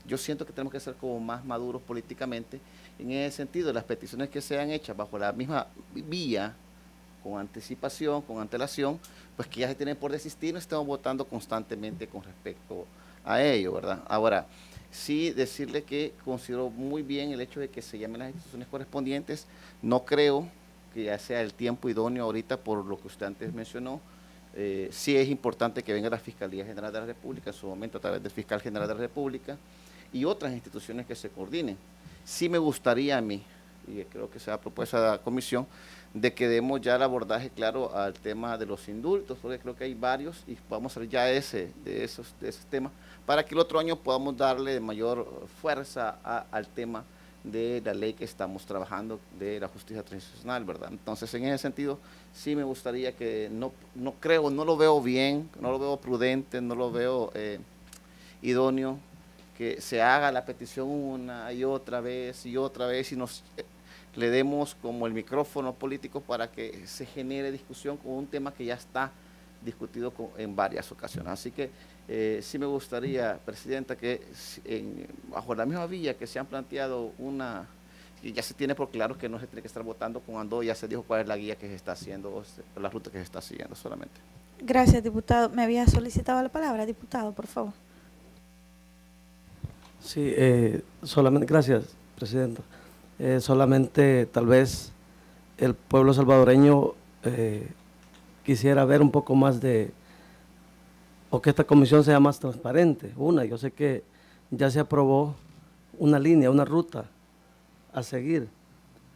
Yo siento que tenemos que ser como más maduros políticamente en ese sentido. Las peticiones que sean hechas bajo la misma vía, con anticipación, con antelación, pues que ya se tienen por desistir, no estamos votando constantemente con respecto a ello, ¿verdad? Ahora, sí decirle que considero muy bien el hecho de que se llamen las instituciones correspondientes. No creo que ya sea el tiempo idóneo ahorita por lo que usted antes mencionó. Sí es importante que venga la Fiscalía General de la República, en su momento a través del Fiscal General de la República, y otras instituciones que se coordinen. Sí me gustaría a mí, y creo que sea propuesta de la comisión, de que demos ya el abordaje claro al tema de los indultos, porque creo que hay varios y vamos a hacer ya de esos temas, para que el otro año podamos darle mayor fuerza al tema de la ley que estamos trabajando de la justicia transicional, ¿verdad? Entonces, en ese sentido, sí me gustaría que, no lo veo bien, no lo veo prudente, no lo veo idóneo, que se haga la petición una y otra vez y nos le demos como el micrófono político para que se genere discusión con un tema que ya está discutido en varias ocasiones. Así que sí me gustaría, Presidenta, que bajo la misma vía que se han planteado y ya se tiene por claro que no se tiene que estar votando cuando ya se dijo cuál es la guía que se está haciendo, la ruta que se está siguiendo solamente. Gracias, diputado. Me había solicitado la palabra, diputado, por favor. Sí, solamente, gracias, Presidenta. Solamente tal vez el pueblo salvadoreño quisiera ver un poco más o que esta comisión sea más transparente. Yo sé que ya se aprobó una línea, una ruta a seguir,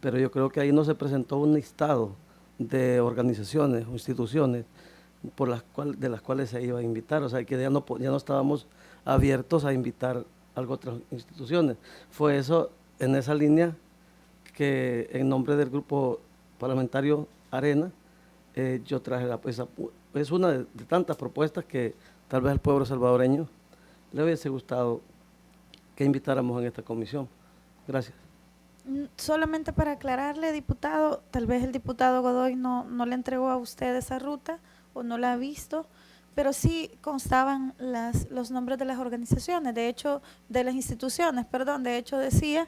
pero yo creo que ahí no se presentó un listado de organizaciones o instituciones de las cuales se iba a invitar, o sea que ya no estábamos abiertos a invitar a otras instituciones. Fue eso, en esa línea, que en nombre del grupo parlamentario Arena, yo traje es una de tantas propuestas que tal vez al pueblo salvadoreño le hubiese gustado que invitáramos en esta comisión. Gracias. Solamente para aclararle, diputado, tal vez el diputado Godoy no le entregó a usted esa ruta o no la ha visto, pero sí constaban los nombres de las organizaciones, de hecho, de las instituciones, perdón, de hecho decía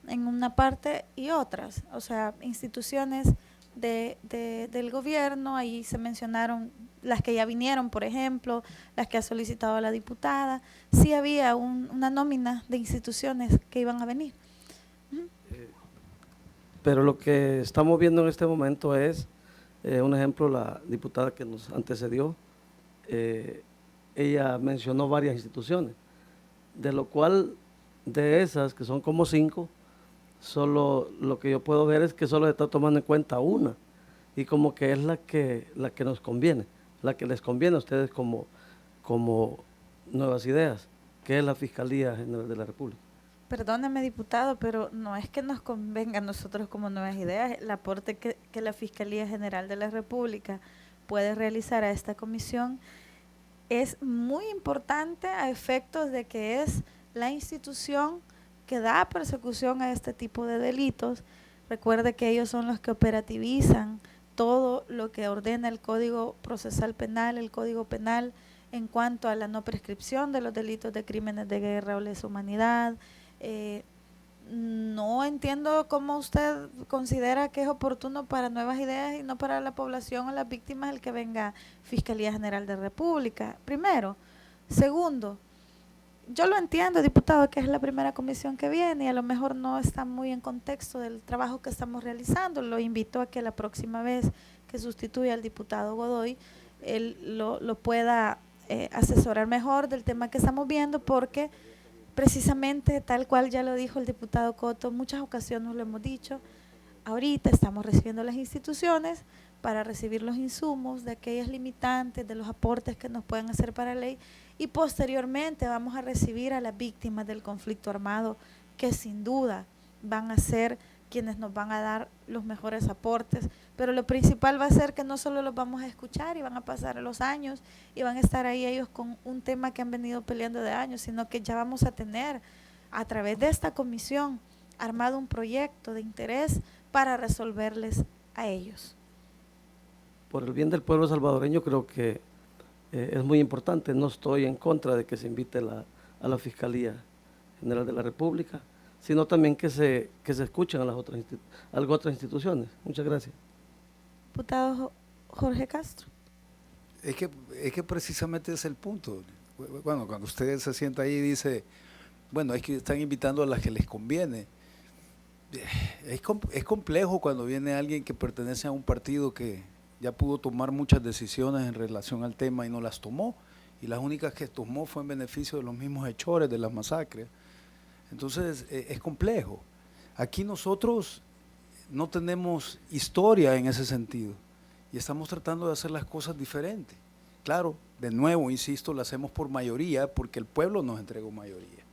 en una parte y otras, o sea, instituciones del gobierno, ahí se mencionaron las que ya vinieron, por ejemplo, las que ha solicitado la diputada, sí había una nómina de instituciones que iban a venir. Pero lo que estamos viendo en este momento es, un ejemplo, la diputada que nos antecedió, ella mencionó varias instituciones, de lo cual de esas, que son como 5, solo lo que yo puedo ver es que solo se está tomando en cuenta una, y como que es la que nos conviene, la que les conviene a ustedes como Nuevas Ideas, que es la Fiscalía General de la República. Perdóneme, diputado, pero no es que nos convenga a nosotros como Nuevas Ideas, el aporte que la Fiscalía General de la República puede realizar a esta comisión es muy importante a efectos de que es la institución que da persecución a este tipo de delitos. Recuerde que ellos son los que operativizan todo lo que ordena el Código Procesal Penal, el Código Penal en cuanto a la no prescripción de los delitos de crímenes de guerra o lesa humanidad. No entiendo cómo usted considera que es oportuno para Nuevas Ideas y no para la población o las víctimas el que venga Fiscalía General de la República, primero. Segundo, yo lo entiendo, diputado, que es la primera comisión que viene y a lo mejor no está muy en contexto del trabajo que estamos realizando. Lo invito a que la próxima vez que sustituya al diputado Godoy, él lo pueda asesorar mejor del tema que estamos viendo, porque precisamente tal cual ya lo dijo el diputado Coto, muchas ocasiones lo hemos dicho, ahorita estamos recibiendo las instituciones para recibir los insumos de aquellas limitantes, de los aportes que nos pueden hacer para la ley, y posteriormente vamos a recibir a las víctimas del conflicto armado, que sin duda van a ser quienes nos van a dar los mejores aportes, pero lo principal va a ser que no solo los vamos a escuchar y van a pasar los años y van a estar ahí ellos con un tema que han venido peleando de años, sino que ya vamos a tener a través de esta comisión armado un proyecto de interés para resolverles a ellos. Por el bien del pueblo salvadoreño creo que es muy importante. No estoy en contra de que se invite a la Fiscalía General de la República, sino también que se escuchen a las otras instituciones. Muchas gracias. Diputado Jorge Castro. Es que precisamente es el punto. Bueno, cuando usted se sienta ahí y dice, bueno, es que están invitando a las que les conviene. Es complejo cuando viene alguien que pertenece a un partido que ya pudo tomar muchas decisiones en relación al tema y no las tomó, y las únicas que tomó fue en beneficio de los mismos hechores de las masacres. Entonces es complejo. Aquí nosotros no tenemos historia en ese sentido y estamos tratando de hacer las cosas diferentes. Claro, de nuevo, insisto, lo hacemos por mayoría porque el pueblo nos entregó mayoría.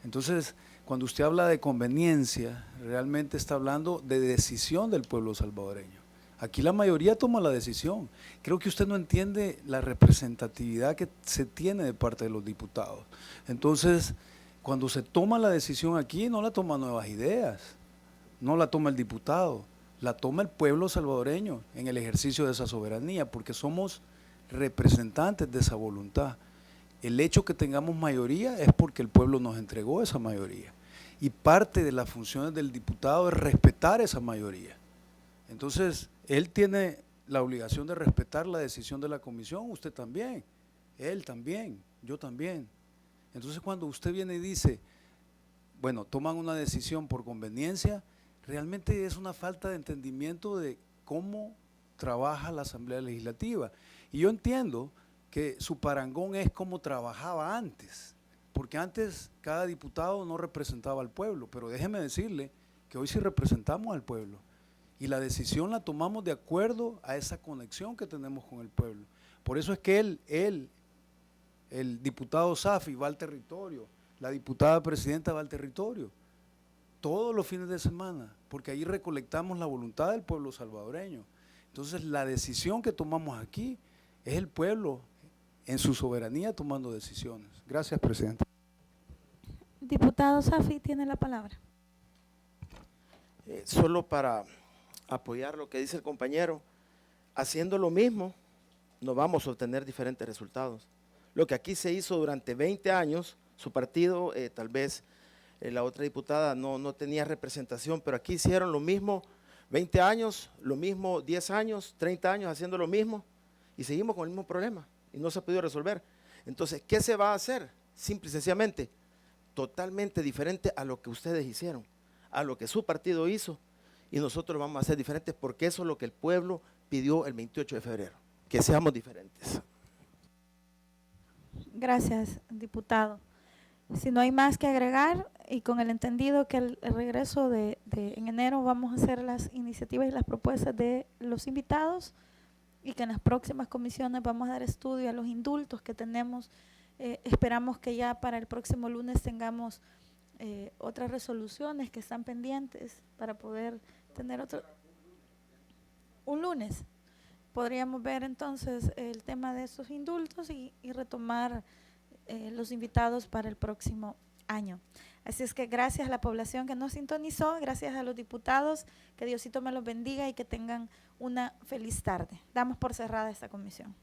Entonces, cuando usted habla de conveniencia, realmente está hablando de decisión del pueblo salvadoreño. Aquí la mayoría toma la decisión. Creo que usted no entiende la representatividad que se tiene de parte de los diputados. Entonces, cuando se toma la decisión aquí, no la toma Nuevas Ideas, no la toma el diputado, la toma el pueblo salvadoreño en el ejercicio de esa soberanía, porque somos representantes de esa voluntad. El hecho que tengamos mayoría es porque el pueblo nos entregó esa mayoría. Y parte de las funciones del diputado es respetar esa mayoría. Entonces, él tiene la obligación de respetar la decisión de la comisión, usted también, él también, yo también. Entonces, cuando usted viene y dice, bueno, toman una decisión por conveniencia, realmente es una falta de entendimiento de cómo trabaja la Asamblea Legislativa. Y yo entiendo que su parangón es cómo trabajaba antes, porque antes cada diputado no representaba al pueblo, pero déjeme decirle que hoy sí representamos al pueblo. Y la decisión la tomamos de acuerdo a esa conexión que tenemos con el pueblo. Por eso es que el diputado Safi va al territorio, la diputada presidenta va al territorio, todos los fines de semana, porque ahí recolectamos la voluntad del pueblo salvadoreño. Entonces la decisión que tomamos aquí es el pueblo en su soberanía tomando decisiones. Gracias, presidente. Diputado Safi, tiene la palabra. Solo para apoyar lo que dice el compañero, haciendo lo mismo no vamos a obtener diferentes resultados. Lo que aquí se hizo durante 20 años, su partido, tal vez la otra diputada no tenía representación, pero aquí hicieron lo mismo 20 años, lo mismo 10 años, 30 años haciendo lo mismo y seguimos con el mismo problema y no se ha podido resolver. Entonces, ¿qué se va a hacer? Simple y sencillamente, totalmente diferente a lo que ustedes hicieron, a lo que su partido hizo. Y nosotros vamos a ser diferentes porque eso es lo que el pueblo pidió el 28 de febrero, que seamos diferentes. Gracias, diputado. Si no hay más que agregar y con el entendido que el regreso en enero vamos a hacer las iniciativas y las propuestas de los invitados y que en las próximas comisiones vamos a dar estudio a los indultos que tenemos. Esperamos que ya para el próximo lunes tengamos otras resoluciones que están pendientes para poder tener un lunes. Podríamos ver entonces el tema de estos indultos y retomar los invitados para el próximo año. Así es que gracias a la población que nos sintonizó, gracias a los diputados, que Diosito me los bendiga y que tengan una feliz tarde. Damos por cerrada esta comisión.